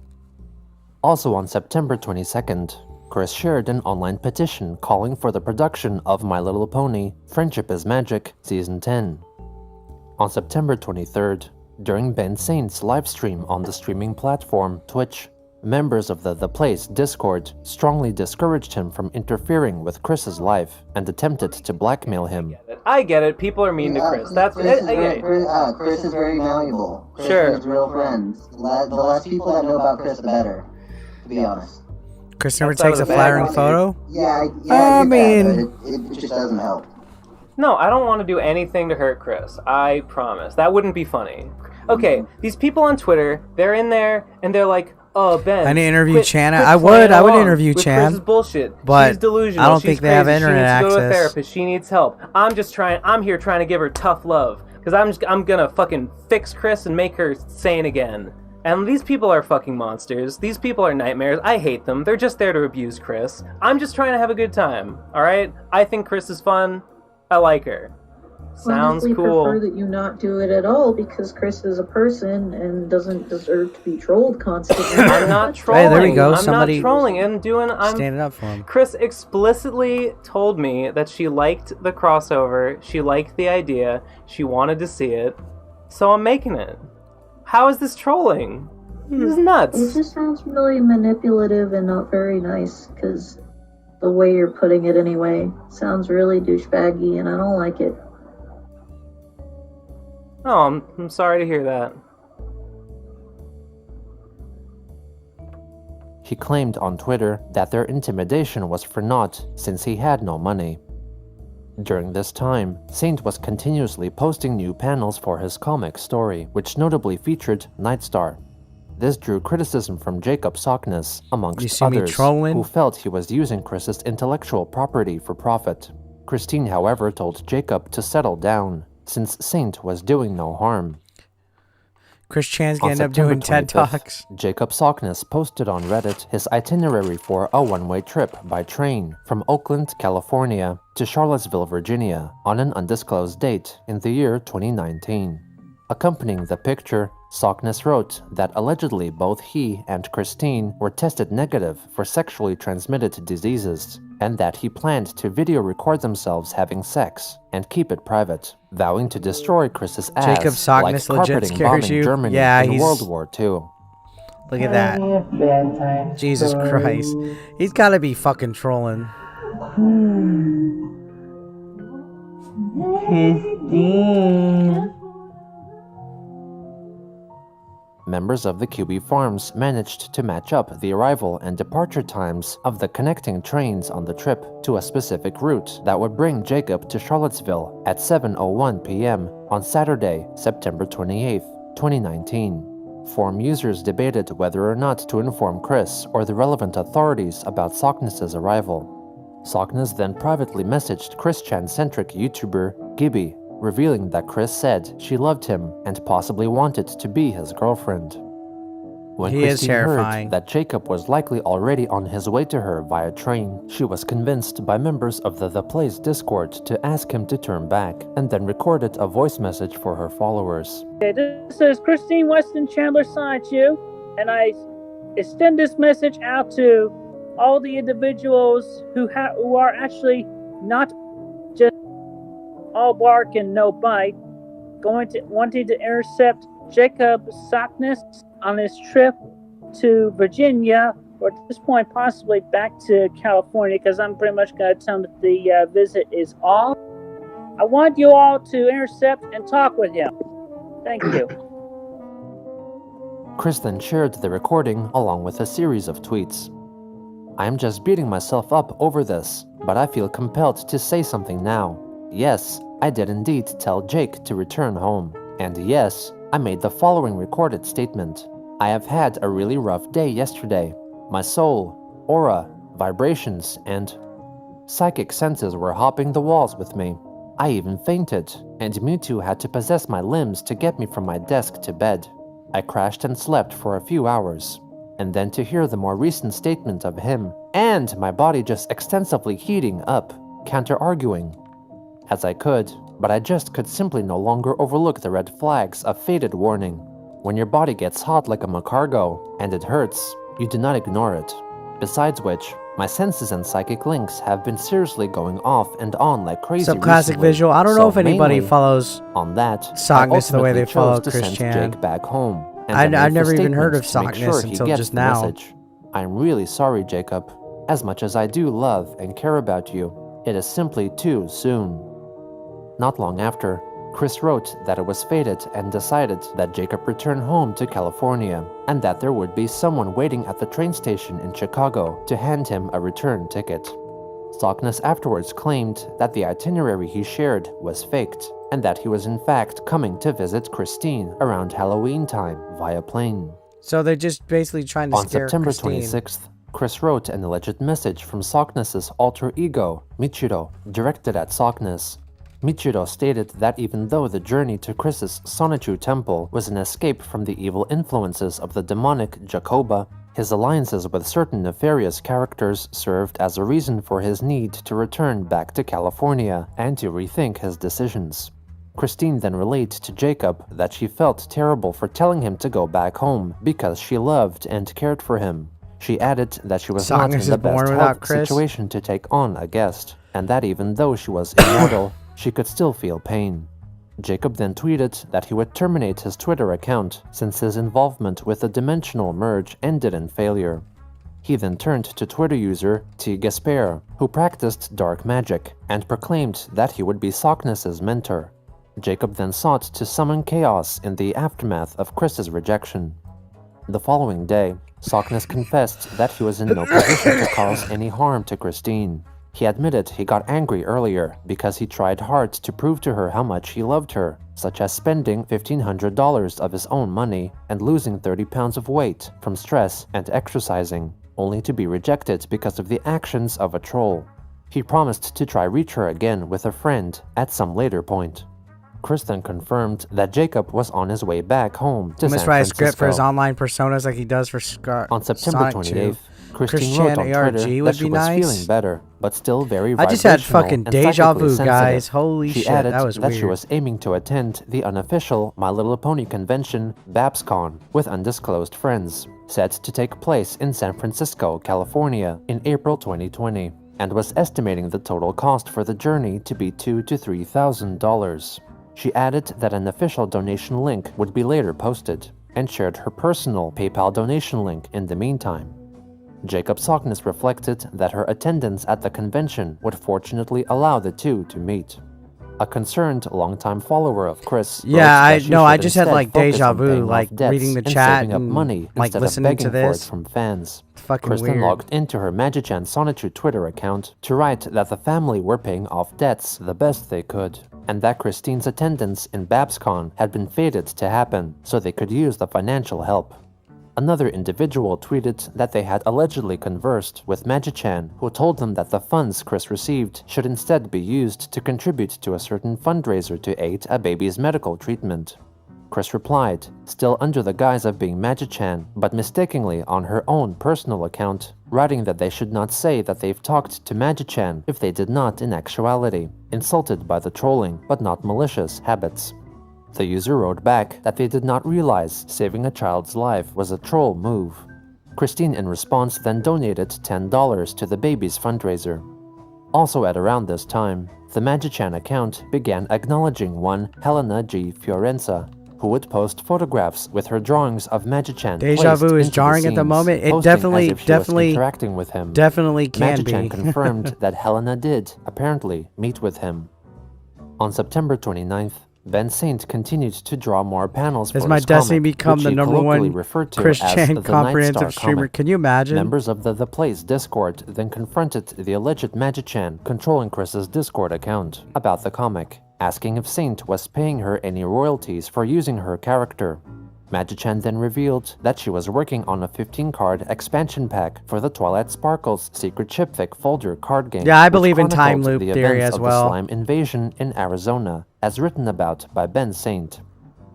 Also on September 22nd, Chris shared an online petition calling for the production of My Little Pony: Friendship is Magic Season 10. On September 23rd, during Ben Saint's livestream on the streaming platform Twitch, members of the Place Discord strongly discouraged him from interfering with Chris's life and attempted to blackmail him. I get it. People are mean to Chris. That's Chris is I get it. Chris is very malleable. Chris Sure. has real friends. The less people that know about Chris, the better. To be honest. Chris never That's out takes a of the bag, flattering dude. photo? Yeah, I get mean- that, but it just doesn't help. No, I don't want to do anything to hurt Chris. I promise. That wouldn't be funny. Okay, these people on Twitter, they're in there and they're like, "Oh, Ben, I need to interview quit- Chan. quit I playing would along interview with Chan, Chris's bullshit. but She's delusional. I don't She's think they have crazy. internet She needs to go to a access. therapist. She needs help. I'm here trying to give her tough love because I'm gonna fucking fix Chris and make her sane again. And these people are fucking monsters. These people are nightmares. I hate them. They're just there to abuse Chris. I'm just trying to have a good time. All right? I think Chris is fun. I like her. Sounds Honestly, cool. prefer that you not do it at all because Chris is a person and doesn't deserve to be trolled constantly. I'm not trolling. Hey, there we go. I'm Somebody not trolling. I'm Standing up for him. Chris explicitly told me that she liked the crossover. She liked the idea. She wanted to see it. So I'm making it. How is this trolling? This is It nuts. just sounds really manipulative and not very nice because the way you're putting it anyway sounds really douchebaggy and I don't like it. Oh, I'm sorry to hear that. He claimed on Twitter that their intimidation was for naught since he had no money. During this time, Saint was continuously posting new panels for his comic story, which notably featured Nightstar. This drew criticism from Jacob Sockness, You amongst see me others, trolling? who felt he was using Chris's intellectual property for profit. Christine, however, told Jacob to settle down, since Saint was doing no harm. Chris Chan's On gonna end up September doing TED 25th, Talks. Jacob Sockness posted on Reddit his itinerary for a one-way trip by train from Oakland, California to Charlottesville, Virginia on an undisclosed date in the year 2019. Accompanying the picture, Sockness wrote that allegedly both he and Christine were tested negative for sexually transmitted diseases, and that he planned to video record themselves having sex and keep it private, vowing to destroy Chris's ass Jacob Sockness like legit carpeting scares bombing you? Germany Yeah, in he's- World War II. Look at that. Jesus Christ. He's gotta be fucking trolling. Members of the QB Farms managed to match up the arrival and departure times of the connecting trains on the trip to a specific route that would bring Jacob to Charlottesville at 7:01 p.m. on Saturday, September 28, 2019. Forum users debated whether or not to inform Chris or the relevant authorities about Sockness's arrival. Sockness then privately messaged Chris-Chan-centric YouTuber Gibby, revealing that Chris said she loved him and possibly wanted to be his girlfriend. When He is Christine terrifying. heard that Jacob was likely already on his way to her via train, she was convinced by members of the Place Discord to ask him to turn back, and then recorded a voice message for her followers. Okay, this is Christine Weston Chandler Sonichu, and I extend this message out to all the individuals who are actually not just all bark and no bite, wanting to intercept Jacob Sockness on his trip to Virginia or at this point, possibly back to California, because I'm pretty much going to tell him that the visit is off. I want you all to intercept and talk with him. Thank you. Chris then shared the recording along with a series of tweets. I am just beating myself up over this, but I feel compelled to say something now. Yes, I did indeed tell Jake to return home. And yes, I made the following recorded statement. I have had a really rough day yesterday. My soul, aura, vibrations, and psychic senses were hopping the walls with me. I even fainted, and Mewtwo had to possess my limbs to get me from my desk to bed. I crashed and slept for a few hours. And then to hear the more recent statement of him, and my body just extensively heating up, counter-arguing. As I could, but I just could simply no longer overlook the red flags of faded warning. When your body gets hot like a macargo, and it hurts, you do not ignore it. Besides which, my senses and psychic links have been seriously going off and on like crazy Some classic recently. visual. I don't know if anybody mainly, follows on that, Sockness the way they follow chose to Chris send Chan. Jake back home. I made never the even heard of statement to make Sockness sure he until gets just the now. message. I'm really sorry, Jacob. As much as I do love and care about you, it is simply too soon. Not long after, Chris wrote that it was fated and decided that Jacob return home to California, and that there would be someone waiting at the train station in Chicago to hand him a return ticket. Sockness afterwards claimed that the itinerary he shared was faked, and that he was in fact coming to visit Christine around Halloween time via plane. So they're just basically trying to On scare September Christine. 26th, Chris wrote an alleged message from Sockness's alter ego, Michiro, directed at Sockness. Michiro stated that even though the journey to Chris's Sonichu temple was an escape from the evil influences of the demonic Jacoba, his alliances with certain nefarious characters served as a reason for his need to return back to California and to rethink his decisions. Christine then relayed to Jacob that she felt terrible for telling him to go back home because she loved and cared for him. She added that she was not in the best health situation to take on a guest, and that even though she was immortal, she could still feel pain. Jacob then tweeted that he would terminate his Twitter account since his involvement with the dimensional merge ended in failure. He then turned to Twitter user T. Gasper, who practiced dark magic, and proclaimed that he would be Sockness's mentor. Jacob then sought to summon chaos in the aftermath of Chris's rejection. The following day, Sockness confessed that he was in no position to cause any harm to Christine. He admitted he got angry earlier because he tried hard to prove to her how much he loved her, such as spending $1,500 of his own money and losing 30 pounds of weight from stress and exercising, only to be rejected because of the actions of a troll. He promised to try reach her again with a friend at some later point. Chris then confirmed that Jacob was on his way back home to San Francisco. He must write a script for his online personas like he does for On September 28th, Christine Chan wrote on ARG Twitter would that she be was nice. feeling better, but still very I just had vibrational fucking and deja vu, psychically guys. sensitive. Holy She shit, added that was that weird. she was aiming to attend the unofficial My Little Pony convention, BabsCon, with undisclosed friends, set to take place in San Francisco, California, in April 2020, and was estimating the total cost for the journey to be $2,000 to $3,000. She added that an official donation link would be later posted, and shared her personal PayPal donation link in the meantime. Jacob Sockness reflected that her attendance at the convention would fortunately allow the two to meet. A concerned longtime follower of Chris I just had like deja vu, like reading the chat saving up and money like instead listening of begging to for this. it from fans. Fucking Chris then weird. logged into her Magichan Sonichu Twitter account to write that the family were paying off debts the best they could, and that Christine's attendance in BabsCon had been fated to happen so they could use the financial help. Another individual tweeted that they had allegedly conversed with Magichan, who told them that the funds Chris received should instead be used to contribute to a certain fundraiser to aid a baby's medical treatment. Chris replied, still under the guise of being Magichan, but mistakenly on her own personal account, writing that they should not say that they've talked to Magichan if they did not in actuality, insulted by the trolling but not malicious habits. The user wrote back that they did not realize saving a child's life was a troll move. Christine in response then donated $10 to the baby's fundraiser. Also at around this time, the Magichan account began acknowledging one Helena G. Fiorenza, who would post photographs with her drawings of Magi-chan. Deja vu is jarring at the moment. It definitely interacting with him. Definitely can Magi-chan be. confirmed that Helena did, apparently, meet with him. On September 29th, Ben Saint continued to draw more panels Does for my his destiny comic, become which the he number colloquially one referred to Chris as Chan the comprehensive Nightstar streamer? comic. Can you imagine? Members of the Place Discord then confronted the alleged Magi-chan controlling Chris's Discord account about the comic, asking if Saint was paying her any royalties for using her character. Magi-chan then revealed that she was working on a 15-card expansion pack for the Twilight Sparkles Secret Chipfic folder card game. Yeah, I believe in which time chronicled loop the theory events as of well. the slime invasion in Arizona, as written about by Ben Saint.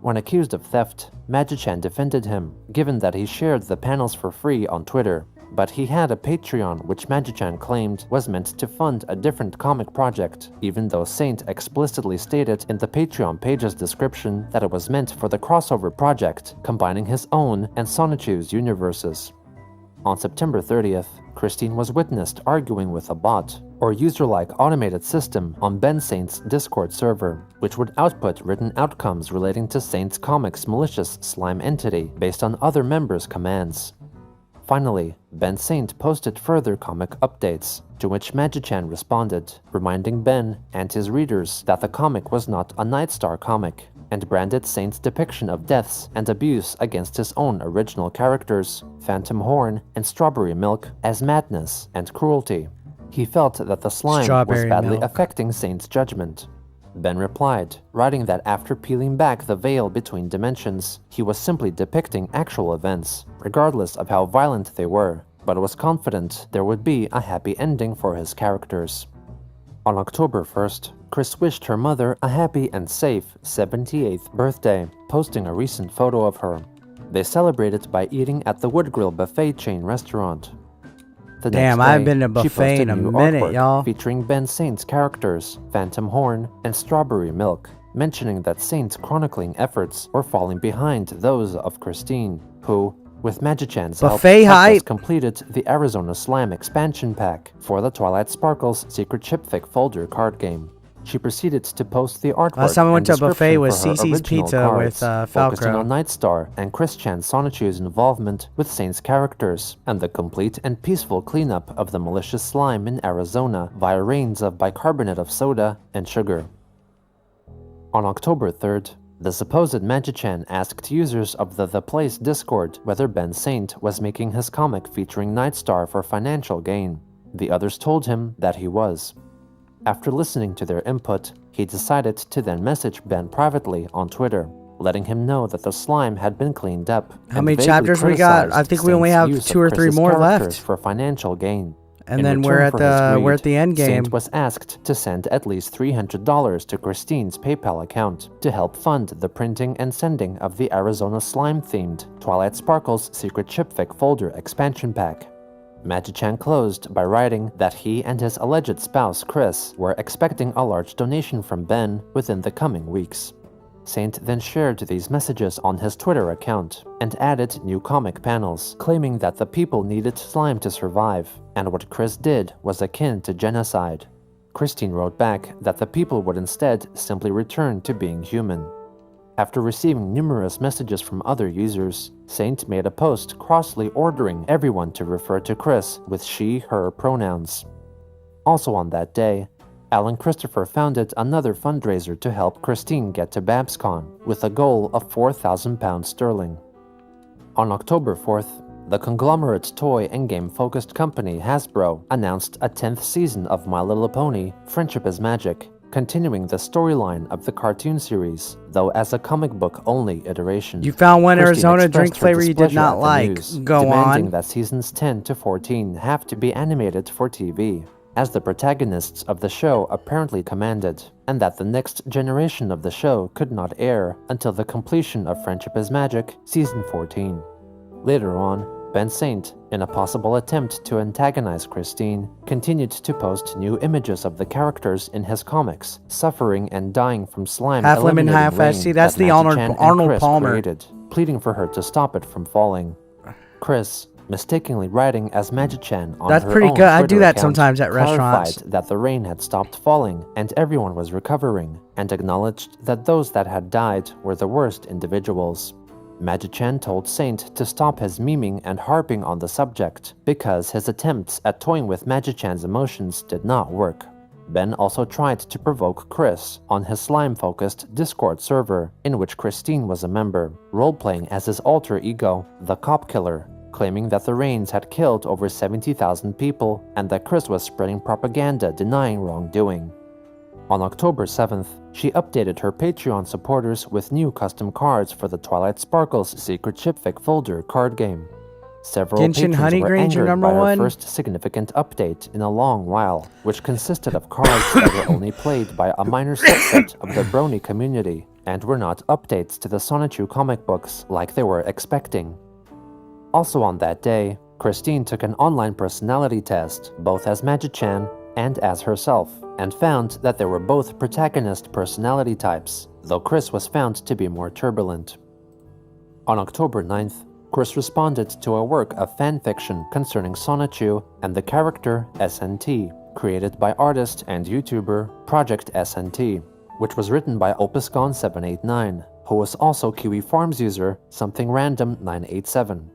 When accused of theft, Magi-chan defended him, given that he shared the panels for free on Twitter. But he had a Patreon which Magi-chan claimed was meant to fund a different comic project, even though Saint explicitly stated in the Patreon page's description that it was meant for the crossover project, combining his own and Sonichu's universes. On September 30th, Christine was witnessed arguing with a bot, or user-like automated system on Ben Saint's Discord server, which would output written outcomes relating to Saint's comic's malicious slime entity based on other members' commands. Finally, Ben Saint posted further comic updates, to which Magi-chan responded, reminding Ben and his readers that the comic was not a Nightstar comic, and branded Saint's depiction of deaths and abuse against his own original characters, Phantom Horn and Strawberry Milk, as madness and cruelty. He felt that the slime was badly affecting Saint's judgment. Ben replied, writing that after peeling back the veil between dimensions, he was simply depicting actual events, regardless of how violent they were, but was confident there would be a happy ending for his characters. On October 1st, Chris wished her mother a happy and safe 78th birthday, posting a recent photo of her. They celebrated by eating at the Wood Grill buffet chain restaurant. The Damn, next day, I haven't been to a she buffet posted in a new minute, artwork y'all. featuring Ben Saint's characters, Phantom Horn and Strawberry Milk, mentioning that Saint's chronicling efforts were falling behind those of Christine, who, with Magi-chan's help, Buffet had hype. just completed the Arizona Slime expansion pack for the Twilight Sparkles Secret Chipfic folder card game. She proceeded to post the artwork Last time I went and to a buffet description was for her Cece's original Pizza cards, with focusing Falcro. on Nightstar and Chris Chan Sonichu's involvement with Saint's characters, and the complete and peaceful cleanup of the malicious slime in Arizona via rains of bicarbonate of soda and sugar. On October 3rd, the supposed Magi-chan asked users of the Place Discord whether Ben Saint was making his comic featuring Nightstar for financial gain. The others told him that he was. After listening to their input, he decided to then message Ben privately on Twitter, letting him know that the slime had been cleaned up. How many chapters we got? I think we only have 2 or 3 more left. For financial gain. And In then return we're for his greed, end game. Saint was asked to send at least $300 to Christine's PayPal account to help fund the printing and sending of the Arizona slime-themed Twilight Sparkles Secret Chipfic folder expansion pack. Magi-chan closed by writing that he and his alleged spouse Chris were expecting a large donation from Ben within the coming weeks. Saint then shared these messages on his Twitter account and added new comic panels, claiming that the people needed slime to survive, and what Chris did was akin to genocide. Christine wrote back that the people would instead simply return to being human. After receiving numerous messages from other users, Saint made a post crossly ordering everyone to refer to Chris with she/her pronouns. Also on that day, Alan Christopher founded another fundraiser to help Christine get to BabsCon, with a goal of £4,000. On October 4th, the conglomerate toy and game-focused company Hasbro announced a 10th season of My Little Pony: Friendship is Magic, continuing the storyline of the cartoon series, though as a comic book-only iteration. You found one Christine Arizona drink expressed her flavor you did displeasure not at the like. news, Go demanding on. that seasons 10 to 14 have to be animated for TV, as the protagonists of the show apparently commanded, and that the next generation of the show could not air until the completion of Friendship is Magic Season 14. Later on, Ben Saint, in a possible attempt to antagonize Christine, continued to post new images of the characters in his comics, suffering and dying from slime Half lemon, eliminating half rain SC. That's that the Magi-chan and Arnold Chris Palmer. created, pleading for her to stop it from falling. Chris, mistakenly writing as Magi-chan on That's her pretty own good. I do Twitter that account, sometimes at clarified restaurants. that the rain had stopped falling and everyone was recovering, and acknowledged that those that had died were the worst individuals. Magi-chan told Saint to stop his memeing and harping on the subject, because his attempts at toying with Magi-chan's emotions did not work. Ben also tried to provoke Chris on his slime-focused Discord server, in which Christine was a member, role-playing as his alter ego, the Cop Killer, claiming that the rains had killed over 70,000 people and that Chris was spreading propaganda denying wrongdoing. On October 7th, she updated her Patreon supporters with new custom cards for the Twilight Sparkle's Secret Shipfic folder card game. Several Genshin patrons Honey were Granger angered number by her one? first significant update in a long while, which consisted of cards that were only played by a minor subset of the Brony community, and were not updates to the Sonichu comic books like they were expecting. Also on that day, Christine took an online personality test, both as Magi-chan and as herself, and found that they were both protagonist personality types, though Chris was found to be more turbulent. On October 9th, Chris responded to a work of fanfiction concerning Sonichu and the character SNT, created by artist and YouTuber Project SNT, which was written by OpusGone789, who was also Kiwi Farms user Something Random 987.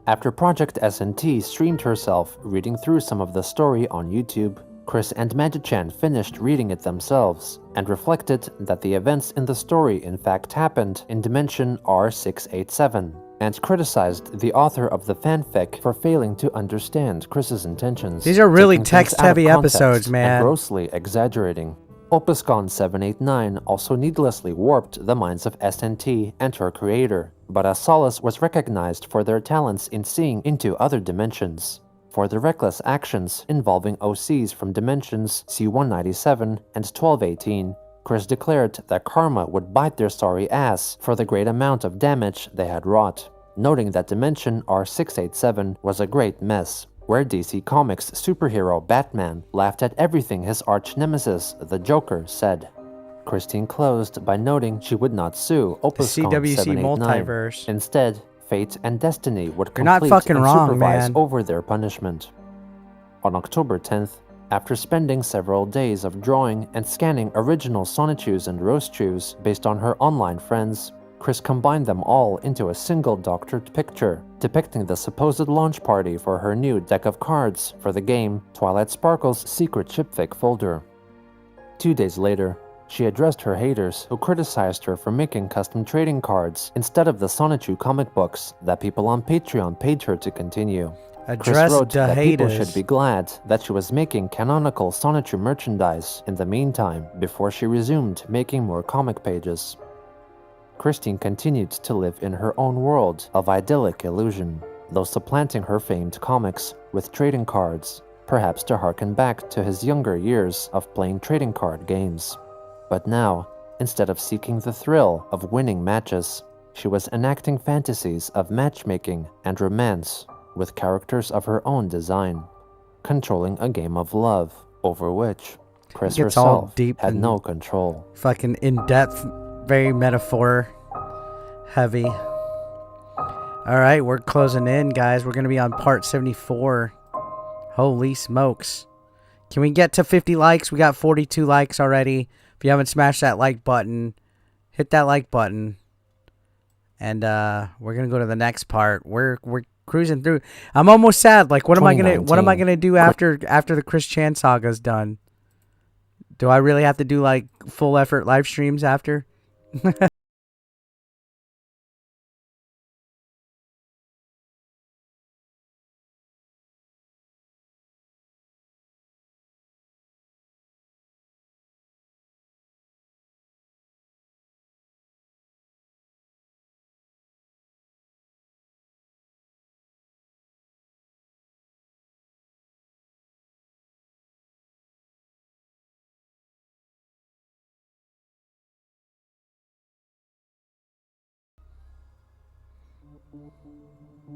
After Project SNT streamed herself reading through some of the story on YouTube, Chris and Magi-chan finished reading it themselves, and reflected that the events in the story in fact happened in dimension R687, and criticized the author of the fanfic for failing to understand Chris's intentions. These are really taking things out of text-heavy context episodes, man. And grossly exaggerating. OpusGone789 also needlessly warped the minds of SNT and her creator, but as Solace was recognized for their talents in seeing into other dimensions. For the reckless actions involving OCs from dimensions C197 and 1218, Chris declared that karma would bite their sorry ass for the great amount of damage they had wrought, noting that dimension R687 was a great mess, where DC Comics superhero Batman laughed at everything his arch-nemesis, the Joker, said. Christine closed by noting she would not sue OpusCon789. multiverse. Instead, fate and destiny would You're not complete fucking and wrong, supervise man. over their punishment. On October 10th, after spending several days of drawing and scanning original Sonichus and Roastchus based on her online friends, Chris combined them all into a single doctored picture, depicting the supposed launch party for her new deck of cards for the game Twilight Sparkle's Secret Shipfic folder. 2 days later, she addressed her haters who criticized her for making custom trading cards instead of the Sonichu comic books that people on Patreon paid her to continue. Chris Address wrote the that people haters. should be glad that she was making canonical Sonichu merchandise in the meantime before she resumed making more comic pages. Christine continued to live in her own world of idyllic illusion, though supplanting her famed comics with trading cards, perhaps to harken back to his younger years of playing trading card games. But now, instead of seeking the thrill of winning matches, she was enacting fantasies of matchmaking and romance with characters of her own design, controlling a game of love over which Chris Gets all herself deep had and no control. Fucking in-depth, very metaphor heavy. Alright, we're closing in, guys. We're going to be on part 74. Holy smokes. Can we get to 50 likes? We got 42 likes already. If you haven't smashed that like button, hit that like button. And we're going to go to the next part. We're cruising through. I'm almost sad. Like, what am I gonna do after the Chris Chan saga's done? Do I really have to do like full effort live streams after?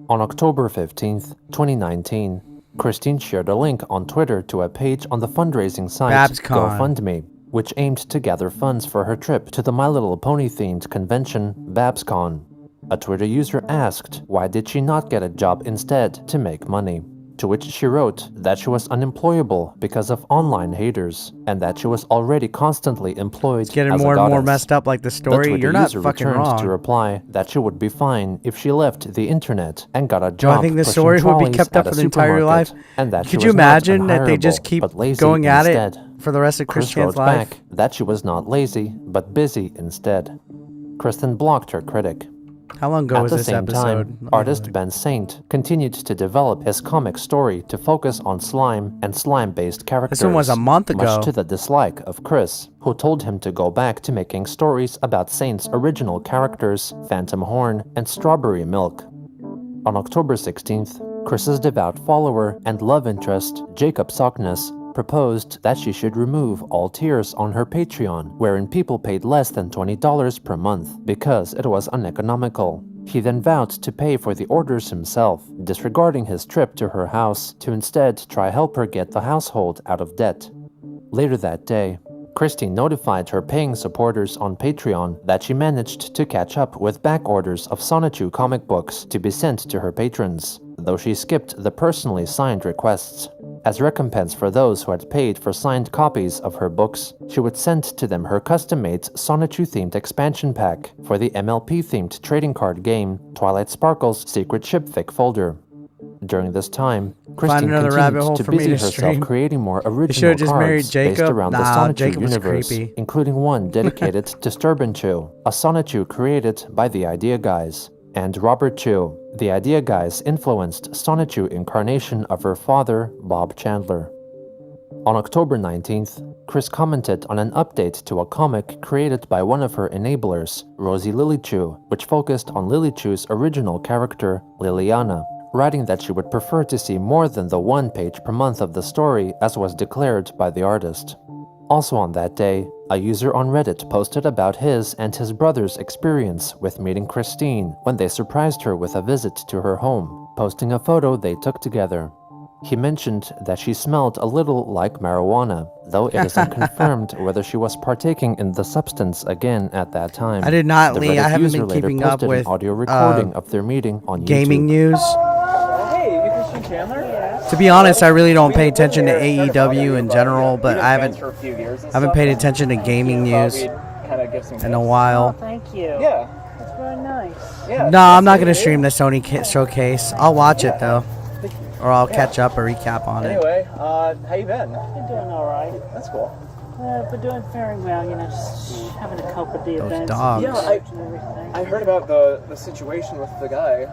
On October 15th, 2019, Christine shared a link on Twitter to a page on the fundraising site BabsCon. GoFundMe, which aimed to gather funds for her trip to the My Little Pony themed convention, BabsCon. A Twitter user asked why did she not get a job instead to make money, to which she wrote that she was unemployable because of online haters, and that she was already constantly employed It's getting as more a and more goddess. messed up like the The story. Twitter You're not user fucking returned wrong. to reply that she would be fine if she left the internet and got a Do I job think this pushing story would be trolleys kept at up a for the entire life? supermarket, and that she Could you was not imagine that they just unhireable, keep but lazy going at instead? it for the rest of Chris Christian's wrote life? back that she was not lazy, but busy instead. Kristen blocked her critic. How long ago At was the this same episode? time, artist Ben Saint continued to develop his comic story to focus on slime and slime-based characters. This one was a month ago. Much to the dislike of Chris, who told him to go back to making stories about Saint's original characters, Phantom Horn and Strawberry Milk. On October 16th, Chris's devout follower and love interest, Jacob Sockness, proposed that she should remove all tiers on her Patreon, wherein people paid less than $20 per month because it was uneconomical. He then vowed to pay for the orders himself, disregarding his trip to her house to instead try help her get the household out of debt. Later that day, Christine notified her paying supporters on Patreon that she managed to catch up with back orders of Sonichu comic books to be sent to her patrons, though she skipped the personally signed requests. As recompense for those who had paid for signed copies of her books, she would send to them her custom-made Sonichu-themed expansion pack for the MLP-themed trading card game Twilight Sparkle's Secret Shipfic folder. During this time, Christine continued to busy herself creating more original cards based around the Sonichu universe, including one dedicated to Sturbanchu, a Sonichu created by the Idea Guys, and Robert Chu. The Idea Guys influenced Sonichu incarnation of her father, Bob Chandler. On October 19th, Chris commented on an update to a comic created by one of her enablers, Rosie Lilichu, which focused on Lilichu's original character, Liliana, writing that she would prefer to see more than the 1 page per month of the story as was declared by the artist. Also on that day, a user on Reddit posted about his and his brother's experience with meeting Christine when they surprised her with a visit to her home, posting a photo they took together. He mentioned that she smelled a little like marijuana, though it isn't confirmed whether she was partaking in the substance again at that time. I did not, The Lee. Reddit I haven't user been later keeping up posted with an audio recording of their meeting on gaming YouTube. news. Hey, you Christian Chandler? To be honest, I really don't pay attention to AEW in general, but I haven't paid attention to gaming news in a while. Thank you. Yeah. That's very nice. Yeah. No, I'm not gonna stream the Sony showcase. I'll watch it though, or I'll catch up or recap on it. Anyway, how you been? Been doing all right. That's cool. Been doing very well, you know, just having to cope with the Those events. dogs. Yeah, And everything. I heard about the situation with the guy.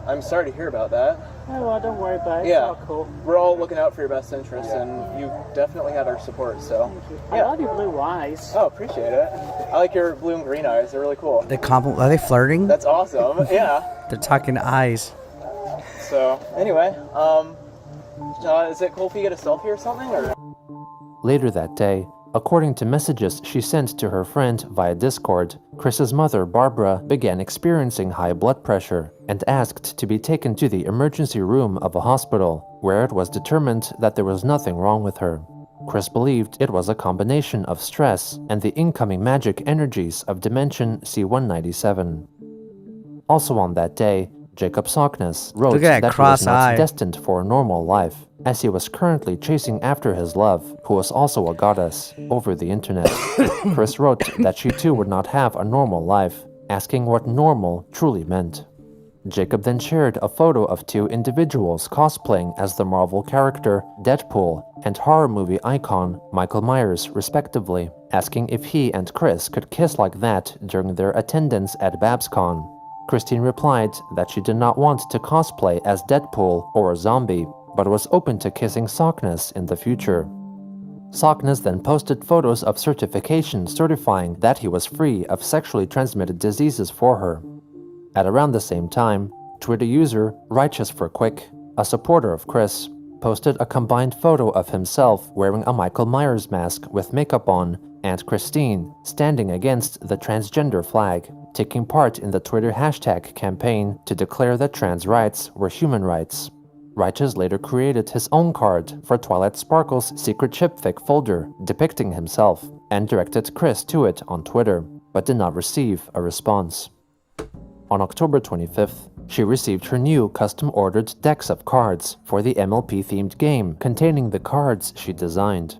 I'm sorry to hear about that. Oh, well, don't worry about it. Yeah. It's all cool. We're all looking out for your best interests, and you definitely had our support, so. Thank you. I love your blue eyes. Oh, appreciate it. I like your blue and green eyes. They're really cool. Are they flirting? That's awesome. Yeah. They're talking eyes. So, anyway, is it cool if you get a selfie or something, or? Later that day, according to messages she sent to her friend via Discord, Chris's mother, Barbara, began experiencing high blood pressure and asked to be taken to the emergency room of a hospital, where it was determined that there was nothing wrong with her. Chris believed it was a combination of stress and the incoming magic energies of Dimension C-197. Also on that day, Jacob Sockness wrote that he was not destined for a normal life, as he was currently chasing after his love, who was also a goddess, over the internet. Chris wrote that she too would not have a normal life, asking what normal truly meant. Jacob then shared a photo of two individuals cosplaying as the Marvel character Deadpool and horror movie icon Michael Myers, respectively, asking if he and Chris could kiss like that during their attendance at BabsCon. Christine replied that she did not want to cosplay as Deadpool or a zombie, but was open to kissing Sockness in the future. Sockness then posted photos of certification certifying that he was free of sexually transmitted diseases for her. At around the same time, Twitter user Righteous for Quick, a supporter of Chris, posted a combined photo of himself wearing a Michael Myers mask with makeup on and Christine standing against the transgender flag, taking part in the Twitter hashtag campaign to declare that trans rights were human rights. Righteous later created his own card for Twilight Sparkle's Secret Shipfic folder depicting himself and directed Chris to it on Twitter, but did not receive a response. On October 25th, she received her new custom-ordered decks of cards for the MLP-themed game containing the cards she designed.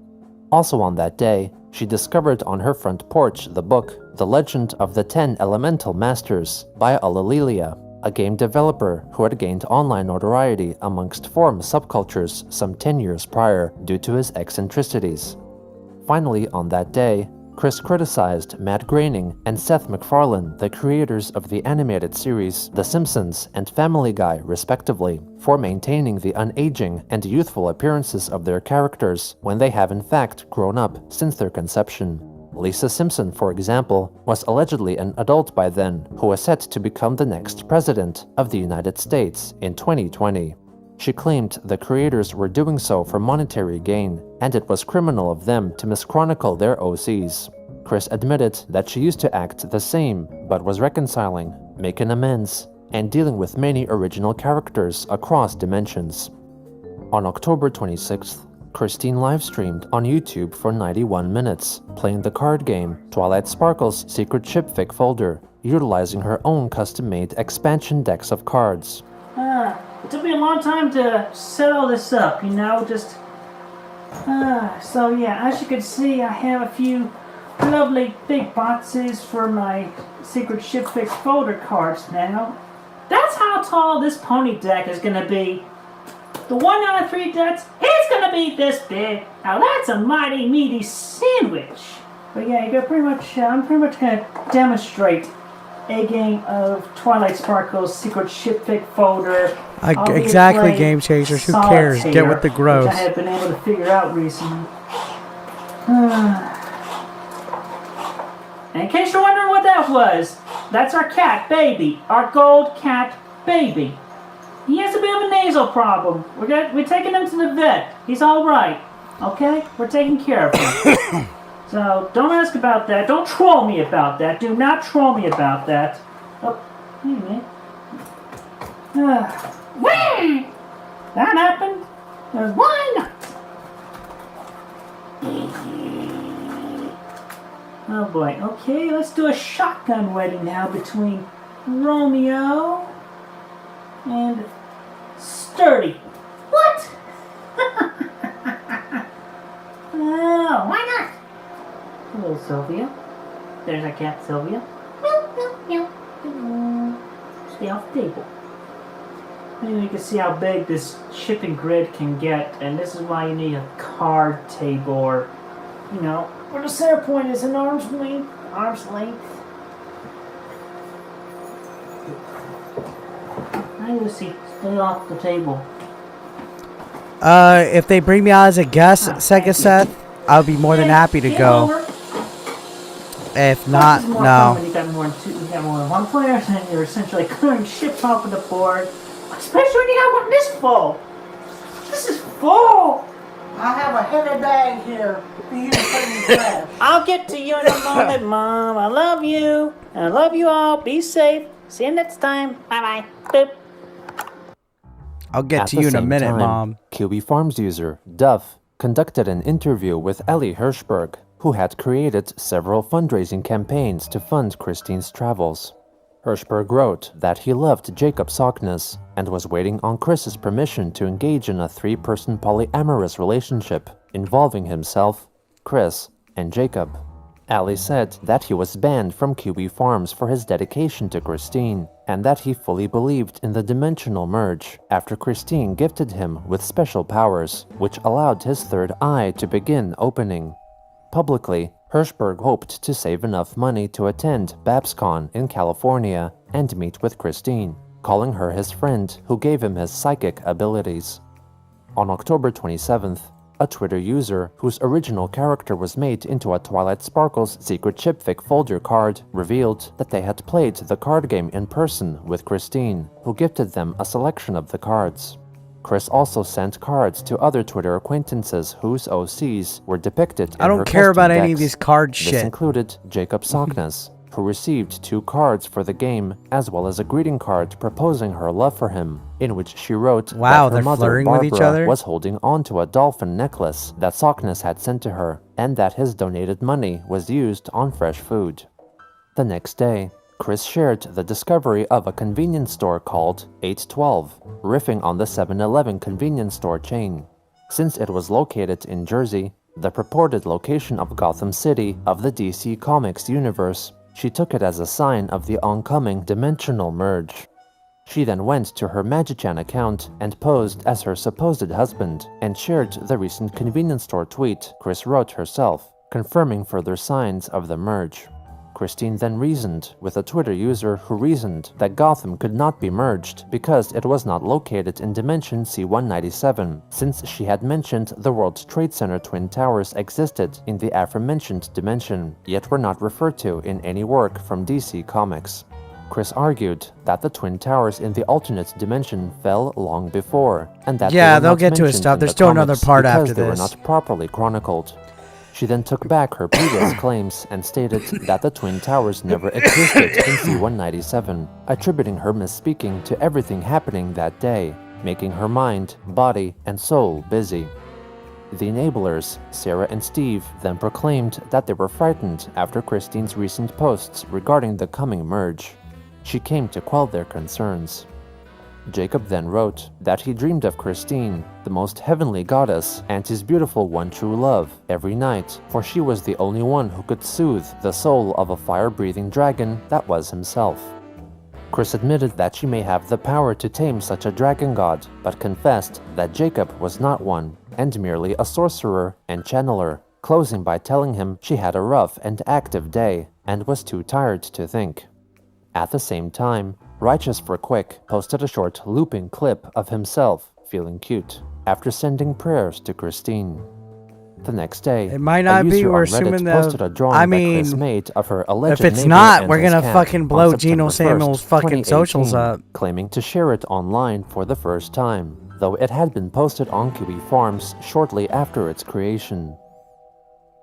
Also on that day, she discovered on her front porch the book The Legend of the 10 Elemental Masters by Alalilia, a game developer who had gained online notoriety amongst forum subcultures some 10 years prior due to his eccentricities. Finally, on that day, Chris criticized Matt Groening and Seth MacFarlane, the creators of the animated series The Simpsons and Family Guy, respectively, for maintaining the unaging and youthful appearances of their characters when they have in fact grown up since their conception. Lisa Simpson, for example, was allegedly an adult by then who was set to become the next president of the United States in 2020. She claimed the creators were doing so for monetary gain, and it was criminal of them to mischronicle their OCs. Chris admitted that she used to act the same, but was reconciling, making amends, and dealing with many original characters across dimensions. On October 26th, Christine livestreamed on YouTube for 91 minutes, playing the card game Twilight Sparkle's Secret Shipfic folder, utilizing her own custom-made expansion decks of cards. It took me a long time to set all this up, just... so yeah, as you can see, I have a few lovely big boxes for my Secret Shipfic folder cards now. That's how tall this pony deck is gonna be. The 1 out of 3 decks, it's gonna be this big. Now that's a mighty meaty sandwich. But yeah, I'm pretty much gonna demonstrate a game of Twilight Sparkle's Secret Shipfic folder. Exactly, Game Chasers. Who cares? Get with the growth. Which I have been able to figure out recently. In case you're wondering what that was, that's our cat, Baby. Our gold cat, Baby. He has a bit of a nasal problem. We're taking him to the vet. He's all right. Okay? We're taking care of him. So, don't ask about that. Don't troll me about that. Do not troll me about that. Oh, wait a minute. That happened. Why not? Oh boy. Okay, let's do a shotgun wedding now between Romeo and Sturdy. What? Oh, why not? Hello, Sylvia. There's our cat, Sylvia. Meow, meow, meow. Stay off the table. Maybe you can see how big this shipping grid can get, and this is why you need a card table, or, where the center point is an arm's length. Hi, Lucy. Stay off the table. If they bring me out as a guest, Sega Seth, I'll be more than happy to go. If not, no. You got more than one player, and you're essentially clearing ships off of the board. Especially when you have one this full. This is full. I have a heavy bag here for you to put in the trash. I'll get to you in a moment, Mom. I love you. I love you all. Be safe. See you next time. Bye-bye. Boop. I'll get to you in a minute, Mom. QB Farms user Duff conducted an interview with Ellie Hirschberg, who had created several fundraising campaigns to fund Christine's travels. Hirschberg wrote that he loved Jacob Sockness and was waiting on Chris's permission to engage in a 3-person polyamorous relationship involving himself, Chris, and Jacob. Ali said that he was banned from QB Farms for his dedication to Christine, and that he fully believed in the dimensional merge after Christine gifted him with special powers, which allowed his third eye to begin opening. Publicly, Hirschberg hoped to save enough money to attend BabsCon in California and meet with Christine, calling her his friend who gave him his psychic abilities. On October 27th, a Twitter user whose original character was made into a Twilight Sparkle's Secret Shipfic folder card revealed that they had played the card game in person with Christine, who gifted them a selection of the cards. Chris also sent cards to other Twitter acquaintances whose OCs were depicted in I don't her care about custom any of decks. these card This shit. included Jacob Sockness, who received 2 cards for the game, as well as a greeting card proposing her love for him, in which she wrote Wow, that her they're mother flirting with each Barbara other? was holding onto a dolphin necklace that Sockness had sent to her, and that his donated money was used on fresh food. The next day, Chris shared the discovery of a convenience store called 812, riffing on the 7-Eleven convenience store chain. Since it was located in Jersey, the purported location of Gotham City of the DC Comics universe, she took it as a sign of the oncoming dimensional merge. She then went to her Magichan account and posed as her supposed husband and shared the recent convenience store tweet Chris wrote herself, confirming further signs of the merge. Christine then reasoned with a Twitter user who reasoned that Gotham could not be merged because it was not located in Dimension C-197, since she had mentioned the World Trade Center Twin Towers existed in the aforementioned dimension, yet were not referred to in any work from DC Comics. Chris argued that the Twin Towers in the alternate dimension fell long before, and that they'll get to his stuff. There's still another part after they this. were not properly chronicled. She then took back her previous claims and stated that the Twin Towers never existed in C-197, attributing her misspeaking to everything happening that day, making her mind, body, and soul busy. The enablers, Sarah and Steve, then proclaimed that they were frightened after Christine's recent posts regarding the coming merge. She came to quell their concerns. Jacob then wrote that he dreamed of Christine, the most heavenly goddess, and his beautiful one true love, every night, for she was the only one who could soothe the soul of a fire-breathing dragon that was himself. Chris admitted that she may have the power to tame such a dragon god, but confessed that Jacob was not one, and merely a sorcerer and channeler, closing by telling him she had a rough and active day, and was too tired to think. At the same time, Righteous for Quick posted a short looping clip of himself feeling cute after sending prayers to Christine. The next day, it might not be. We're assuming that. Posted a drawing that Chris made of her alleged if it's neighbor not, and we're his gonna cat fucking blow on Geno September 1st, Samuel's fucking socials up. Claiming to share it online for the first time, though it had been posted on Kiwi Farms shortly after its creation.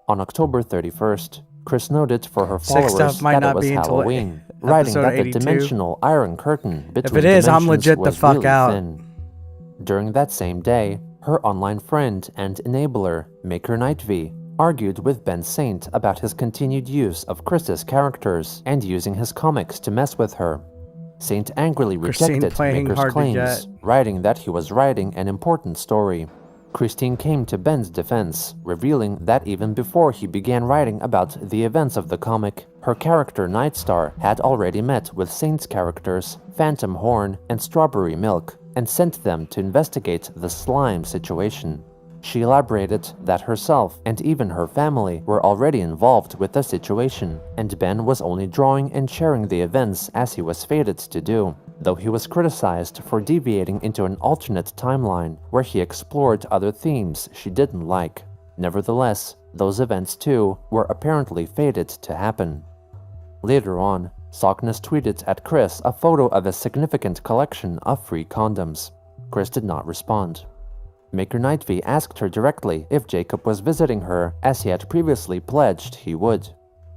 On October 31st, Chris noted for her followers that it was Halloween, writing that 82. the dimensional iron curtain between if it is, I'm dimensions legit the was fuck really out. thin. During that same day, her online friend and enabler, Maker Nightv, argued with Ben Saint about his continued use of Chris's characters and using his comics to mess with her. Saint angrily rejected Maker's claims, writing that he was writing an important story. Christine came to Ben's defense, revealing that even before he began writing about the events of the comic, her character Nightstar had already met with Saint's characters, Phantom Horn and Strawberry Milk, and sent them to investigate the slime situation. She elaborated that herself and even her family were already involved with the situation, and Ben was only drawing and sharing the events as he was fated to do, though he was criticized for deviating into an alternate timeline where he explored other themes she didn't like. Nevertheless, those events too were apparently fated to happen. Later on, Sockness tweeted at Chris a photo of a significant collection of free condoms. Chris did not respond. Maker Nightv asked her directly if Jacob was visiting her, as he had previously pledged he would.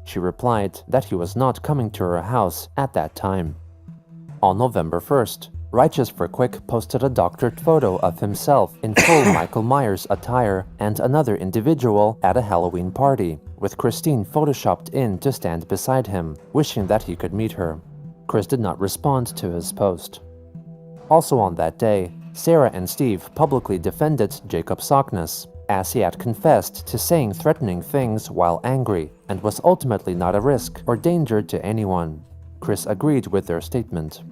She replied that he was not coming to her house at that time. On November 1st, Righteous for Quick posted a doctored photo of himself in full Michael Myers attire and another individual at a Halloween party, with Christine photoshopped in to stand beside him, wishing that he could meet her. Chris did not respond to his post. Also on that day, Sarah and Steve publicly defended Jacob Sockness, as he had confessed to saying threatening things while angry, and was ultimately not a risk or danger to anyone. Chris agreed with their statement.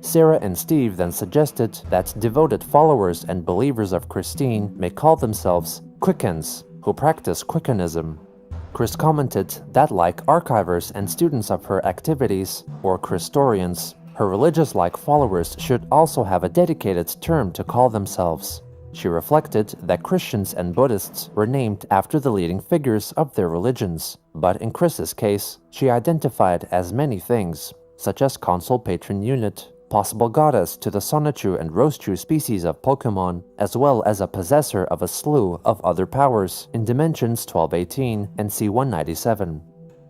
Sarah and Steve then suggested that devoted followers and believers of Christine may call themselves Quickens, who practice Quickenism. Chris commented that like archivers and students of her activities, or Christorians, her religious-like followers should also have a dedicated term to call themselves. She reflected that Christians and Buddhists were named after the leading figures of their religions, but in Chris's case, she identified as many things, such as console patron unit, possible goddess to the Sonichu and Rosechu species of Pokemon, as well as a possessor of a slew of other powers in dimensions 1218 and C197.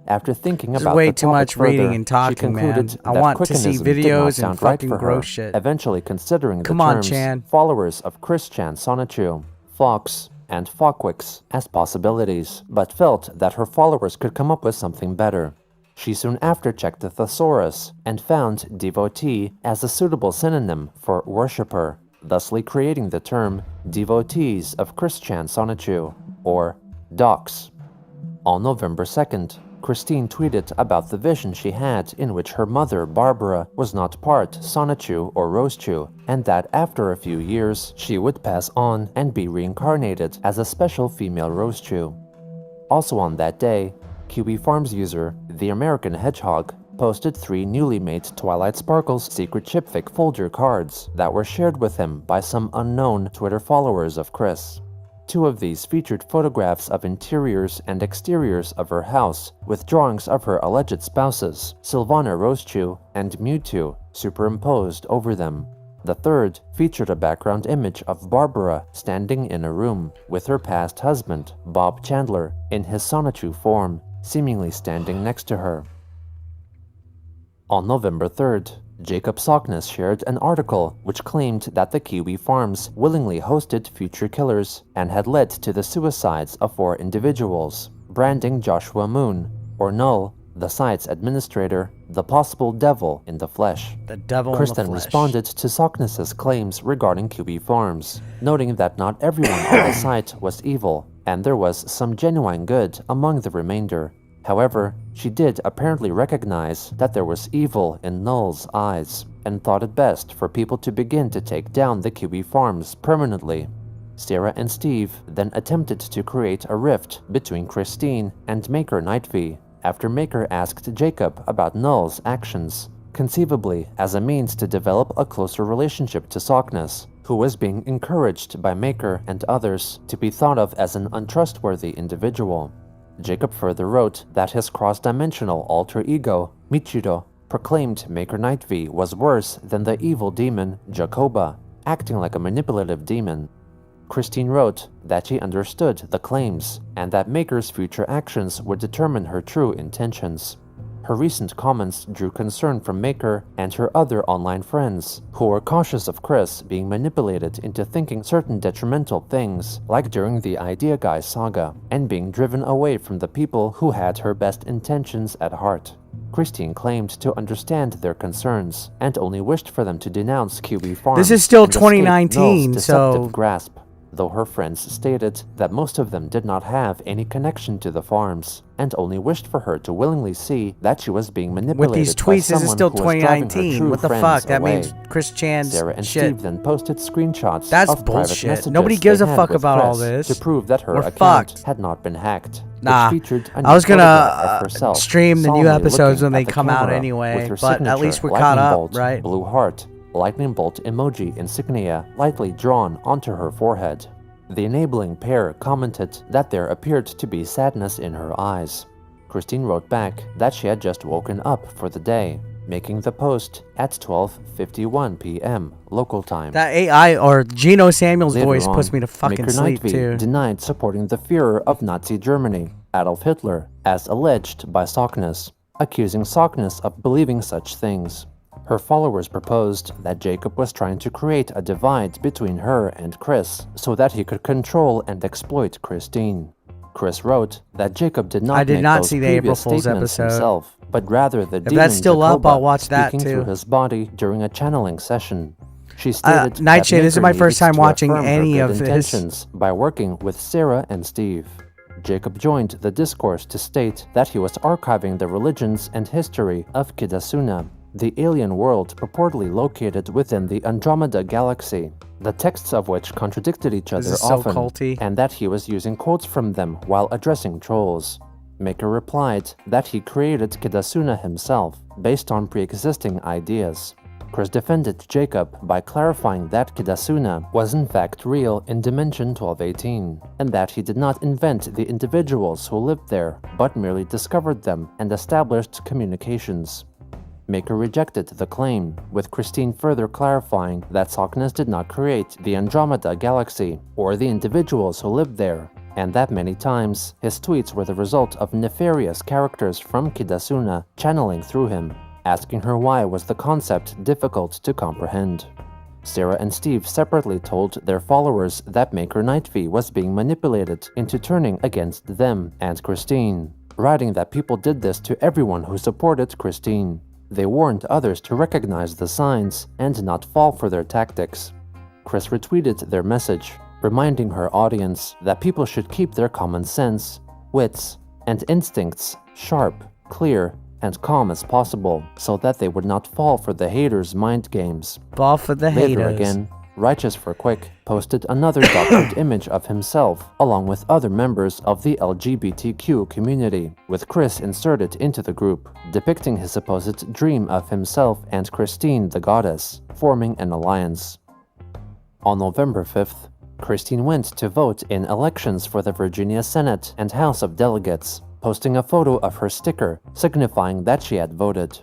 After thinking about way the too much further, reading and talking, she concluded man. I that want to see Quickenism did not videos and sound right fucking for gross her, shit. eventually considering Come the on, terms Chan. followers of Christian Sonichu, Fox, and Fockwix as possibilities, but felt that her followers could come up with something better. She soon after checked the thesaurus and found devotee as a suitable synonym for worshipper, thusly creating the term devotees of Christian Sonichu, or docs. On November 2nd, Christine tweeted about the vision she had in which her mother, Barbara, was not part Sonichu or Rosechu, and that after a few years, she would pass on and be reincarnated as a special female Rosechu. Also on that day, Kiwi Farms user, The American Hedgehog, posted 3 newly made Twilight Sparkles secret chipfic folder cards that were shared with him by some unknown Twitter followers of Chris. 2 of these featured photographs of interiors and exteriors of her house with drawings of her alleged spouses, Sylvana Rosechu and Mewtwo, superimposed over them. The third featured a background image of Barbara standing in a room with her past husband, Bob Chandler, in his Sonichu form, seemingly standing next to her. On November 3rd, Jacob Sockness shared an article which claimed that the Kiwi Farms willingly hosted future killers and had led to the suicides of 4 individuals, branding Joshua Moon, or Null, the site's administrator, the possible devil in the flesh. The devil Kristen in the flesh. responded to Sockness's claims regarding Kiwi Farms, noting that not everyone on the site was evil, and there was some genuine good among the remainder. However, she did apparently recognize that there was evil in Null's eyes, and thought it best for people to begin to take down the Kiwi Farms permanently. Sarah and Steve then attempted to create a rift between Christine and Maker Nightv, after Maker asked Jacob about Null's actions, conceivably as a means to develop a closer relationship to Sockness, who was being encouraged by Maker and others to be thought of as an untrustworthy individual. Jacob further wrote that his cross-dimensional alter ego, Michiro, proclaimed Maker Nightv was worse than the evil demon Jacoba, acting like a manipulative demon. Christine wrote that she understood the claims and that Maker's future actions would determine her true intentions. Her recent comments drew concern from Maker and her other online friends, who were cautious of Chris being manipulated into thinking certain detrimental things, like during the Idea Guy saga, and being driven away from the people who had her best intentions at heart. Christine claimed to understand their concerns, and only wished for them to denounce Kiwi Farms. This is still and escape 2019, Null's so deceptive grasp, though her friends stated that most of them did not have any connection to the farms, and only wished for her to willingly see that she was being manipulated with these by tweets, this is someone still who was driving her 2019. true What the friends fuck? That away. means Chris Chan's Sarah and shit. Steve then posted screenshots That's of private bullshit. messages Nobody gives they a had fuck with about all Chris this. to prove that her We're account fucked. had not been hacked. Nah, which featured a I was new photograph gonna of herself stream the new solemnly episodes looking when they at the come out camera anyway, with her but at signature, least we're lightning caught up, bolt, right? Blue heart, lightning bolt emoji insignia lightly drawn onto her forehead. The enabling pair commented that there appeared to be sadness in her eyes. Christine wrote back that she had just woken up for the day, making the post at 12:51 p.m. local time. That AI or Geno Samuel's Later voice on, puts me to fucking Maker sleep Nightv too. denied supporting the Führer of Nazi Germany, Adolf Hitler, as alleged by Sockness, accusing Sockness of believing such things. Her followers proposed that Jacob was trying to create a divide between her and Chris so that he could control and exploit Christine. Chris wrote that Jacob did not make those see the April previous Fool's statements episode. himself, but rather the demon that's still up, Jacoba I'll watch that speaking too. through his body during a channeling session. She stated Nightshade, that this is Maker my first needed time to watching affirm her any good of this. intentions by working with Sarah and Steve. Jacob joined the discourse to state that he was archiving the religions and history of Kidasuna, the alien world purportedly located within the Andromeda Galaxy, the texts of which contradicted each other is so often, culty. and that he was using quotes from them while addressing trolls. Maker replied that he created Kidasuna himself, based on pre-existing ideas. Chris defended Jacob by clarifying that Kidasuna was in fact real in Dimension 1218, and that he did not invent the individuals who lived there, but merely discovered them and established communications. Maker rejected the claim, with Christine further clarifying that Sockness did not create the Andromeda Galaxy or the individuals who lived there, and that many times his tweets were the result of nefarious characters from Kidasuna channeling through him, asking her why was the concept difficult to comprehend. Sarah and Steve separately told their followers that Maker Nightv was being manipulated into turning against them and Christine. writing that people did this to everyone who supported Christine. They warned others to recognize the signs and not fall for their tactics. Chris retweeted their message, reminding her audience that people should keep their common sense, wits, and instincts sharp, clear, and calm as possible so that they would not fall for the haters' mind games. Fall for the Later haters. again, Righteous for Quick posted another doctored image of himself along with other members of the LGBTQ community, with Chris inserted into the group, depicting his supposed dream of himself and Christine the goddess, forming an alliance. On November 5th, Christine went to vote in elections for the Virginia Senate and House of Delegates, posting a photo of her sticker signifying that she had voted.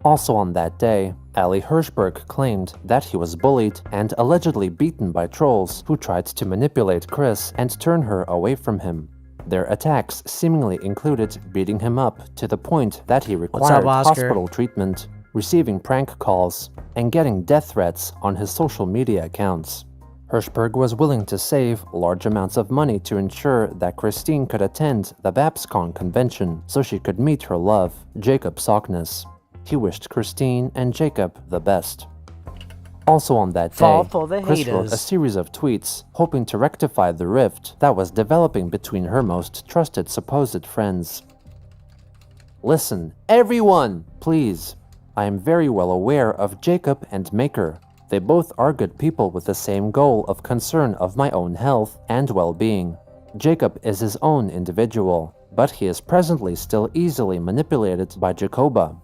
Also on that day, Ali Hirschberg claimed that he was bullied and allegedly beaten by trolls who tried to manipulate Chris and turn her away from him. Their attacks seemingly included beating him up to the point that he required hospital treatment, receiving prank calls, and getting death threats on his social media accounts. Hirschberg was willing to save large amounts of money to ensure that Christine could attend the BabsCon convention so she could meet her love, Jacob Sockness. He wished Christine and Jacob the best. Also on that day, Chris wrote a series of tweets hoping to rectify the rift that was developing between her most trusted supposed friends. Listen, everyone, please. I am very well aware of Jacob and Maker. They both are good people with the same goal of concern of my own health and well-being. Jacob is his own individual, but he is presently still easily manipulated by Jacoba.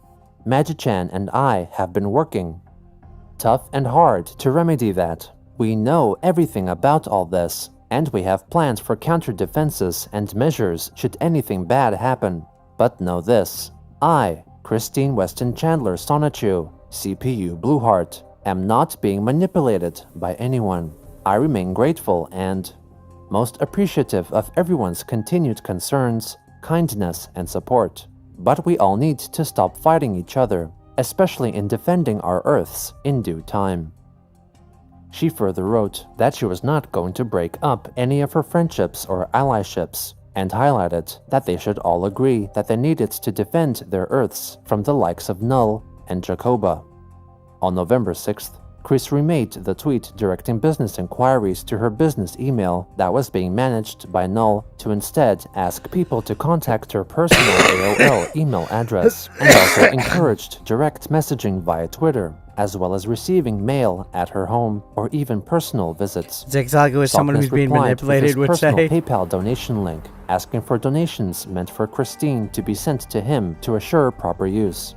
Magi-chan and I have been working tough and hard to remedy that. We know everything about all this, and we have plans for counter-defenses and measures should anything bad happen. But know this, I, Christine Weston Chandler Sonichu, CPU Blueheart, am not being manipulated by anyone. I remain grateful and most appreciative of everyone's continued concerns, kindness, and support. But we all need to stop fighting each other, especially in defending our Earths in due time. She further wrote that she was not going to break up any of her friendships or allyships, and highlighted that they should all agree that they needed to defend their Earths from the likes of Null and Jacoba. On November 6th, Chris remade the tweet directing business inquiries to her business email that was being managed by Null to instead ask people to contact her personal AOL email address, and also encouraged direct messaging via Twitter, as well as receiving mail at her home or even personal visits. It's exactly what someone who's being manipulated would say. Personal PayPal donation link, asking for donations meant for Christine to be sent to him to assure proper use.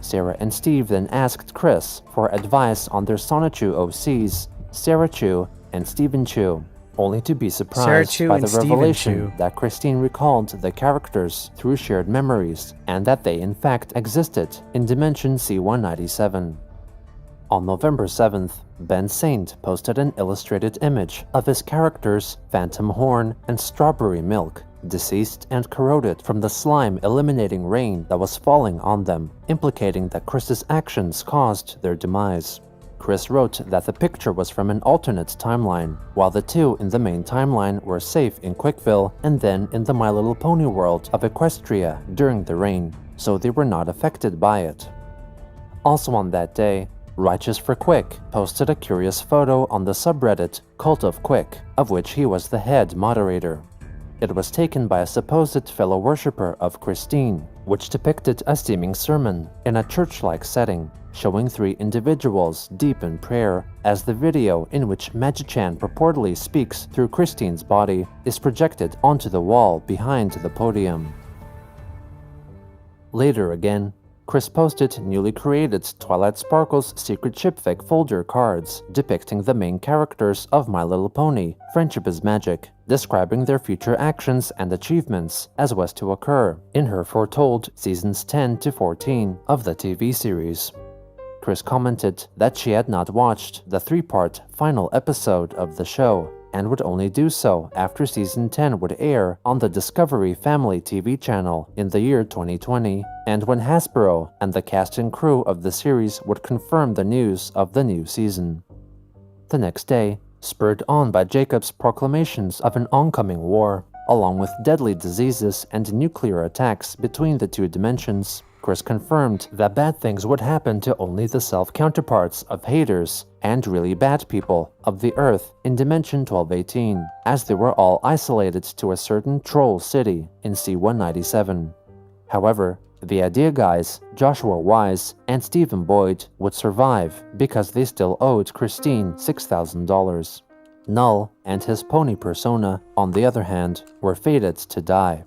Sarah and Steve then asked Chris for advice on their Sonichu OCs, Sarah Chu and Steven Chu, only to be surprised by the revelation that Christine recalled the characters through shared memories and that they in fact existed in Dimension C-197. On November 7th, Ben Saint posted an illustrated image of his characters Phantom Horn and Strawberry Milk, deceased and corroded from the slime eliminating rain that was falling on them, implicating that Chris's actions caused their demise. Chris wrote that the picture was from an alternate timeline, while the two in the main timeline were safe in Quickville and then in the My Little Pony world of Equestria during the rain, so they were not affected by it. Also on that day, Righteous for Quick posted a curious photo on the subreddit Cult of Quick, of which he was the head moderator. It was taken by a supposed fellow worshipper of Christine, which depicted a seeming sermon in a church-like setting, showing three individuals deep in prayer, as the video in which Magi-chan purportedly speaks through Christine's body is projected onto the wall behind the podium. Later again, Chris posted newly created Twilight Sparkle's secret chipfic folder cards depicting the main characters of My Little Pony, Friendship is Magic, describing their future actions and achievements as was to occur in her foretold seasons 10 to 14 of the TV series. Chris commented that she had not watched the three-part final episode of the show and would only do so after season 10 would air on the Discovery Family TV channel in the year 2020, and when Hasbro and the cast and crew of the series would confirm the news of the new season. The next day, spurred on by Jacob's proclamations of an oncoming war, along with deadly diseases and nuclear attacks between the two dimensions. Chris confirmed that bad things would happen to only the self-counterparts of haters and really bad people of the Earth in Dimension 1218, as they were all isolated to a certain troll city in C-197. However, the idea guys, Joshua Wise and Stephen Boyd, would survive because they still owed Christine $6,000. Null and his pony persona, on the other hand, were fated to die.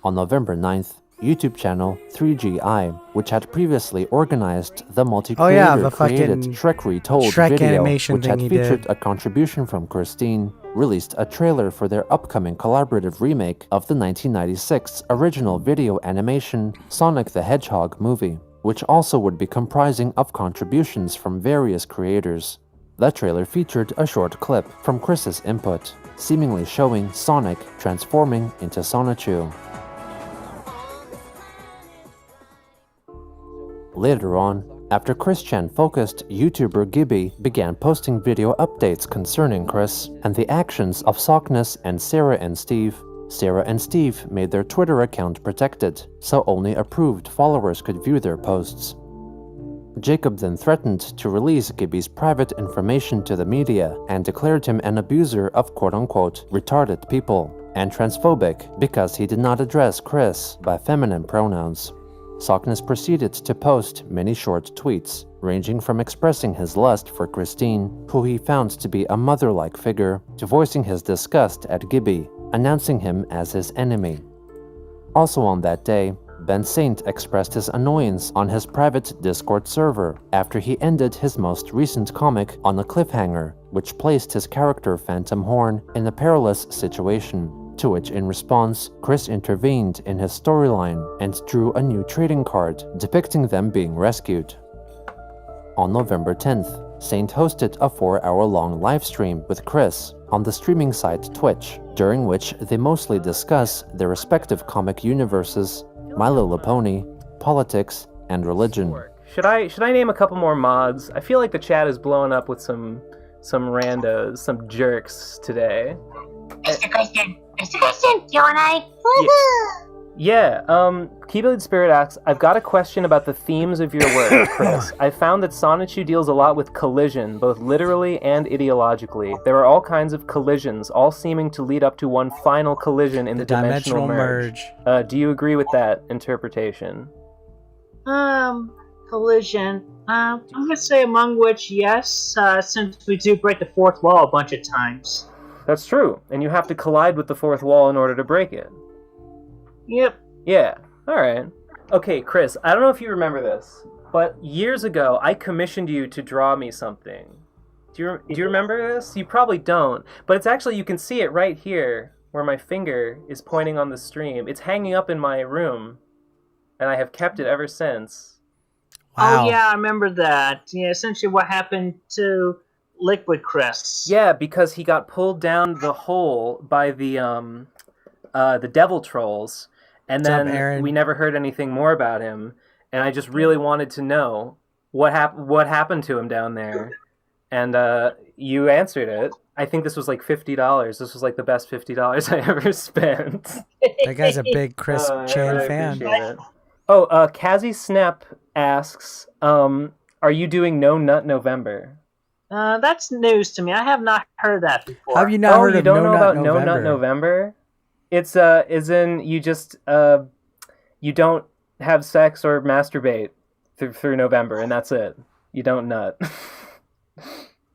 On November 9th, YouTube channel 3GI, which had previously organized the multi-creator created Shrek Retold Shrek video, animation which thing had he featured did. a contribution from Christine, released a trailer for their upcoming collaborative remake of the 1996 original video animation Sonic the Hedgehog movie, which also would be comprising of contributions from various creators. The trailer featured a short clip from Chris's input, seemingly showing Sonic transforming into Sonichu. Later on, after Chris-Chan-focused YouTuber Gibby began posting video updates concerning Chris and the actions of Sockness and Sarah and Steve made their Twitter account protected, so only approved followers could view their posts. Jacob then threatened to release Gibby's private information to the media and declared him an abuser of quote-unquote retarded people and transphobic because he did not address Chris by feminine pronouns. Sockness proceeded to post many short tweets, ranging from expressing his lust for Christine, who he found to be a mother-like figure, to voicing his disgust at Gibby, announcing him as his enemy. Also on that day, Ben Saint expressed his annoyance on his private Discord server after he ended his most recent comic on a cliffhanger, which placed his character Phantom Horn in a perilous situation. To which, in response, Chris intervened in his storyline and drew a new trading card depicting them being rescued. On November 10th, Saint hosted a 4-hour-long livestream with Chris on the streaming site Twitch, during which they mostly discuss their respective comic universes, My Little Pony, politics, and religion. Should I name a couple more mods? I feel like the chat is blowing up with some randos, some jerks today. Mr. Christian, you and I? Yeah, Keyblade Spirit asks, I've got a question about the themes of your work, Chris. I found that Sonichu deals a lot with collision, both literally and ideologically. There are all kinds of collisions, all seeming to lead up to one final collision in the dimensional merge. Do you agree with that interpretation? Collision. I'm gonna say among which, yes, since we do break the fourth wall a bunch of times. That's true, and you have to collide with the fourth wall in order to break it. Yep. Yeah, alright. Okay, Chris, I don't know if you remember this, but years ago, I commissioned you to draw me something. Do you remember this? You probably don't, but it's actually, you can see it right here, where my finger is pointing on the stream. It's hanging up in my room, and I have kept it ever since. Wow. Oh yeah, I remember that. Yeah, essentially what happened to Liquid Chris. Yeah, because he got pulled down the hole by the devil trolls, and then we never heard anything more about him. And I just really wanted to know what happened to him down there. And you answered it. I think this was like $50. This was like the best $50 I ever spent. That guy's a big Chris Chan really fan. appreciate it. Oh, Kazi Snap asks, are you doing No Nut November? That's news to me. I have not heard that before. Have you not heard of don't No know Nut about No Nut November? November? It's is in you just you don't have sex or masturbate through November, and that's it. You don't nut.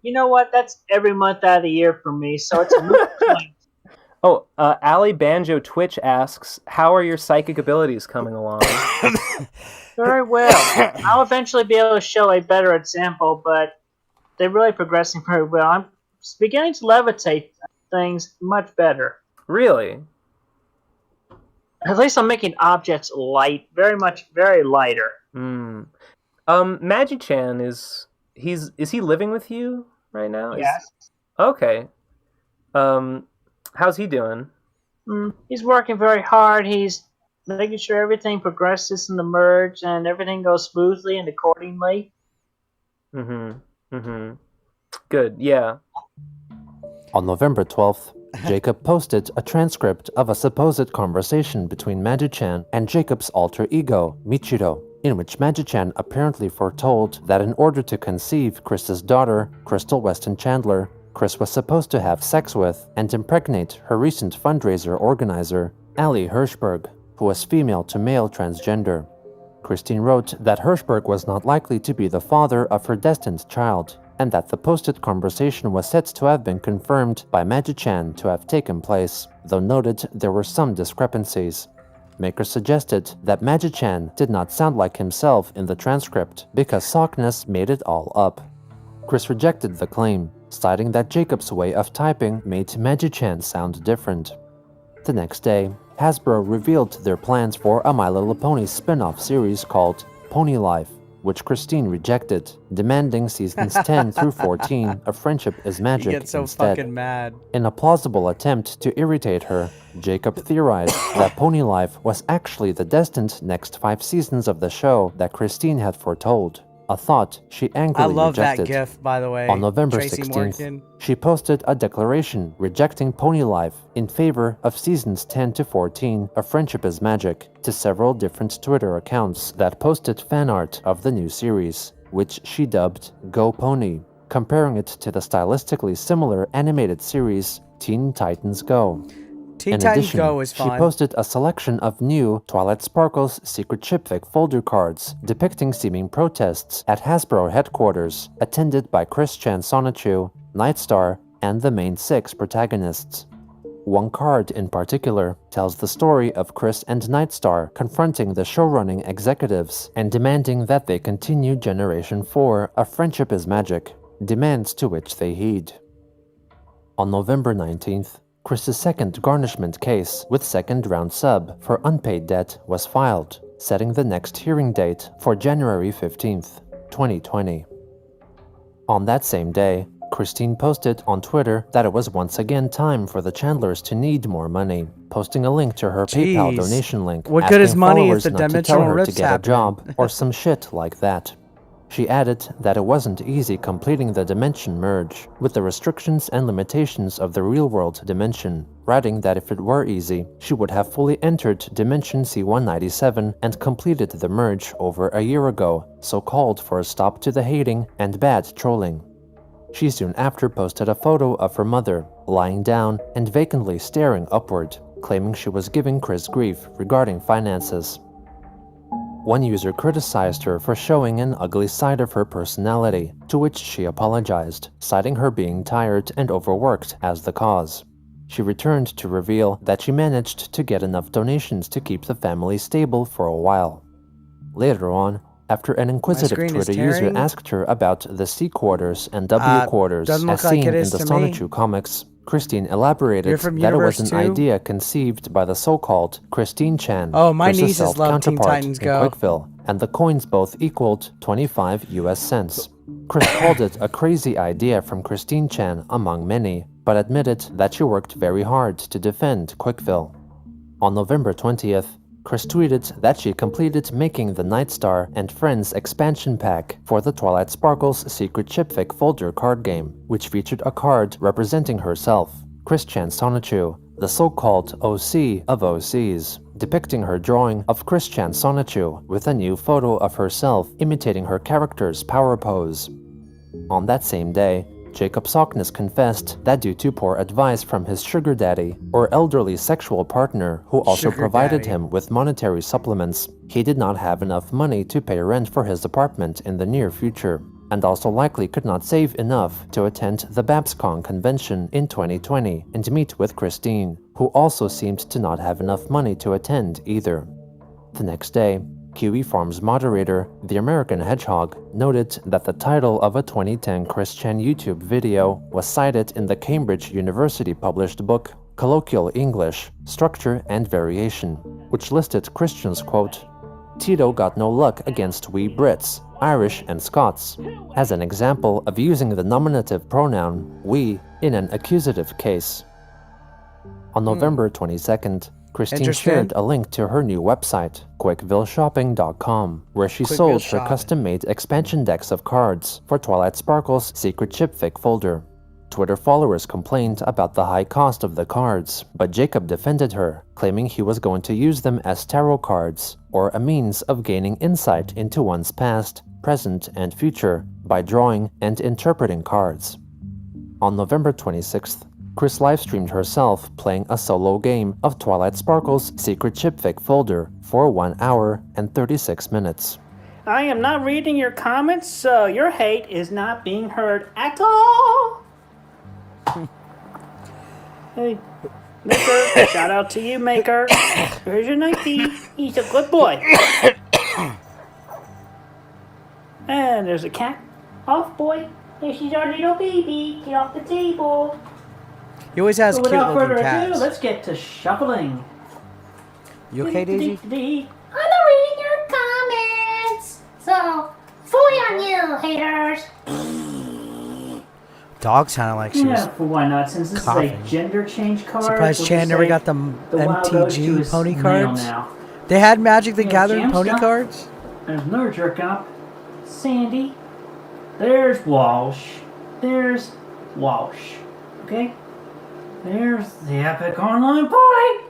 You know what? That's every month out of the year for me, so it's a moot point. Oh, Ali Banjo Twitch asks, how are your psychic abilities coming along? Very well. I'll eventually be able to show a better example, but they're really progressing very well. I'm beginning to levitate things much better. Really? At least I'm making objects light, very lighter. Magi-chan is he living with you right now? Yes. Okay. How's he doing? He's working very hard. He's making sure everything progresses in the merge and everything goes smoothly and accordingly. Good, yeah. On November 12th, Jacob posted a transcript of a supposed conversation between Magi-chan and Jacob's alter ego, Michiro, in which Magi-chan apparently foretold that in order to conceive Chris's daughter, Crystal Weston Chandler, Chris was supposed to have sex with and impregnate her recent fundraiser organizer, Ali Hirschberg, who was female to male transgender. Christine wrote that Hirschberg was not likely to be the father of her destined child, and that the posted conversation was said to have been confirmed by Magi-chan to have taken place, though noted there were some discrepancies. Makers suggested that Magi-chan did not sound like himself in the transcript because Sockness made it all up. Chris rejected the claim, citing that Jacob's way of typing made Magi-chan sound different. The next day, Hasbro revealed their plans for a My Little Pony spin-off series called Pony Life, which Christine rejected, demanding seasons 10 through 14 of Friendship is Magic He gets so instead. fucking mad. In a plausible attempt to irritate her, Jacob theorized that Pony Life was actually the destined next 5 seasons of the show that Christine had foretold, a thought she angrily I love rejected. that gif, by the way. On November Tracy 16th, Morgan. she posted a declaration rejecting Pony Life in favor of seasons 10 to 14 of Friendship is Magic to several different Twitter accounts that posted fan art of the new series, which she dubbed Go Pony, comparing it to the stylistically similar animated series Teen Titans Go. Teen In Titans addition, Go is she fun. posted a selection of new Twilight Sparkle's Secret Chipfic folder cards depicting seeming protests at Hasbro headquarters, attended by Chris-chan Sonichu, Nightstar, and the main 6 protagonists. One card in particular tells the story of Chris and Nightstar confronting the showrunning executives and demanding that they continue Generation 4 of Friendship is Magic, demands to which they heed. On November 19th, Chris's second garnishment case with second-round sub for unpaid debt was filed, setting the next hearing date for January 15th, 2020. On that same day, Christine posted on Twitter that it was once again time for the Chandlers to need more money, posting a link to her PayPal Jeez. donation link, What asking good is money if followers the not to tell dimensional her to rift's get a happening? job or some shit like that. She added that it wasn't easy completing the dimension merge, with the restrictions and limitations of the real-world dimension, writing that if it were easy, she would have fully entered Dimension C-197 and completed the merge over a year ago, so called for a stop to the hating and bad trolling. She soon after posted a photo of her mother, lying down and vacantly staring upward, claiming she was giving Chris grief regarding finances. One user criticized her for showing an ugly side of her personality, to which she apologized, citing her being tired and overworked as the cause. She returned to reveal that she managed to get enough donations to keep the family stable for a while. Later on, after an inquisitive screen is Twitter user tearing. asked her about the C quarters and W quarters doesn't as look like seen it in is the to me. Sonichu comics, Christine elaborated You're from that it was Universe an 2? idea conceived by the so-called Christine Chan, Oh, my Chris's nieces love Teen self-counterpart Titans in Go. Quickville, and the coins both equaled 25 US cents. Chris called it a crazy idea from Christine Chan among many, but admitted that she worked very hard to defend Quickville. On November 20th, Chris tweeted that she completed making the Nightstar and Friends expansion pack for the Twilight Sparkle's Secret Chipfic folder card game, which featured a card representing herself, Chris-chan Sonichu, the so-called OC of OCs, depicting her drawing of Chris-chan Sonichu with a new photo of herself imitating her character's power pose. On that same day, Jacob Sockness confessed that due to poor advice from his sugar daddy, or elderly sexual partner who also Sugar provided daddy. him with monetary supplements, he did not have enough money to pay rent for his apartment in the near future, and also likely could not save enough to attend the BabsCon convention in 2020 and meet with Christine, who also seemed to not have enough money to attend either. The next day, Kiwi Farms moderator, The American Hedgehog, noted that the title of a 2010 Chris-chan YouTube video was cited in the Cambridge University published book Colloquial English, Structure and Variation, which listed Christian's quote, "Tito got no luck against we Brits, Irish and Scots," as an example of using the nominative pronoun we in an accusative case. On November 22nd, Christine Interesting. shared a link to her new website, QuickvilleShopping.com, where she sold her Shopping. custom-made expansion decks of cards for Twilight Sparkle's Secret Chipfic folder. Twitter followers complained about the high cost of the cards, but Jacob defended her, claiming he was going to use them as tarot cards, or a means of gaining insight into one's past, present, and future by drawing and interpreting cards. On November 26th, Chris livestreamed herself playing a solo game of Twilight Sparkle's secret chipfic folder for 1 hour and 36 minutes. I am not reading your comments, so your hate is not being heard at all. Hey, Maker, shout out to you, Maker. Here's your nightie. He's a good boy. And there's a cat. Off, boy. This is our little baby. Get off the table. He always has So cute without looking further cats. ado, let's get to shuffling. You okay, Daisy? I'm not reading your comments. So, fooey on you, haters. Dog sounded like she was Yeah, why not? Since this coughing. is a gender change card. surprised we'll Chan just never say got the wild goat to MTG his pony male cards. now. They had Magic the Yeah, Gathering Jam pony stuff. cards? There's another jerk up. Sandy. There's Walsh. There's Walsh. Okay? There's the epic online party.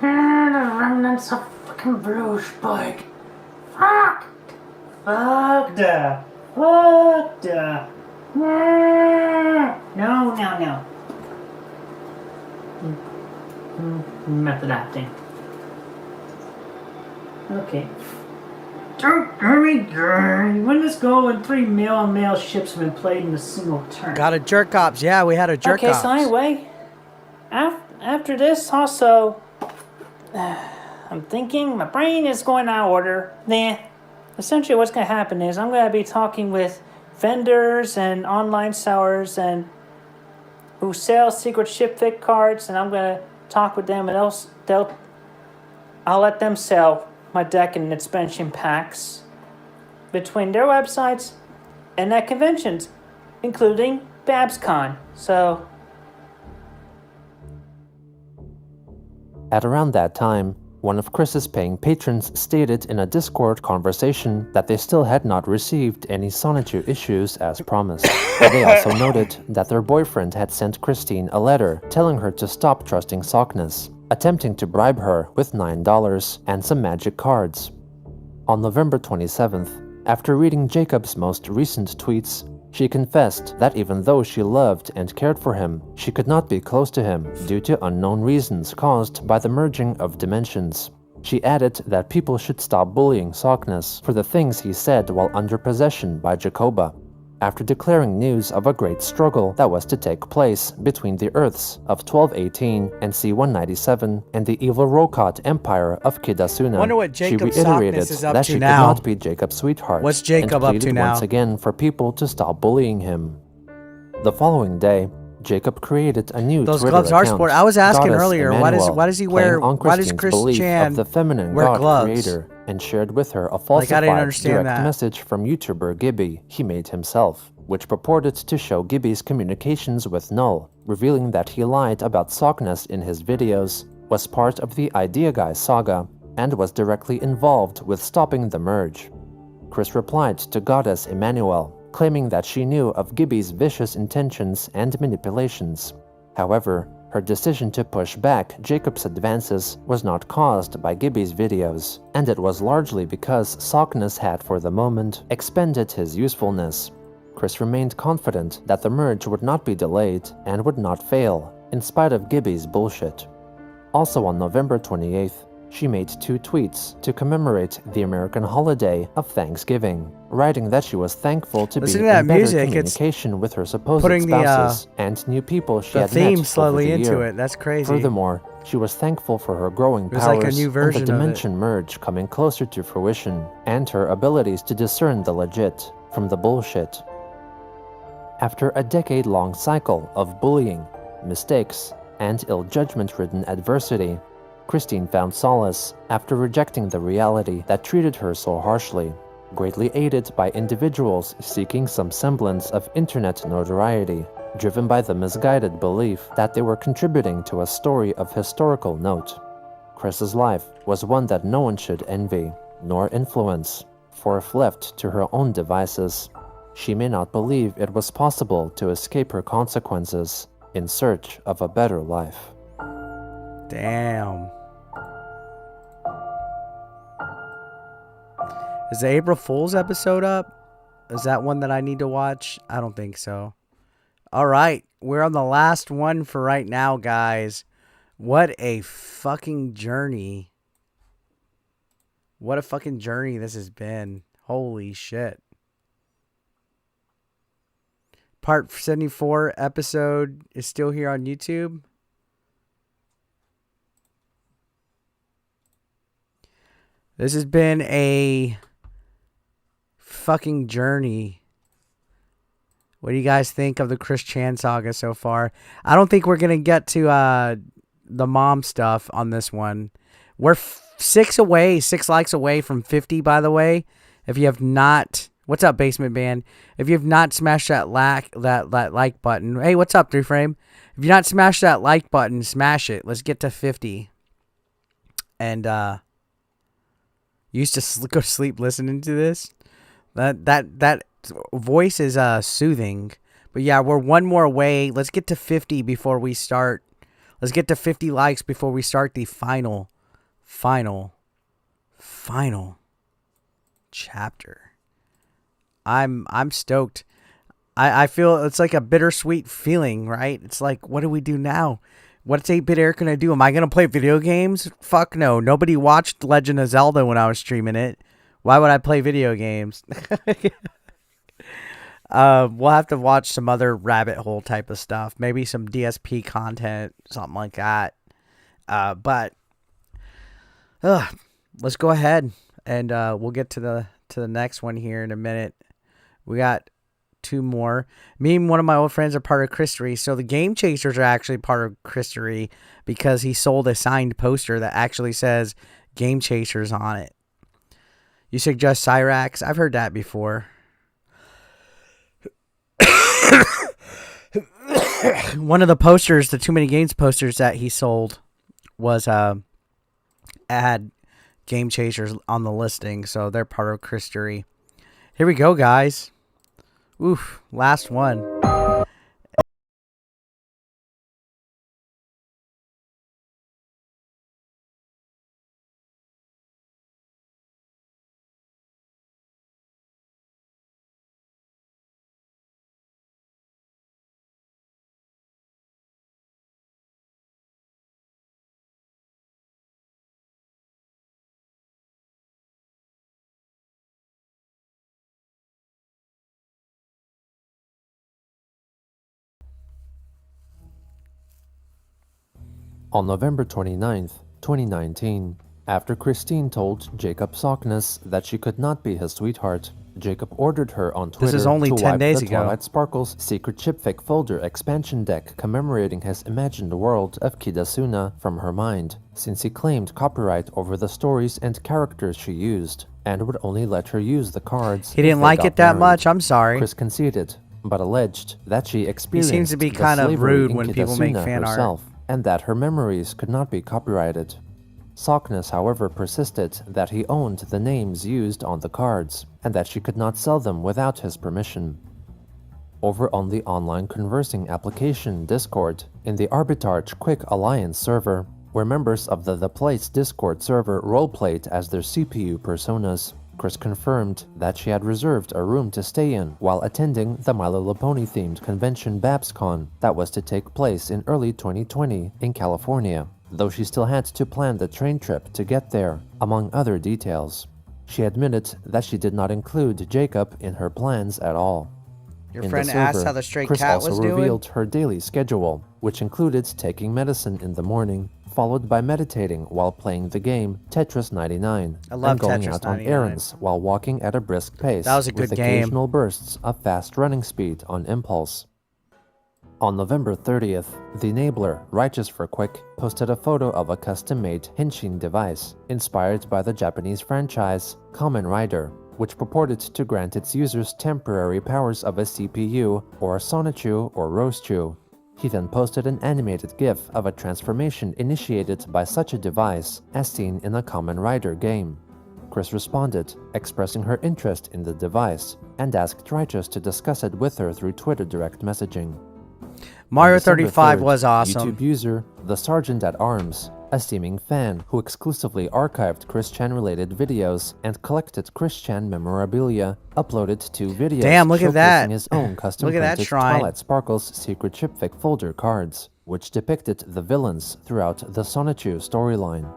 And the remnants of fucking blue spike. Fuck. Fuck the. Fuck the. No, no, no. Method acting. Okay. Don't hurry, when this go when 3 male ships have been played in a single turn. Got a jerk ops. Yeah, we had a jerk Okay, ops. so anyway, after this also, I'm thinking my brain is going out of order. Essentially what's going to happen is I'm going to be talking with vendors and online sellers and who sell secret ship fit cards, and I'm going to talk with them, and I'll let them sell my deck and expansion packs between their websites and at conventions, including BabsCon. So, At around that time, one of Chris's paying patrons stated in a Discord conversation that they still had not received any Sonichu issues as promised. They also noted that their boyfriend had sent Christine a letter telling her to stop trusting Sockness, attempting to bribe her with $9 and some magic cards. On November 27th, after reading Jacob's most recent tweets, she confessed that even though she loved and cared for him, she could not be close to him due to unknown reasons caused by the merging of dimensions. She added that people should stop bullying Sockness for the things he said while under possession by Jacoba, after declaring news of a great struggle that was to take place between the Earths of 1218 and C-197 and the evil Rokot Empire of Kidasuna. Wonder what She Jacob reiterated Sockness is up that to she now. could not be Jacob's sweetheart. What's Jacob and up pleaded to now? once again for people to stop bullying him. The following day, Jacob created a new Those Twitter gloves are account, sport. I was asking Goddess earlier, Emmanuel, why does he playing wear? on Why does Christine's Chris belief Chan of the feminine wear god gloves? creator, and shared with her a Like, I falsified didn't understand direct that. message from YouTuber Gibby he made himself, which purported to show Gibby's communications with Null, revealing that he lied about Sockness in his videos, was part of the Idea Guy saga, and was directly involved with stopping the merge. Chris replied to Goddess Emmanuel, claiming that she knew of Gibby's vicious intentions and manipulations. However, her decision to push back Jacob's advances was not caused by Gibby's videos, and it was largely because Sockness had for the moment expended his usefulness. Chris remained confident that the merge would not be delayed and would not fail, in spite of Gibby's bullshit. Also on November 28th, she made 2 tweets to commemorate the American holiday of Thanksgiving, writing that she was thankful to Listen be to that in better music, it's communication with her supposed putting the, spouses and new people she the had theme met slowly over the into year. it. That's crazy. Furthermore, she was thankful for her growing It was powers like a new and version the of it. dimension merge coming closer to fruition, and her abilities to discern the legit from the bullshit. After a decade-long cycle of bullying, mistakes, and ill-judgment-ridden adversity, Christine found solace after rejecting the reality that treated her so harshly, greatly aided by individuals seeking some semblance of internet notoriety, driven by the misguided belief that they were contributing to a story of historical note. Chris's life was one that no one should envy, nor influence, for if left to her own devices, She may not believe it was possible to escape her consequences in search of a better life. Damn. Is the April Fool's episode up? Is that one that I need to watch? I don't think so. All right. We're on the last one for right now, guys. What a fucking journey. What a fucking journey this has been. Holy shit. Part 74 episode is still here on YouTube. This has been a fucking journey. What do you guys think of the Chris Chan saga so far? I don't think we're going to get to the mom stuff on this one. We're 6 likes away from 50, by the way. If you have not... What's up, Basement Band? If you have not smashed that like button... Hey, what's up, 3Frame? If you've not smashed that like button, smash it. Let's get to 50. And, you used to go to sleep listening to this? That voice is soothing. But yeah, we're one more away. Let's get to 50 before we start. Let's get to 50 likes before we start the final chapter. I'm stoked. I feel it's like a bittersweet feeling, right? It's like, what do we do now? What's 8-Bit Eric gonna do? Am I gonna play video games? Fuck no. Nobody watched Legend of Zelda when I was streaming it. Why would I play video games? We'll have to watch some other rabbit hole type of stuff. Maybe some DSP content, something like that. But let's go ahead and we'll get to the next one here in a minute. We got 2 more. Me and one of my old friends are part of Christery. So the Game Chasers are actually part of Christery because he sold a signed poster that actually says Game Chasers on it. You suggest Cyrax? I've heard that before. One of the posters, the Too Many Games posters that he sold was had Game Chasers on the listing. So they're part of Christery. Here we go, guys. Oof, last one. On November 29th, 2019, after Christine told Jacob Sockness that she could not be his sweetheart, Jacob ordered her on Twitter This is only to 10 wipe days the ago. Twilight Sparkle's secret chipfic folder expansion deck commemorating his imagined world of Kidasuna from her mind, since he claimed copyright over the stories and characters she used, and would only let her use the cards. He didn't like it that much. I'm sorry. Chris conceded, but alleged that she experienced seems to be the kind of slavery rude in when people make Kidasuna fan art. herself, and that her memories could not be copyrighted. Sockness, however, persisted that he owned the names used on the cards, and that she could not sell them without his permission. Over on the online conversing application Discord, in the Arbitrage Quick Alliance server, where members of the Place Discord server roleplayed as their CPU personas, Chris confirmed that she had reserved a room to stay in while attending the My Little Pony-themed convention BabsCon that was to take place in early 2020 in California, though she still had to plan the train trip to get there, among other details. She admitted that she did not include Jacob in her plans at all. Your In friend the asked server, how the stray Chris cat also was doing? revealed her daily schedule, which included taking medicine in the morning, followed by meditating while playing the game Tetris 99, I love and going Tetris out 99. on errands while walking at a brisk pace, That was a with good game. occasional bursts of fast running speed on impulse. On November 30th, the enabler, Righteous for Quick, posted a photo of a custom-made Henshin device, inspired by the Japanese franchise Kamen Rider, which purported to grant its users temporary powers of a CPU, or a Sonichu or Rosechu. He then posted an animated GIF of a transformation initiated by such a device, as seen in a Kamen Rider game. Chris responded, expressing her interest in the device, and asked Righteous to discuss it with her through Twitter direct messaging. Mario On December 35 3rd, was awesome. YouTube user The Sergeant at Arms, a seeming fan who exclusively archived Chris Chan-related videos and collected Chris Chan memorabilia, uploaded 2 videos Damn, look showcasing at that. his own Look at that custom-printed shrine. Twilight Sparkle's secret chipfic folder cards, which depicted the villains throughout the Sonichu storyline.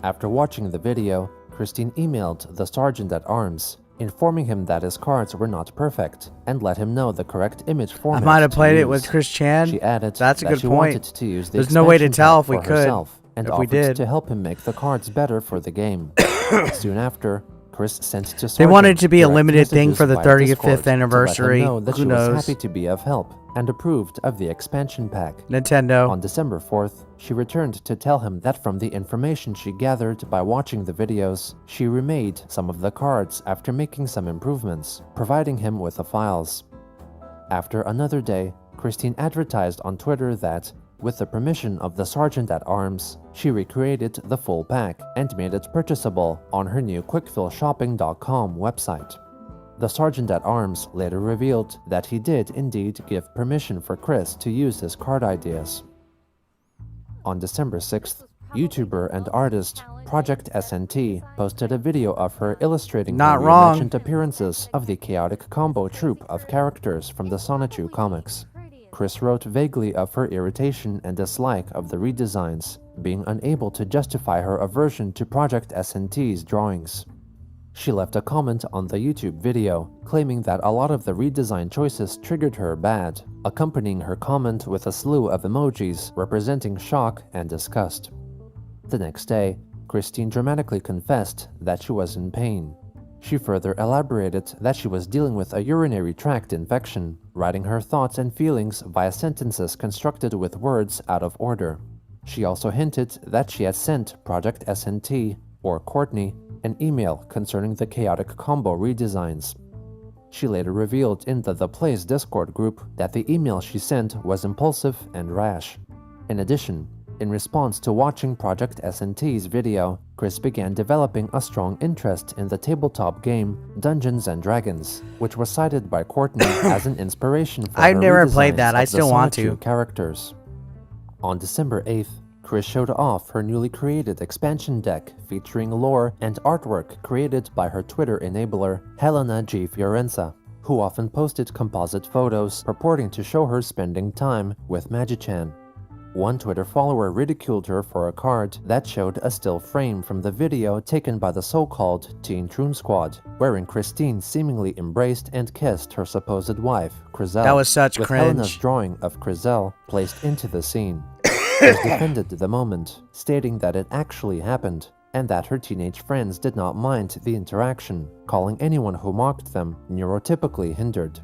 After watching the video, Christine emailed the Sergeant at Arms, informing him that his cards were not perfect, and let him know the correct image format. I might have to played it use. with Chris Chan. She added That's a that good she point. wanted to use the There's no way to expansion tell pack if we for could. herself, and If we offered did. to help him make the cards better for the game. Soon after, Chris sent to Sergeant They wanted it to be a direct limited thing messages for the via 35th Discord anniversary. To let him know that Who she knows? was happy to be of help and approved of the expansion pack. Nintendo. On December 4th, she returned to tell him that from the information she gathered by watching the videos, she remade some of the cards after making some improvements, providing him with the files. After another day, Christine advertised on Twitter that, with the permission of the Sergeant at Arms, she recreated the full pack and made it purchasable on her new quickfillshopping.com website. The Sergeant at Arms later revealed that he did indeed give permission for Chris to use his card ideas. On December 6th, YouTuber and artist Project SNT posted a video of her illustrating Not the wrong. reimagined appearances of the chaotic combo troupe of characters from the Sonichu comics. Chris wrote vaguely of her irritation and dislike of the redesigns, being unable to justify her aversion to Project SNT's drawings. She left a comment on the YouTube video, claiming that a lot of the redesign choices triggered her bad, accompanying her comment with a slew of emojis representing shock and disgust. The next day, Christine dramatically confessed that she was in pain. She further elaborated that she was dealing with a urinary tract infection, writing her thoughts and feelings via sentences constructed with words out of order. She also hinted that she had sent Project SNT, or Courtney, an email concerning the chaotic combo redesigns. She later revealed in the Play's Discord group that the email she sent was impulsive and rash. In addition, in response to watching Project SNT's video, Chris began developing a strong interest in the tabletop game Dungeons & Dragons, which was cited by Courtney as an inspiration for I've her never redesigns played that. I of the still want Sonichu to. characters. On December 8th, Chris showed off her newly created expansion deck featuring lore and artwork created by her Twitter enabler, Helena G. Fiorenza, who often posted composite photos purporting to show her spending time with Magi-chan. One Twitter follower ridiculed her for a card that showed a still frame from the video taken by the so-called Teen Troon Squad, wherein Christine seemingly embraced and kissed her supposed wife, Crizel. That was such with cringe. Helena's drawing of Crizel placed into the scene. Chris defended the moment, stating that it actually happened, and that her teenage friends did not mind the interaction, calling anyone who mocked them neurotypically hindered.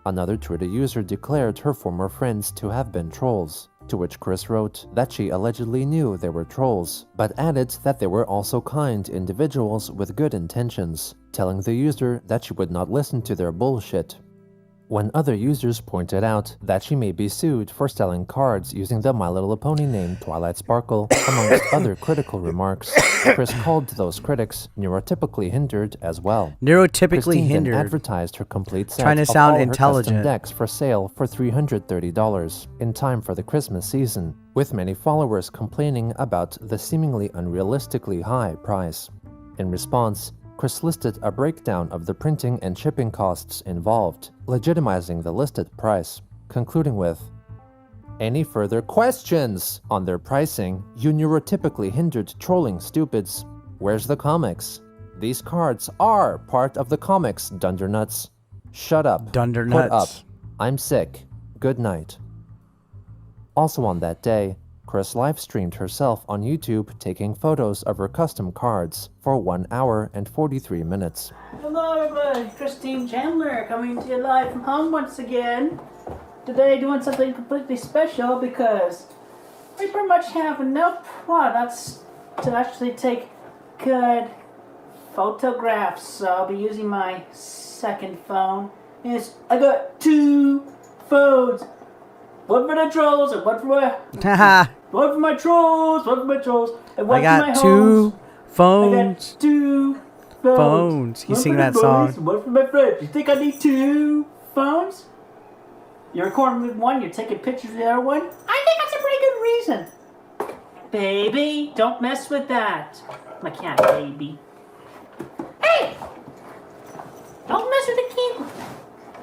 Another Twitter user declared her former friends to have been trolls, to which Chris wrote that she allegedly knew they were trolls, but added that they were also kind individuals with good intentions, telling the user that she would not listen to their bullshit. When other users pointed out that she may be sued for selling cards using the My Little Pony name Twilight Sparkle, amongst other critical remarks, Chris called those critics neurotypically hindered as well. Neurotypically Christine then hindered. advertised her complete set Trying to of sound all her intelligent. custom decks for sale for $330 in time for the Christmas season, with many followers complaining about the seemingly unrealistically high price. In response, Chris listed a breakdown of the printing and shipping costs involved, legitimizing the listed price, concluding with, "Any further questions on their pricing, you neurotypically hindered trolling stupids? Where's the comics? These cards are part of the comics, Dundernuts. Shut up. Dundernuts. Put up. I'm sick. Good night." Also on that day, Chris live-streamed herself on YouTube taking photos of her custom cards for 1 hour and 43 minutes. Hello everybody, Christine Chandler coming to you live from home once again. Today doing something completely special because we pretty much have enough products to actually take good photographs. So I'll be using my second phone. I got two phones. One for the trolls and one for One for my trolls. One for my trolls. And one I got for my two homes. phones. I got two phones. He's One singing for the that song. boys, one for my friends. You think I need two phones? You're recording with one, you're taking pictures of the other one? I think that's a pretty good reason. Baby, don't mess with that. My cat, baby. Hey! Don't mess with the cable.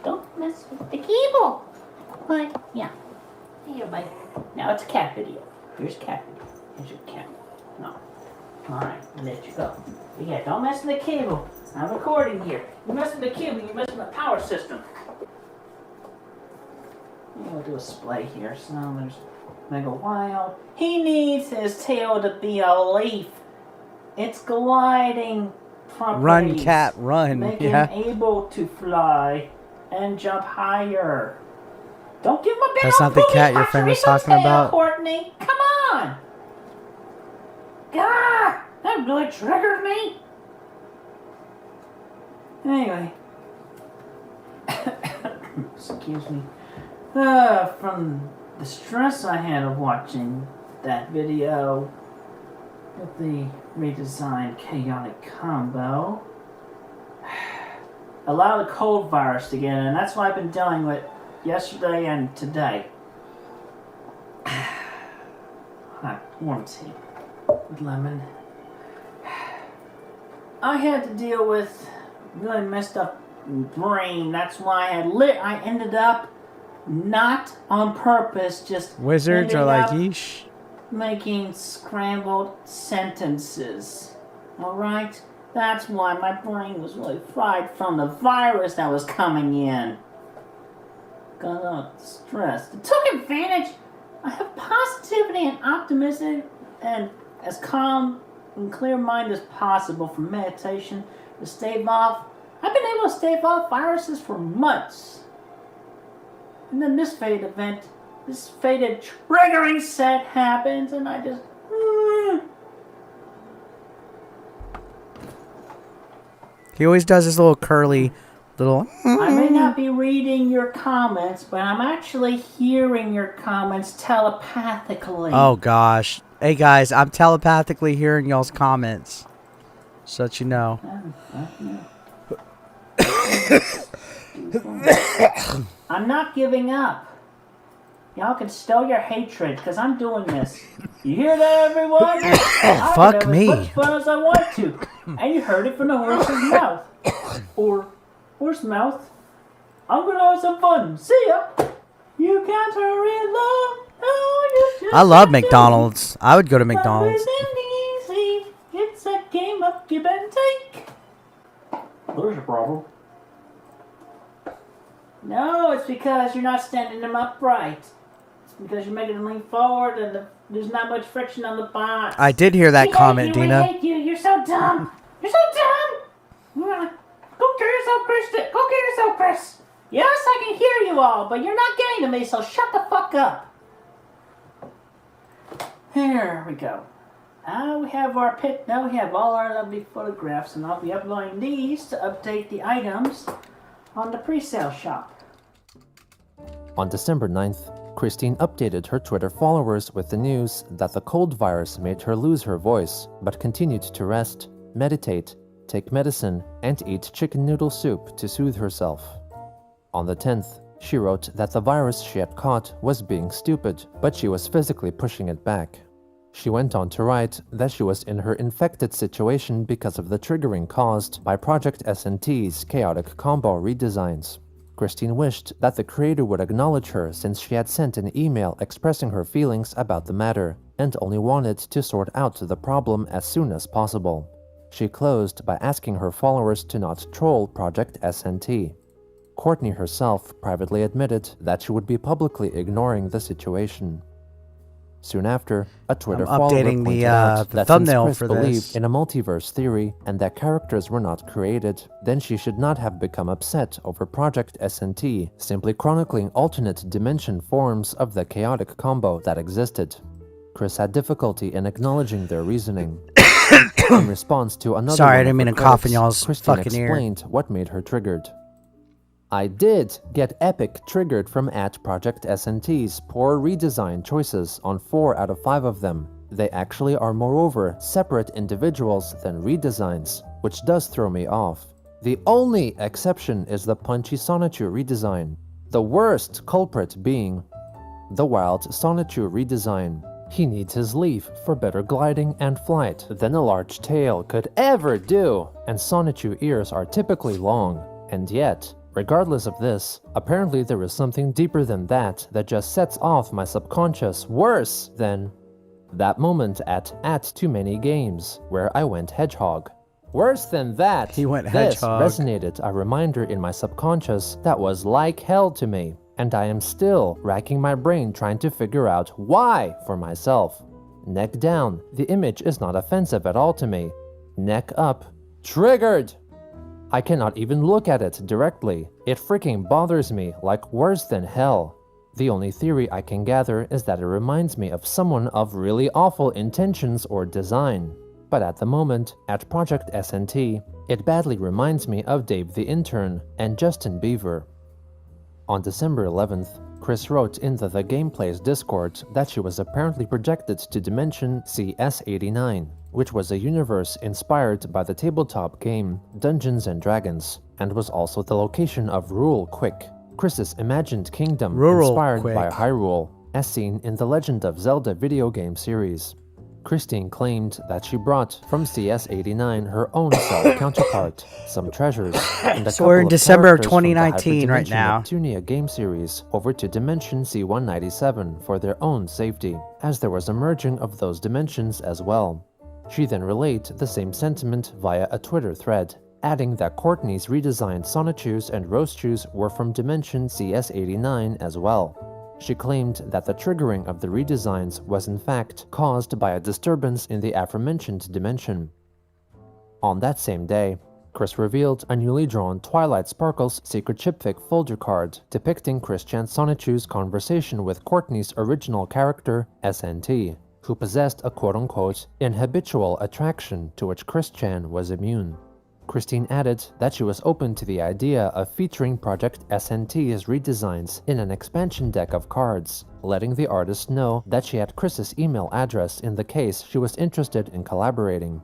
Don't mess with the cable. But, yeah. Here, buddy. Now it's a cat video. Here's cat video. Here's your cat. No. Alright, I'll let you go. But yeah, don't mess with the cable. I'm recording here. You mess with the cable, you mess with the power system. We'll do a splay here. So there's Mega Wild. He needs his tail to be a leaf. It's gliding properties. Run, cat, run. Make Yeah. him able to fly and jump higher. Don't give him a big That's not the old cat your booty friend was picture. He's talking gonna stay about? out, Courtney. Come on. God, that really triggered me. Anyway. Excuse me. From the stress I had of watching that video with the redesigned chaotic combo, allow the cold virus to get in, and that's what I've been dealing with yesterday and today. Hot warm tea with lemon. I had to deal with really messed up brain. That's why I ended up not on purpose, just Wizards are ended like, up yeesh. making scrambled sentences. Alright? That's why my brain was really fried from the virus that was coming in. Got stressed. It took advantage. I have positivity and optimism and as calm and clear mind as possible for meditation to stave off. I've been able to stave off viruses for months. And then this fated event, this fated triggering set happens, and I just... He always does his little curly little... I may not be reading your comments, but I'm actually hearing your comments telepathically. Oh, gosh. Hey, guys, I'm telepathically hearing y'all's comments. So that you know. I'm not giving up. Y'all can stow your hatred, because I'm doing this. You hear that, everyone? I Fuck can have me. as much fun as I want to. And you heard it from the horse's mouth. Or horse mouth. I'm going to have some fun. See ya. You can't hurry along. Oh, you just I love have to. McDonald's. I would go to McDonald's. Easy. It's a game of give and take. There's a problem. No, it's because you're not standing them upright. It's because you're making them lean forward and there's not much friction on the box. I did hear that comment, I Dina. hate you. You're so dumb. You're so dumb. Go get yourself, Chris. Go get yourself, Chris. Yes, I can hear you all, but you're not getting to me, so shut the fuck up. Here we go. Now we have our pick. Now we have all our lovely photographs, and I'll be uploading these to update the items on the pre-sale shop. On December 9th, Christine updated her Twitter followers with the news that the cold virus made her lose her voice, but continued to rest, meditate, take medicine, and eat chicken noodle soup to soothe herself. On the 10th, she wrote that the virus she had caught was being stupid, but she was physically pushing it back. She went on to write that she was in her infected situation because of the triggering caused by Project SNT's chaotic combo redesigns. Christine wished that the creator would acknowledge her since she had sent an email expressing her feelings about the matter and only wanted to sort out the problem as soon as possible. She closed by asking her followers to not troll Project SNT. Courtney herself privately admitted that she would be publicly ignoring the situation. Soon after, a Twitter follower updating pointed the out that thumbnail since Chris for believed this. in a multiverse theory and that characters were not created, then she should not have become upset over Project SNT simply chronicling alternate dimension forms of the chaotic combo that existed. Chris had difficulty in acknowledging their reasoning. In response to another Sorry, I one didn't of mean her to cough in critics, y'all's Christine fucking ear. explained what made her triggered. I did get epic triggered from Project SNT's poor redesign choices on 4 out of 5 of them. They actually are moreover separate individuals than redesigns, which does throw me off. The only exception is the punchy Sonichu redesign, the worst culprit being the wild Sonichu redesign. He needs his leaf for better gliding and flight than a large tail could ever do, and Sonichu ears are typically long, and yet, regardless of this, apparently there is something deeper than that just sets off my subconscious worse than that moment at Too Many Games, where I went hedgehog. Worse than that, he went this hedgehog. Resonated a reminder in my subconscious that was like hell to me, and I am still racking my brain trying to figure out why for myself. Neck down, the image is not offensive at all to me. Neck up, triggered! I cannot even look at it directly. It freaking bothers me like worse than hell. The only theory I can gather is that it reminds me of someone of really awful intentions or design. But at the moment, at Project SNT, it badly reminds me of Dave the Intern and Justin Bieber. On December 11th, Chris wrote in the Gameplay's Discord that she was apparently projected to Dimension CS89, which was a universe inspired by the tabletop game Dungeons & Dragons, and was also the location of Rule Quick, Chris's imagined kingdom inspired by Hyrule, as seen in the Legend of Zelda video game series. Christine claimed that she brought from CS89 her own self counterpart, some treasures, and a so we're in couple of December of characters from the 2019 right Hyperdimension now. Neptunia game series over to Dimension C197 for their own safety, as there was a merging of those dimensions as well. She then relayed the same sentiment via a Twitter thread, adding that Courtney's redesigned Sonichus and Roastchus were from Dimension CS89 as well. She claimed that the triggering of the redesigns was in fact caused by a disturbance in the aforementioned dimension. On that same day, Chris revealed a newly drawn Twilight Sparkles secret chipfic folder card depicting Chris-chan Sonichu's conversation with Courtney's original character, SNT, who possessed a quote-unquote inhabitual attraction to which Chris-chan was immune. Christine added that she was open to the idea of featuring Project SNT's redesigns in an expansion deck of cards, letting the artist know that she had Chris's email address in the case she was interested in collaborating.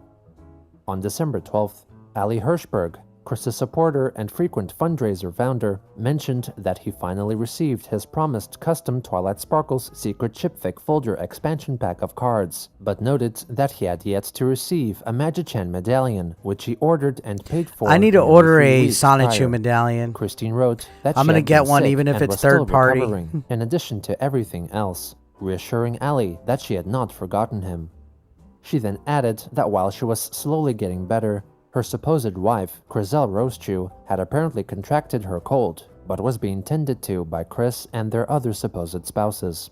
On December 12th, Ali Hirschberg, Chris's supporter and frequent fundraiser founder, mentioned that he finally received his promised custom Twilight Sparkles secret chipfic folder expansion pack of cards, but noted that he had yet to receive a Magi-chan medallion, which he ordered and paid for. I need to order a Sonichu Sonichu medallion. Christine wrote that I'm she gonna had get been one sick even if and it's was still third party. recovering, in addition to everything else, reassuring Ali that she had not forgotten him. She then added that while she was slowly getting better, her supposed wife, Chriselle Roastchu, had apparently contracted her cold, but was being tended to by Chris and their other supposed spouses.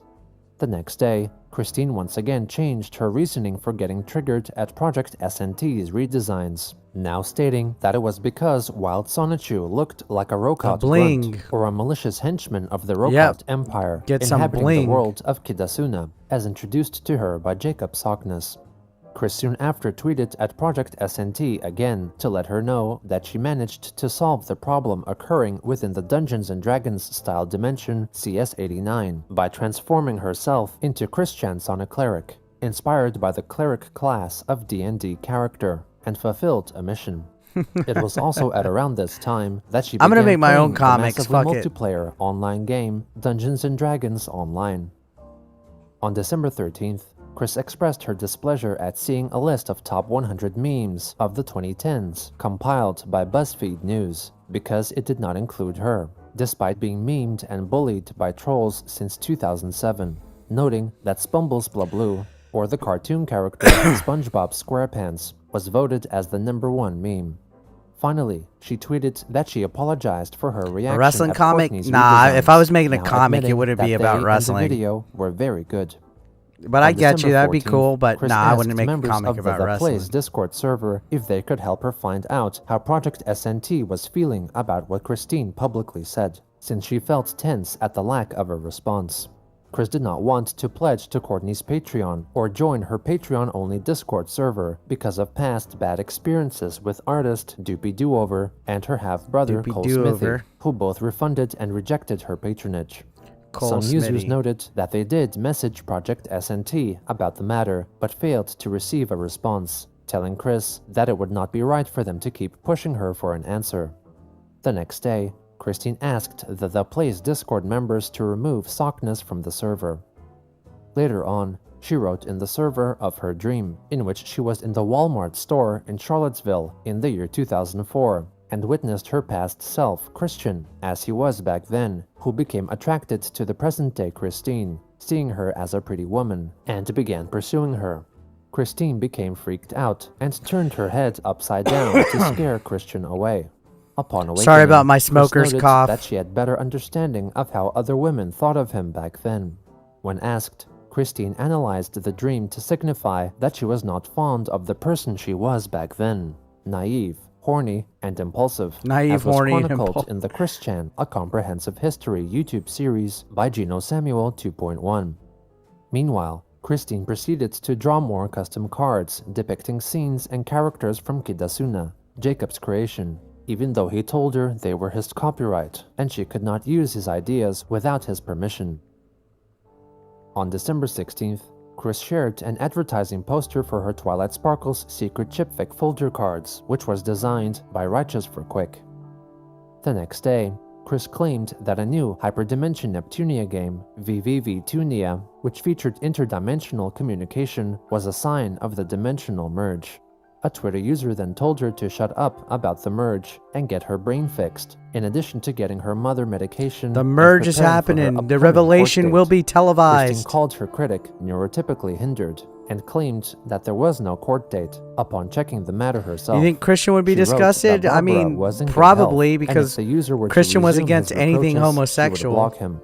The next day, Christine once again changed her reasoning for getting triggered at Project SNT's redesigns, now stating that it was because Wild Sonichu looked like a Rokot grunt, or a malicious henchman of the Rokot Empire, inhabiting the world of Kidasuna, as introduced to her by Jacob Sockness. Chris soon after tweeted at Project SNT again to let her know that she managed to solve the problem occurring within the Dungeons & Dragons style dimension CS89 by transforming herself into Chris-chan Sonic Cleric, inspired by the Cleric class of D&D character, and fulfilled a mission. It was also at around this time that she began I'm gonna make my own playing comics, the massively fuck it. multiplayer online game Dungeons & Dragons Online. On December 13th, Chris expressed her displeasure at seeing a list of top 100 memes of the 2010s compiled by BuzzFeed News because it did not include her, despite being memed and bullied by trolls since 2007, noting that Spumbles Blue, or the cartoon character SpongeBob SquarePants, was voted as the #1 meme. Finally, she tweeted that she apologized for her reaction. A wrestling at comic? Courtney's Nah, redesigns, if I was making a now comic, it admitting wouldn't be that about they wrestling. And the video were very good. But I On get you, December that'd be 14th, cool, but Chris nah, I wouldn't asked make a members comic of about the wrestling. Play's Discord server if they could help her find out how Project SNT was feeling about what Christine publicly said, since she felt tense at the lack of a response. Chris did not want to pledge to Courtney's Patreon or join her Patreon-only Discord server because of past bad experiences with artist Doopy Doover and her half-brother Doopy Cole Doover. Smithy, who both refunded and rejected her patronage. Cole Some users Smitty. noted that they did message Project SNT about the matter, but failed to receive a response, telling Chris that it would not be right for them to keep pushing her for an answer. The next day, Christine asked the Play's Discord members to remove Sockness from the server. Later on, she wrote in the server of her dream, in which she was in the Walmart store in Charlottesville in the year 2004, and witnessed her past self, Christian, as he was back then, who became attracted to the present-day Christine, seeing her as a pretty woman, and began pursuing her. Christine became freaked out and turned her head upside down to scare Christian away. Upon awakening, Sorry about my Chris smoker's noted cough. that she had better understanding of how other women thought of him back then. When asked, Christine analyzed the dream to signify that she was not fond of the person she was back then, naive, horny, and impulsive, Naive, as was horny, and chronicled in the Chris Chan, a comprehensive history YouTube series by Gino Samuel 2.1. Meanwhile, Christine proceeded to draw more custom cards depicting scenes and characters from Kidasuna, Jacob's creation, even though he told her they were his copyright and she could not use his ideas without his permission. On December 16th, Chris shared an advertising poster for her Twilight Sparkles secret chipfic folder cards, which was designed by Righteous for Quick. The next day, Chris claimed that a new Hyperdimension Neptunia game, VVV-Tunia, which featured interdimensional communication, was a sign of the dimensional merge. A Twitter user then told her to shut up about the merge and get her brain fixed, in addition to getting her mother medication. The merge is happening. The revelation will be televised. Christine called her critic neurotypically hindered and claimed that there was no court date. Upon checking the matter herself, You think Christian would be she wrote that disgusted? I Barbara mean, was in good probably, health, and because if the user were to Christian was resume against his anything reproaches, homosexual. she would block him.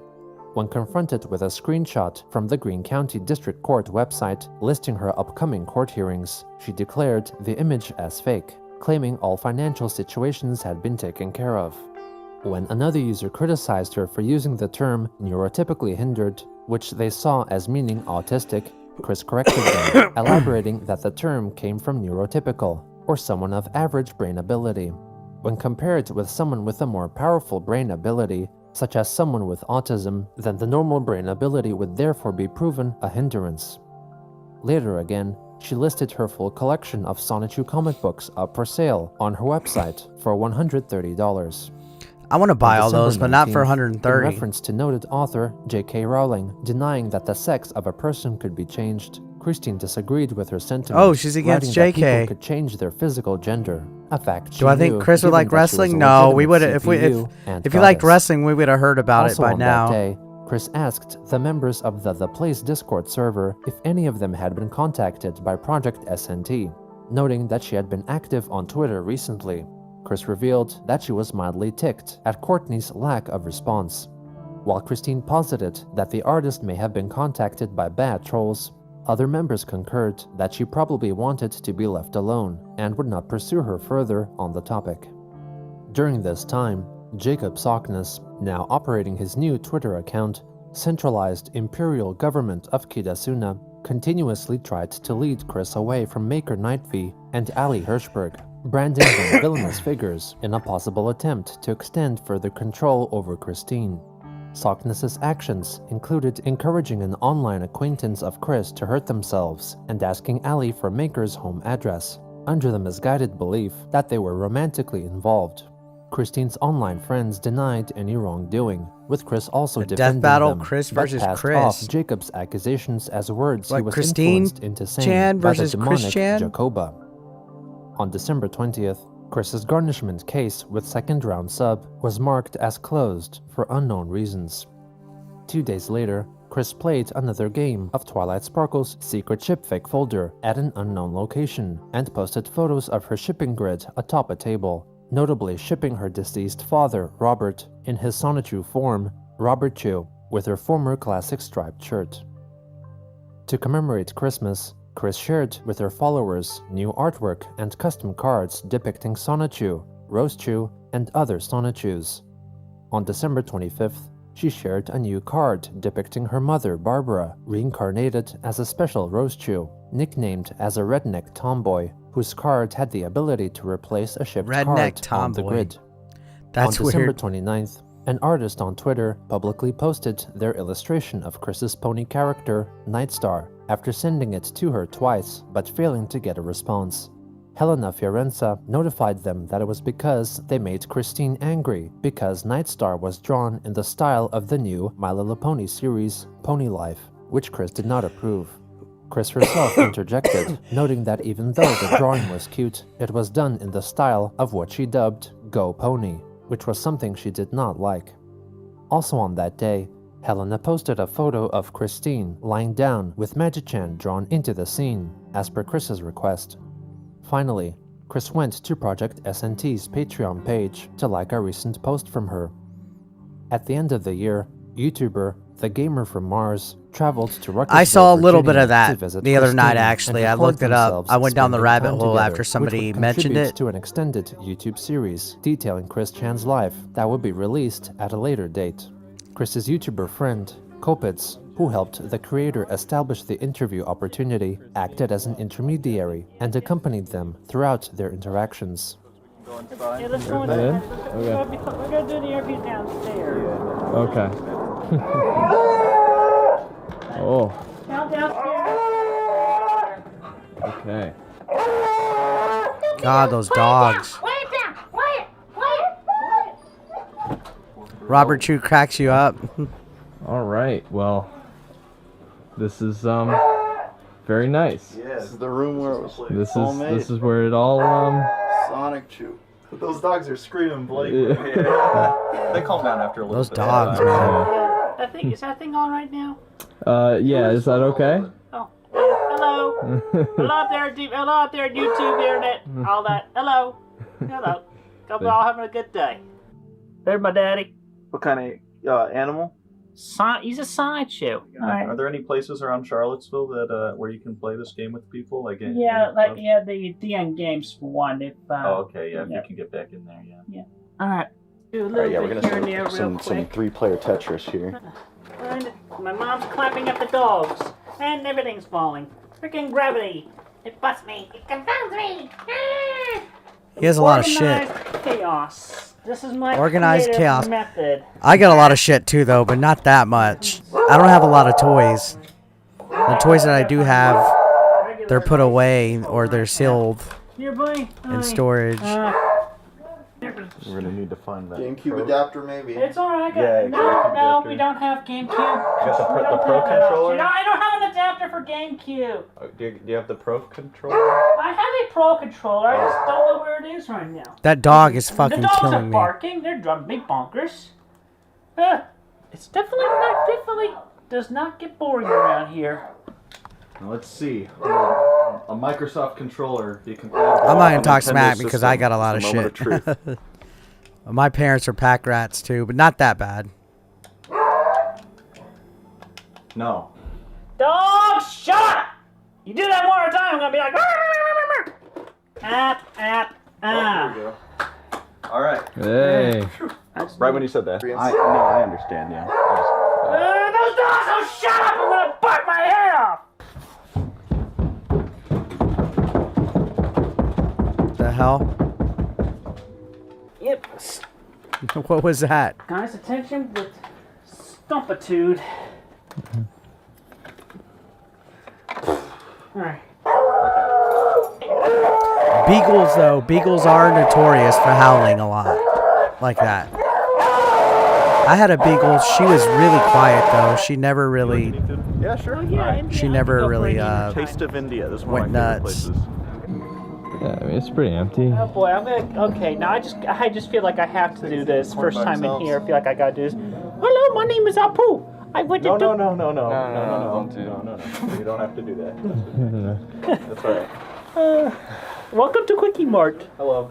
When confronted with a screenshot from the Greene County District Court website listing her upcoming court hearings, she declared the image as fake, claiming all financial situations had been taken care of. When another user criticized her for using the term neurotypically hindered, which they saw as meaning autistic, Chris corrected them, elaborating that the term came from neurotypical, or someone of average brain ability. When compared with someone with a more powerful brain ability, such as someone with autism, then the normal brain ability would therefore be proven a hindrance. Later again, she listed her full collection of Sonichu comic books up for sale on her website for $130. I want to buy all December those, but not for 19th, $130. In reference to noted author J.K. Rowling denying that the sex of a person could be changed, Christine disagreed with her sentiment. Oh, she's against writing that JK. people could change their physical gender, a fact she Do I think knew, Chris would given like that she was wrestling? a No, we legitimate would CPU and if you liked goddess. wrestling, we would have heard about Also it by on now. that day, Chris asked the members of the Play's Discord server if any of them had been contacted by Project SNT, noting that she had been active on Twitter recently. Chris revealed that she was mildly ticked at Courtney's lack of response. While Christine posited that the artist may have been contacted by bad trolls, other members concurred that she probably wanted to be left alone and would not pursue her further on the topic. During this time, Jacob Sockness, now operating his new Twitter account, Centralized Imperial Government of Kidasuna, continuously tried to lead Chris away from Maker Nightv and Ali Hirschberg, branding them villainous figures in a possible attempt to extend further control over Christine. Sockness's actions included encouraging an online acquaintance of Chris to hurt themselves and asking Ali for Maker's home address, under the misguided belief that they were romantically involved. Christine's online friends denied any wrongdoing, with Chris also The defending death battle, them, Chris but versus passed Chris. off Jacob's accusations as words he Like was Christine influenced into saying Chan by the versus demonic Chris Chan? Jacoba. On December 20th, Chris's garnishment case with second round sub was marked as closed for unknown reasons. 2 days later, Chris played another game of Twilight Sparkle's secret chipfake folder at an unknown location and posted photos of her shipping grid atop a table, notably shipping her deceased father, Robert, in his Sonichu form, Robert Chu, with her former classic striped shirt. To commemorate Christmas, Chris shared with her followers new artwork and custom cards depicting Sonichu, Rose Chu, and other Sonichus. On December 25th, she shared a new card depicting her mother, Barbara, reincarnated as a special Rosechew, nicknamed as a redneck tomboy, whose card had the ability to replace a shipped card on the grid. That's on December weird. 29th, an artist on Twitter publicly posted their illustration of Chris's pony character, Nightstar, after sending it to her twice, but failing to get a response. Helena Fiorenza notified them that it was because they made Christine angry because Nightstar was drawn in the style of the new My Little Pony series, Pony Life, which Chris did not approve. Chris herself interjected, noting that even though the drawing was cute, it was done in the style of what she dubbed Go Pony, which was something she did not like. Also on that day, Helena posted a photo of Christine lying down with Magichan drawn into the scene, as per Chris's request. Finally, Chris went to Project SNT's Patreon page to like a recent post from her. At the end of the year, YouTuber The Gamer from Mars traveled to Ruckersville, I saw a little bit Virginia of that to visit the other night, Christine actually. and I record looked it up. themselves I went down the spending rabbit time hole together, after somebody which would mentioned contribute it. to an extended YouTube series detailing Chris Chan's life that would be released at a later date. Chris's YouTuber friend, Kopitz, who helped the creator establish the interview opportunity, acted as an intermediary and accompanied them throughout their interactions. Yeah, let's go inside. We're gonna do the interview downstairs. Okay. Oh, Downstairs. okay. God, those dogs. Quiet down! Quiet! Quiet! Robert Chew cracks you up. All right. Well, this is very nice. Yeah, this is the room where it was This is where it all Sonichu. Those dogs are screaming blatantly. They calm down after a little Those bit. dogs, man. Is that thing on right now? Yeah, is that okay? Oh, hello. Hello out there, YouTube, internet, all that. Hello. Hello. Hope you're all having a good day. There's my daddy. What kind of animal? He's a Sonichu. Are there any places around Charlottesville that where you can play this game with people? Like the DN games for one. If okay, if you can get back in there, yeah. All right. Do a little we're bit gonna here and there real some quick. 3-player Tetris here. And my mom's clapping at the dogs, and everything's falling. Freaking gravity! It busts me. It confounds me. Ah! He has a lot of shit. Organized chaos. This is my Organized creative chaos. method. I got a lot of shit too, though, but not that much. I don't have a lot of toys. The toys that I do have, they're put away or they're sealed Here, boy. in storage. We're gonna need to find that. GameCube adapter, maybe. It's alright. Yeah, No, we don't have GameCube. You got the We don't Pro have that controller? option. I don't have an adapter for GameCube. Do you have the Pro controller? I have a Pro controller. I just don't know where it is right now. That dog is The fucking dogs are killing me. barking. They're driving me bonkers. It's definitely does not get boring around here. Now, let's see. A Microsoft controller. You can. I'm not gonna talk smack because I got a lot of Moment shit. Of truth. My parents are pack rats too, but not that bad. No. Dog, shut up! You do that one more time, I'm gonna be like. There we go. All right. Hey. Right when you said that. I understand. Yeah. Those dogs! Oh, shut up! I'm gonna bite my head off. The hell? Yep. What was that? Guys, attention with stumpitude. Alright. Beagles, though. Beagles are notorious for howling a lot. Like that. I had a beagle. She was really quiet, though. She never really... Yeah, sure. She never really Taste of India. This is one went of my favorite nuts. places. Yeah, I mean, it's pretty empty. Oh boy, I'm gonna. Okay, now I just feel like I have to do this. First time in here, I feel like I gotta do this. Hello, my name is Apu. I went to No. Don't do No. You don't have to do that. That's all right. Welcome to Quickie Mart. Hello.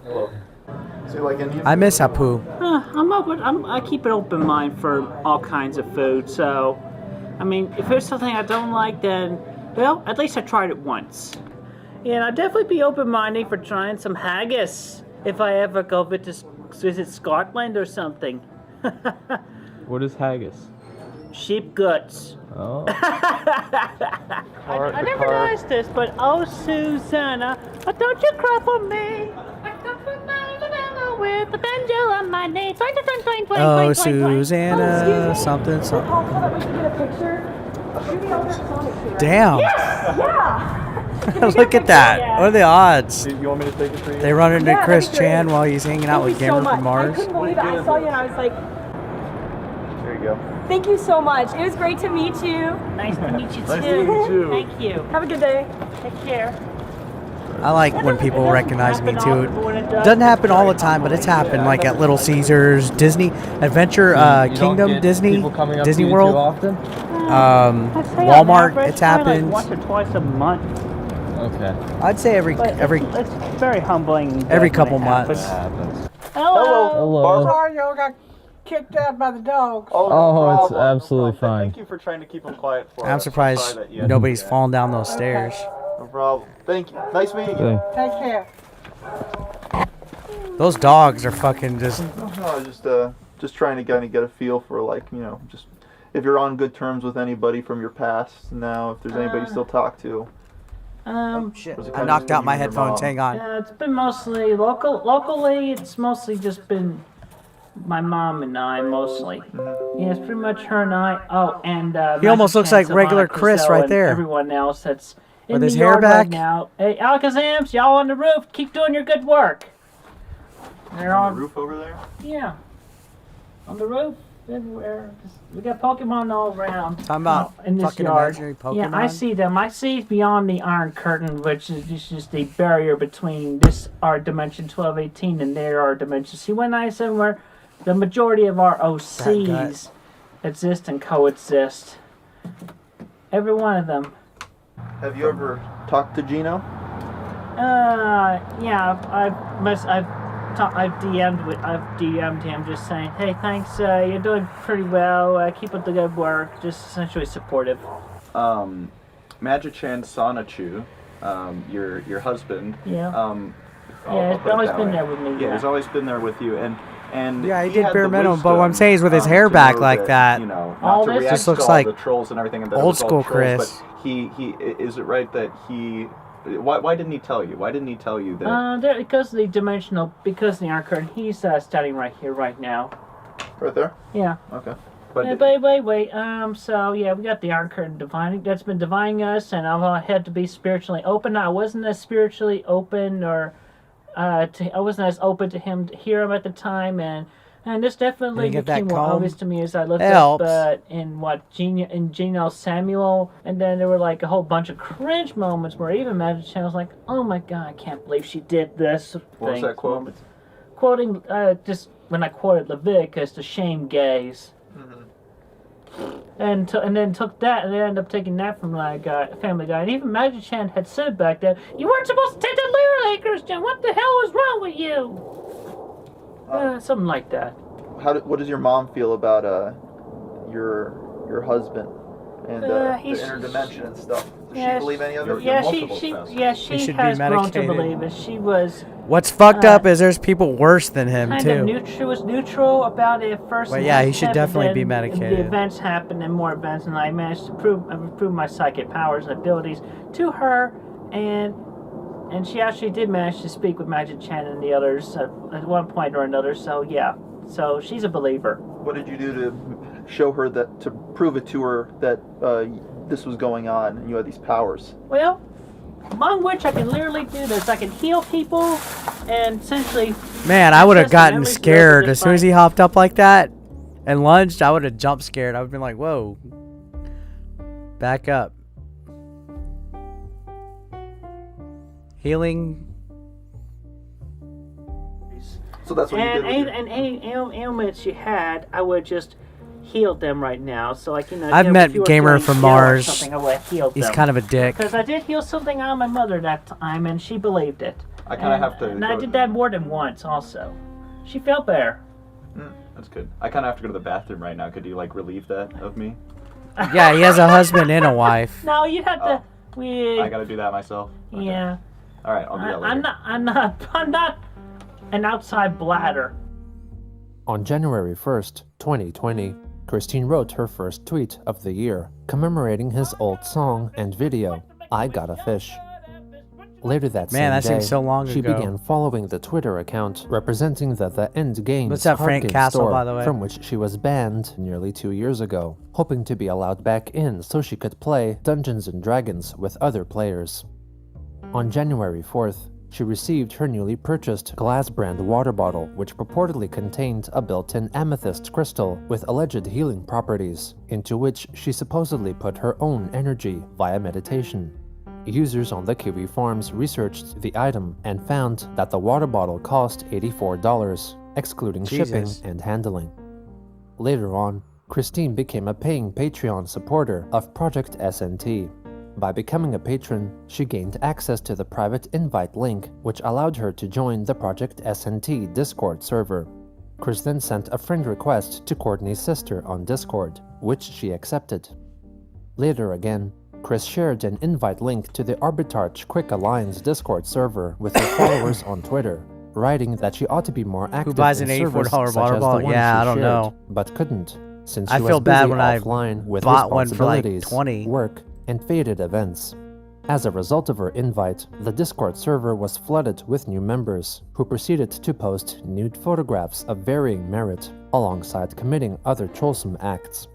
So you like Indian? I miss Apu. I'm open. I keep an open mind for all kinds of food. So, I mean, if there's something I don't like, then well, at least I tried it once. And I'd definitely be open-minded for trying some haggis if I ever go visit Scotland or something. What is haggis? Sheep guts. Oh. I never noticed this, but oh, Susanna, don't you cry for me. With the banjo on my knee. Oh, Susanna, something, something. Damn. Look at that. What are the odds? You want me to take it for you? They run into Chris Chan while he's hanging out with Gamer from Mars. I couldn't believe it. I saw you and I was like, There you go. thank you so much. It was great to meet you. Nice to meet you, too. Nice to meet you. Thank you. Have a good day. Take care. I like when people recognize me too. It doesn't happen all the time, but it's happened. Like at Little Caesars, Disney, Adventure Kingdom, Disney World, Often? Walmart. It's happened. Like once or twice a month. Okay. I'd say every It's very humbling. every couple months. Hello. Sorry, y'all got kicked out by the dogs. Oh, it's absolutely fine. Thank you for trying to keep them quiet for us. I'm surprised Sorry that you had to nobody's do that. falling down those stairs. No problem. Thank you. Nice meeting you. Take care. Those dogs are fucking just. No, just trying to kind of get a feel for, like, you know, just if you're on good terms with anybody from your past now, if there's anybody you still talk to. Shit. I knocked out my headphones. Hang on. Yeah, it's been mostly locally. It's mostly just been my mom and I mostly. Yeah, it's pretty much her and I. Oh, and He almost looks like regular Chris right there. Everyone else that's in With the his hair yard back. right now. Hey, Alakazams, y'all on the roof, keep doing your good work. They're On on the roof over there? Yeah, on the roof, everywhere. We got Pokemon all around. Talking about in this fucking yard. imaginary Yeah, I Pokemon? see them. I see beyond the Iron Curtain, which is just the barrier between this our dimension 1218 and their our dimension C197, where the majority of our OCs exist and coexist. Every one of them. Have you ever talked to Gino? Yeah, I've DM'd him just saying, hey, thanks, you're doing pretty well, keep up the good work, just essentially supportive. Magichan Sonichu, your husband. Yeah. Yeah, he's always been there with me. Yeah, he's always been there with you, and Yeah, he he did had bare the minimum, but what I'm wisdom, saying is with his hair to back know like that, you know, All not to this react just looks to all like the trolls and everything, and that it old was all school trolls, Chris. But he is it right that he? Why didn't he tell you? Why didn't he tell you that? Because of the dimensional, because of the Iron Curtain, he's standing right here, right now. Right there. Yeah. Okay. But wait. So yeah, we got the Iron Curtain dividing. That's been dividing us, and I've had to be spiritually open. I wasn't as spiritually open, or I wasn't as open to him to hear him at the time, and this definitely Did you get that became more comb? obvious to me as I looked Helps. up in Gino Samuel, and then there were like a whole bunch of cringe moments where even Magic Chan was like, "Oh my god, I can't believe she did this." What was that quote? Moments. Quoting just when I quoted Leviticus to shame gays. And then took that, and they ended up taking that from Family Guy. And even Magic Chan had said back then, "You weren't supposed to take that literally, Christian. What the hell was wrong with you?" Something like that. What does your mom feel about your husband and the interdimension and stuff? Does she believe any of it? She should be has grown to medicated. believe it. She was What's fucked up is there's people worse than him kind too. of neutral. Was neutral about it at first. Well, and yeah, then he should kept, definitely and be then medicated. The events happened and more events, and I managed to prove my psychic powers and abilities to her, and she actually did manage to speak with Magic Chan and the others at one point or another. So yeah, so she's a believer. What did you do to show her that, to prove it to her that this was going on and you had these powers? Well, among which I can literally do this. I can heal people and essentially... Man, I would have access the gotten memories scared of as soon as he hopped up like that and lunged. I would have jumped scared. I would have been like, "Whoa, back up." Healing. So that's what you did. And any ailments you had, I would just heal them right now. So like, I've if met you were Gamer feeling from ill or Mars. something, I would have healed He's them. kind of a dick. Because I did heal something on my mother that time, and she believed it. I kind of have to. And I did that more than once, also. She felt better. That's good. I kind of have to go to the bathroom right now. Could you relieve that of me? Yeah, he has a husband and a wife. No, you'd have to. I gotta do that myself. Okay. Yeah. All right, I'll do that later. I'm not an outside bladder. On January 1st, 2020, Christine wrote her first tweet of the year, commemorating his old song and video, I Got a Fish. Later that same that day, seems so long she ago. began following the Twitter account representing the End Games What's up, card Frank game Castle, store, by the way? from which she was banned nearly 2 years ago, hoping to be allowed back in so she could play Dungeons & Dragons with other players. On January 4th, she received her newly purchased glass brand water bottle, which purportedly contained a built-in amethyst crystal with alleged healing properties, into which she supposedly put her own energy via meditation. Users on the Kiwi Farms researched the item and found that the water bottle cost $84, excluding shipping and handling. Later on, Christine became a paying Patreon supporter of Project SNT. By becoming a patron, she gained access to the private invite link, which allowed her to join the Project SNT Discord server. Chris then sent a friend request to Courtney's sister on Discord, which she accepted. Later again, Chris shared an invite link to the Arbitrage Quick Alliance Discord server with her followers on Twitter, writing that she ought to be more active buys in an servers $84 such water as the bottle? one Yeah, she I don't shared, know. but couldn't, since I she feel was busy bad when I offline with bought one for like responsibilities, 20. work, and faded events. As a result of her invite, the Discord server was flooded with new members, who proceeded to post nude photographs of varying merit, alongside committing other choulsome acts.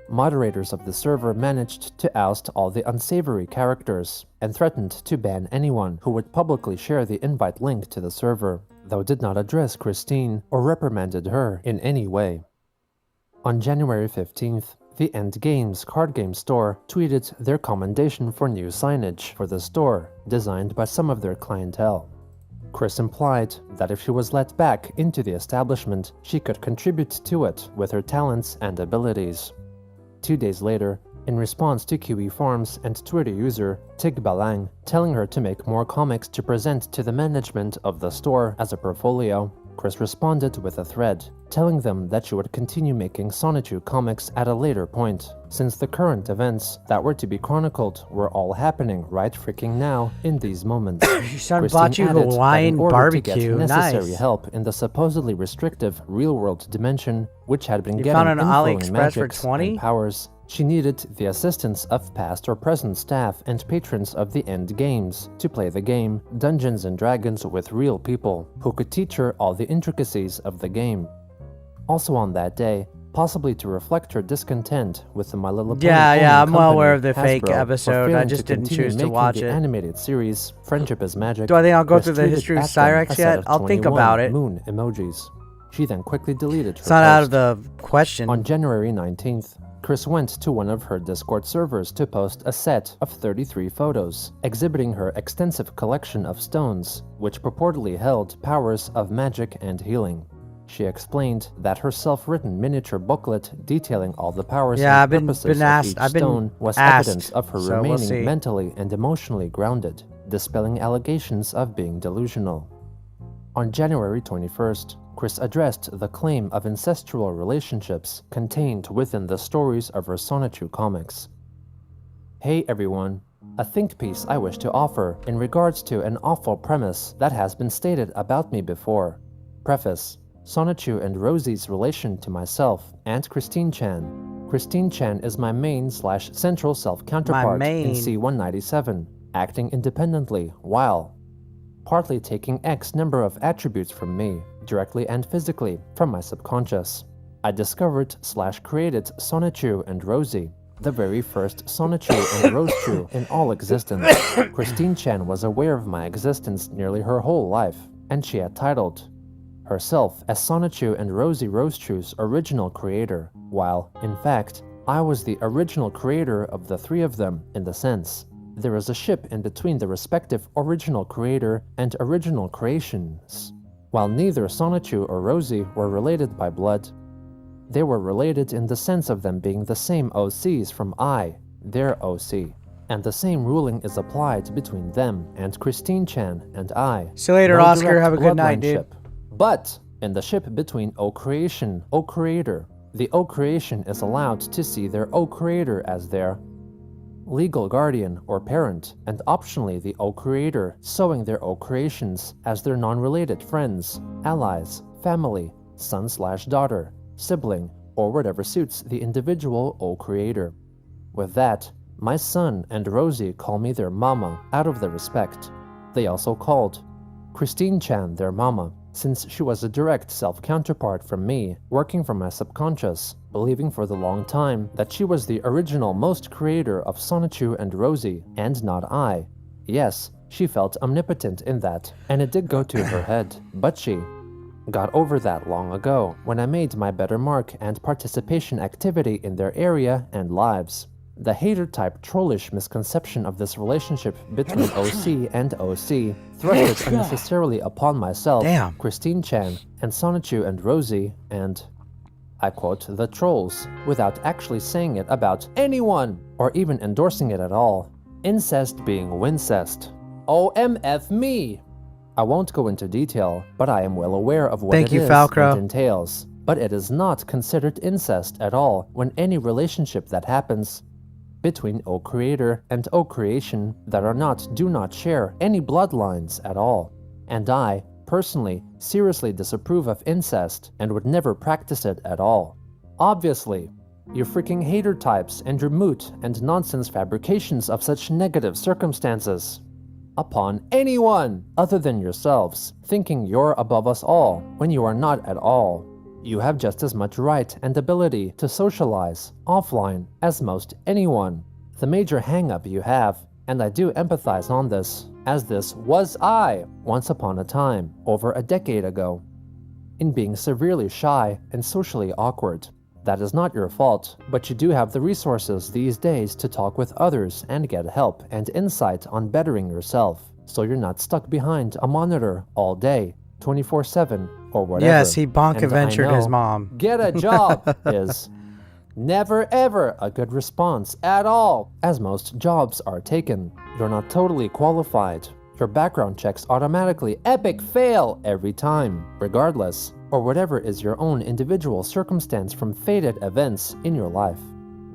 Moderators of the server managed to oust all the unsavory characters, and threatened to ban anyone who would publicly share the invite link to the server, though did not address Christine or reprimanded her in any way. On January 15th, the End Games card game store tweeted their commendation for new signage for the store, designed by some of their clientele. Chris implied that if she was let back into the establishment, she could contribute to it with her talents and abilities. 2 days later, in response to Kiwi Farms and Twitter user Tig Balang telling her to make more comics to present to the management of the store as a portfolio, Chris responded with a thread, telling them that she would continue making Sonichu comics at a later point, since the current events that were to be chronicled were all happening right freaking now in these moments. Your son bought you Hawaiian barbecue. To get necessary Nice. help in the supposedly restrictive real-world dimension, which had been You getting found an inflowing AliExpress for magics 20? and powers, she needed the assistance of past or present staff and patrons of the End Games to play the game Dungeons & Dragons with real people, who could teach her all the intricacies of the game. Also on that day, possibly to reflect her discontent with the My Little Pony I'm well company, aware of the fake Hasbro, for episode. I failing just to didn't continue choose to making watch the it. animated series Friendship is Magic. Do I think I'll go Chris through the tweeted history of at them Cyrex a set yet? of I'll think 21 about it. moon emojis. She then quickly deleted her It's not out post. of the question. On January 19th, Chris went to one of her Discord servers to post a set of 33 photos, exhibiting her extensive collection of stones, which purportedly held powers of magic and healing. She explained that her self-written miniature booklet detailing all the powers and purposes of each stone was evidence of her remaining mentally and emotionally grounded, dispelling allegations of being delusional. On January 21st, Chris addressed the claim of incestual relationships contained within the stories of her Sonichu comics. Hey everyone, a think piece I wish to offer in regards to an awful premise that has been stated about me before. Preface: Sonichu and Rosie's relation to myself and Christine Chan. Christine Chan is my main/central self-counterpart in C-197, acting independently while partly taking X number of attributes from me, directly and physically, from my subconscious. I discovered/created Sonichu and Rosie, the very first Sonichu and Rosechu in all existence. Christine Chan was aware of my existence nearly her whole life, and she had titled herself as Sonichu and Rosie Rosechu's original creator, while, in fact, I was the original creator of the three of them in the sense. There is a ship in between the respective original creator and original creations. While neither Sonichu or Rosie were related by blood, they were related in the sense of them being the same OCs from I, their OC, and the same ruling is applied between them and Christine Chan and I. See you later, No Oscar. direct Have a good night, bloodline dude. ship. But in the ship between O-Creation, O-Creator, the O-Creation is allowed to see their O-Creator as their legal guardian or parent, and optionally the O-Creator sowing their O-Creations as their non-related friends, allies, family, son/daughter, sibling, or whatever suits the individual O creator. With that, my son and Rosie call me their mama out of their respect. They also called Christine Chan their mama, since she was a direct self-counterpart from me, working from my subconscious, believing for the long time that she was the original most creator of Sonichu and Rosie, and not I. Yes, she felt omnipotent in that, and it did go to her head, but she got over that long ago when I made my better mark and participation activity in their area and lives. The hater-type trollish misconception of this relationship between OC and OC thrust it unnecessarily upon myself, Christine Chan, and Sonichu and Rosie, and, I quote, the trolls, without actually saying it about anyone, or even endorsing it at all. Incest being wincest. OMF me! I won't go into detail, but I am well aware of what it is and entails. But it is not considered incest at all when any relationship that happens between O creator and O creation that do not share any bloodlines at all. And I, personally, seriously disapprove of incest and would never practice it at all. Obviously, you freaking hater types and your moot and nonsense fabrications of such negative circumstances upon anyone other than yourselves, thinking you're above us all when you are not at all. You have just as much right and ability to socialize offline as most anyone. The major hang-up you have, and I do empathize on this, as this was I once upon a time, over a decade ago, in being severely shy and socially awkward. That is not your fault, but you do have the resources these days to talk with others and get help and insight on bettering yourself, so you're not stuck behind a monitor all day, 24/7, or whatever. Yes, he bonk-adventured his mom. Get a job is never ever a good response at all, as most jobs are taken. You're not totally qualified. Your background checks automatically epic fail every time, regardless, or whatever is your own individual circumstance from fated events in your life.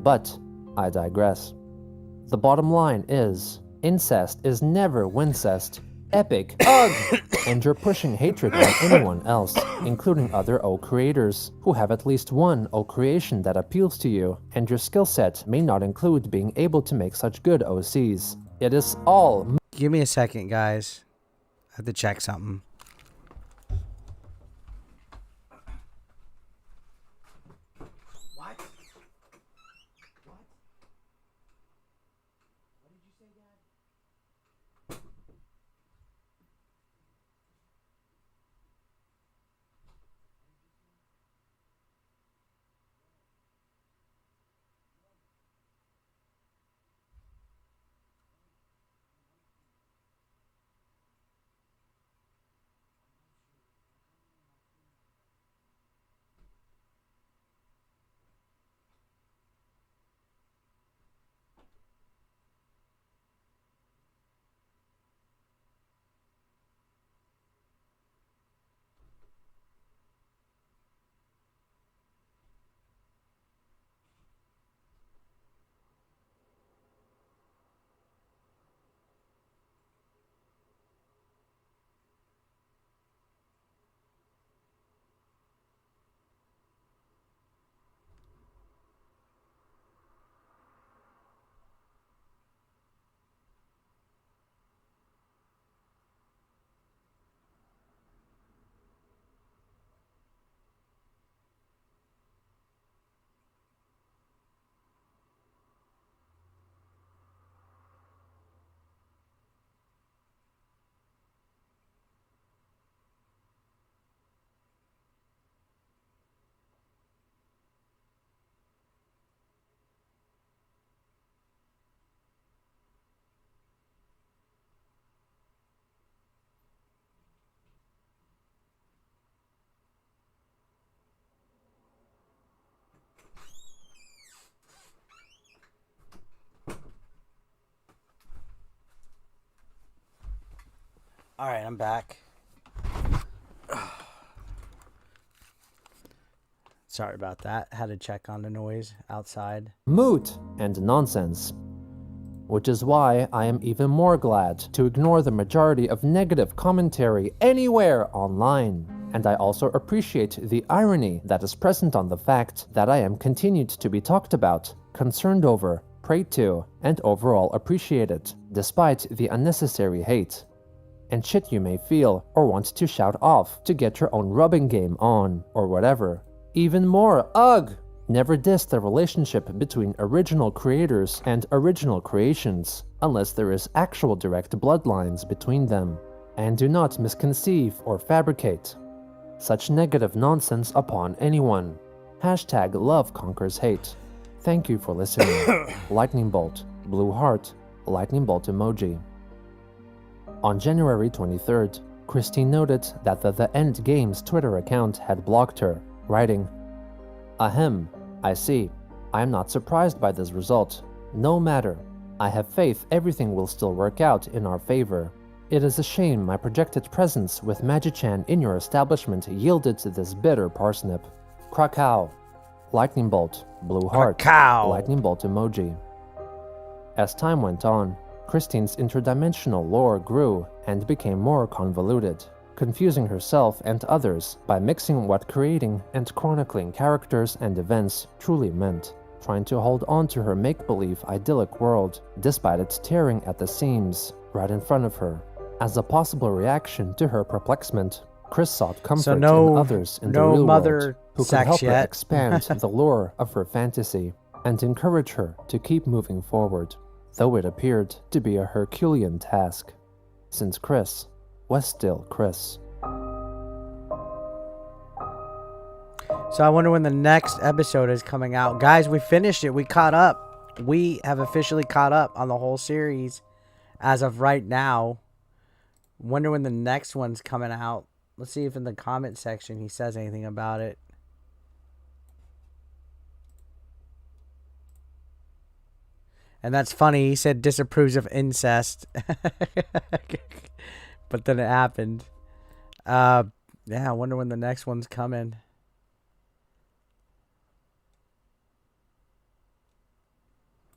But I digress. The bottom line is, incest is never wincest. Epic ugh! And you're pushing hatred on anyone else, including other O creators, who have at least one O creation that appeals to you, and your skill set may not include being able to make such good OCs. It is all. Give me a second, guys. I have to check something. All right, I'm back. Sorry about that. Had to check on the noise outside. Moot and nonsense. Which is why I am even more glad to ignore the majority of negative commentary anywhere online. And I also appreciate the irony that is present on the fact that I am continued to be talked about, concerned over, prayed to, and overall appreciated, despite the unnecessary hate. And shit you may feel or want to shout off to get your own rubbing game on, or whatever. Even more, ugh! Never diss the relationship between original creators and original creations, unless there is actual direct bloodlines between them. And do not misconceive or fabricate such negative nonsense upon anyone. Hashtag love conquers hate. Thank you for listening. Lightning bolt, blue heart, lightning bolt emoji. On January 23rd, Christine noted that the End Games Twitter account had blocked her, writing, "Ahem, I see. I am not surprised by this result. No matter. I have faith everything will still work out in our favor. It is a shame my projected presence with Magi-chan in your establishment yielded to this bitter parsnip. Krakow." Lightning bolt, blue heart, Krakow. lightning bolt emoji. As time went on, Christine's interdimensional lore grew and became more convoluted, confusing herself and others by mixing what creating and chronicling characters and events truly meant, trying to hold on to her make-believe idyllic world despite it tearing at the seams right in front of her. As a possible reaction to her perplexment, Chris sought comfort in others in the real world who could help her expand the lore of her fantasy and encourage her to keep moving forward, though it appeared to be a Herculean task, since Chris was still Chris. So I wonder when the next episode is coming out. Guys, we finished it. We caught up. We have officially caught up on the whole series as of right now. Wonder when the next one's coming out. Let's see if in the comment section he says anything about it. And that's funny. He said disapproves of incest. But then it happened. Yeah, I wonder when the next one's coming.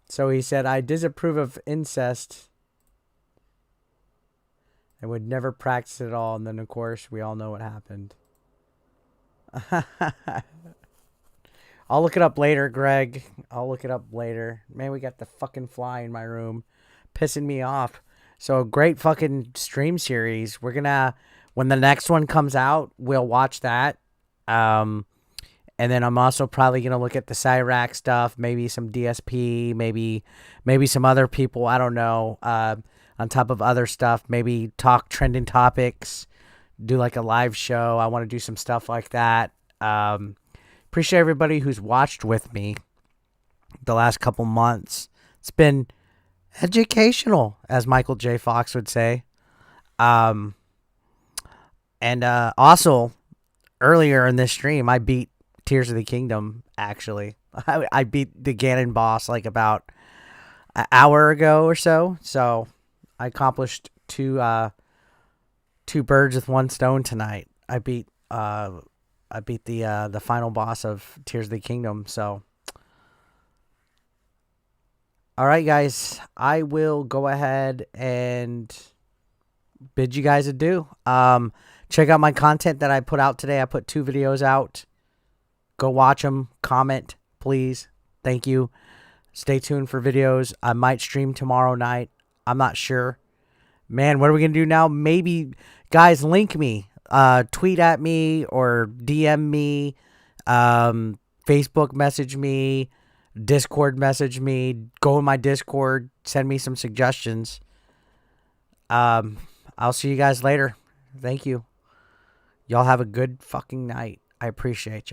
So he said, I disapprove of incest. I would never practice it at all. And then, of course, we all know what happened. I'll look it up later, Greg. I'll look it up later. Man, we got the fucking fly in my room. Pissing me off. So, great fucking stream series. We're gonna, when the next one comes out, we'll watch that. And then I'm also probably gonna look at the Cyrac stuff. Maybe some DSP. Maybe some other people. I don't know. On top of other stuff, maybe talk trending topics, do like a live show. I want to do some stuff like that. Appreciate everybody who's watched with me the last couple months. It's been educational, as Michael J. Fox would say. And also, earlier in this stream, I beat Tears of the Kingdom, actually. I beat the Ganon boss like about an hour ago or so. So I accomplished two birds with one stone tonight. I beat the final boss of Tears of the Kingdom. So, all right, guys, I will go ahead and bid you guys adieu. Check out my content that I put out today. I put 2 videos out. Go watch them. Comment, please. Thank you. Stay tuned for videos. I might stream tomorrow night. I'm not sure. Man, what are we going to do now? Maybe, guys, link me. Tweet at me or DM me. Facebook message me. Discord message me. Go in my Discord. Send me some suggestions. I'll see you guys later. Thank you. Y'all have a good fucking night. I appreciate y'all.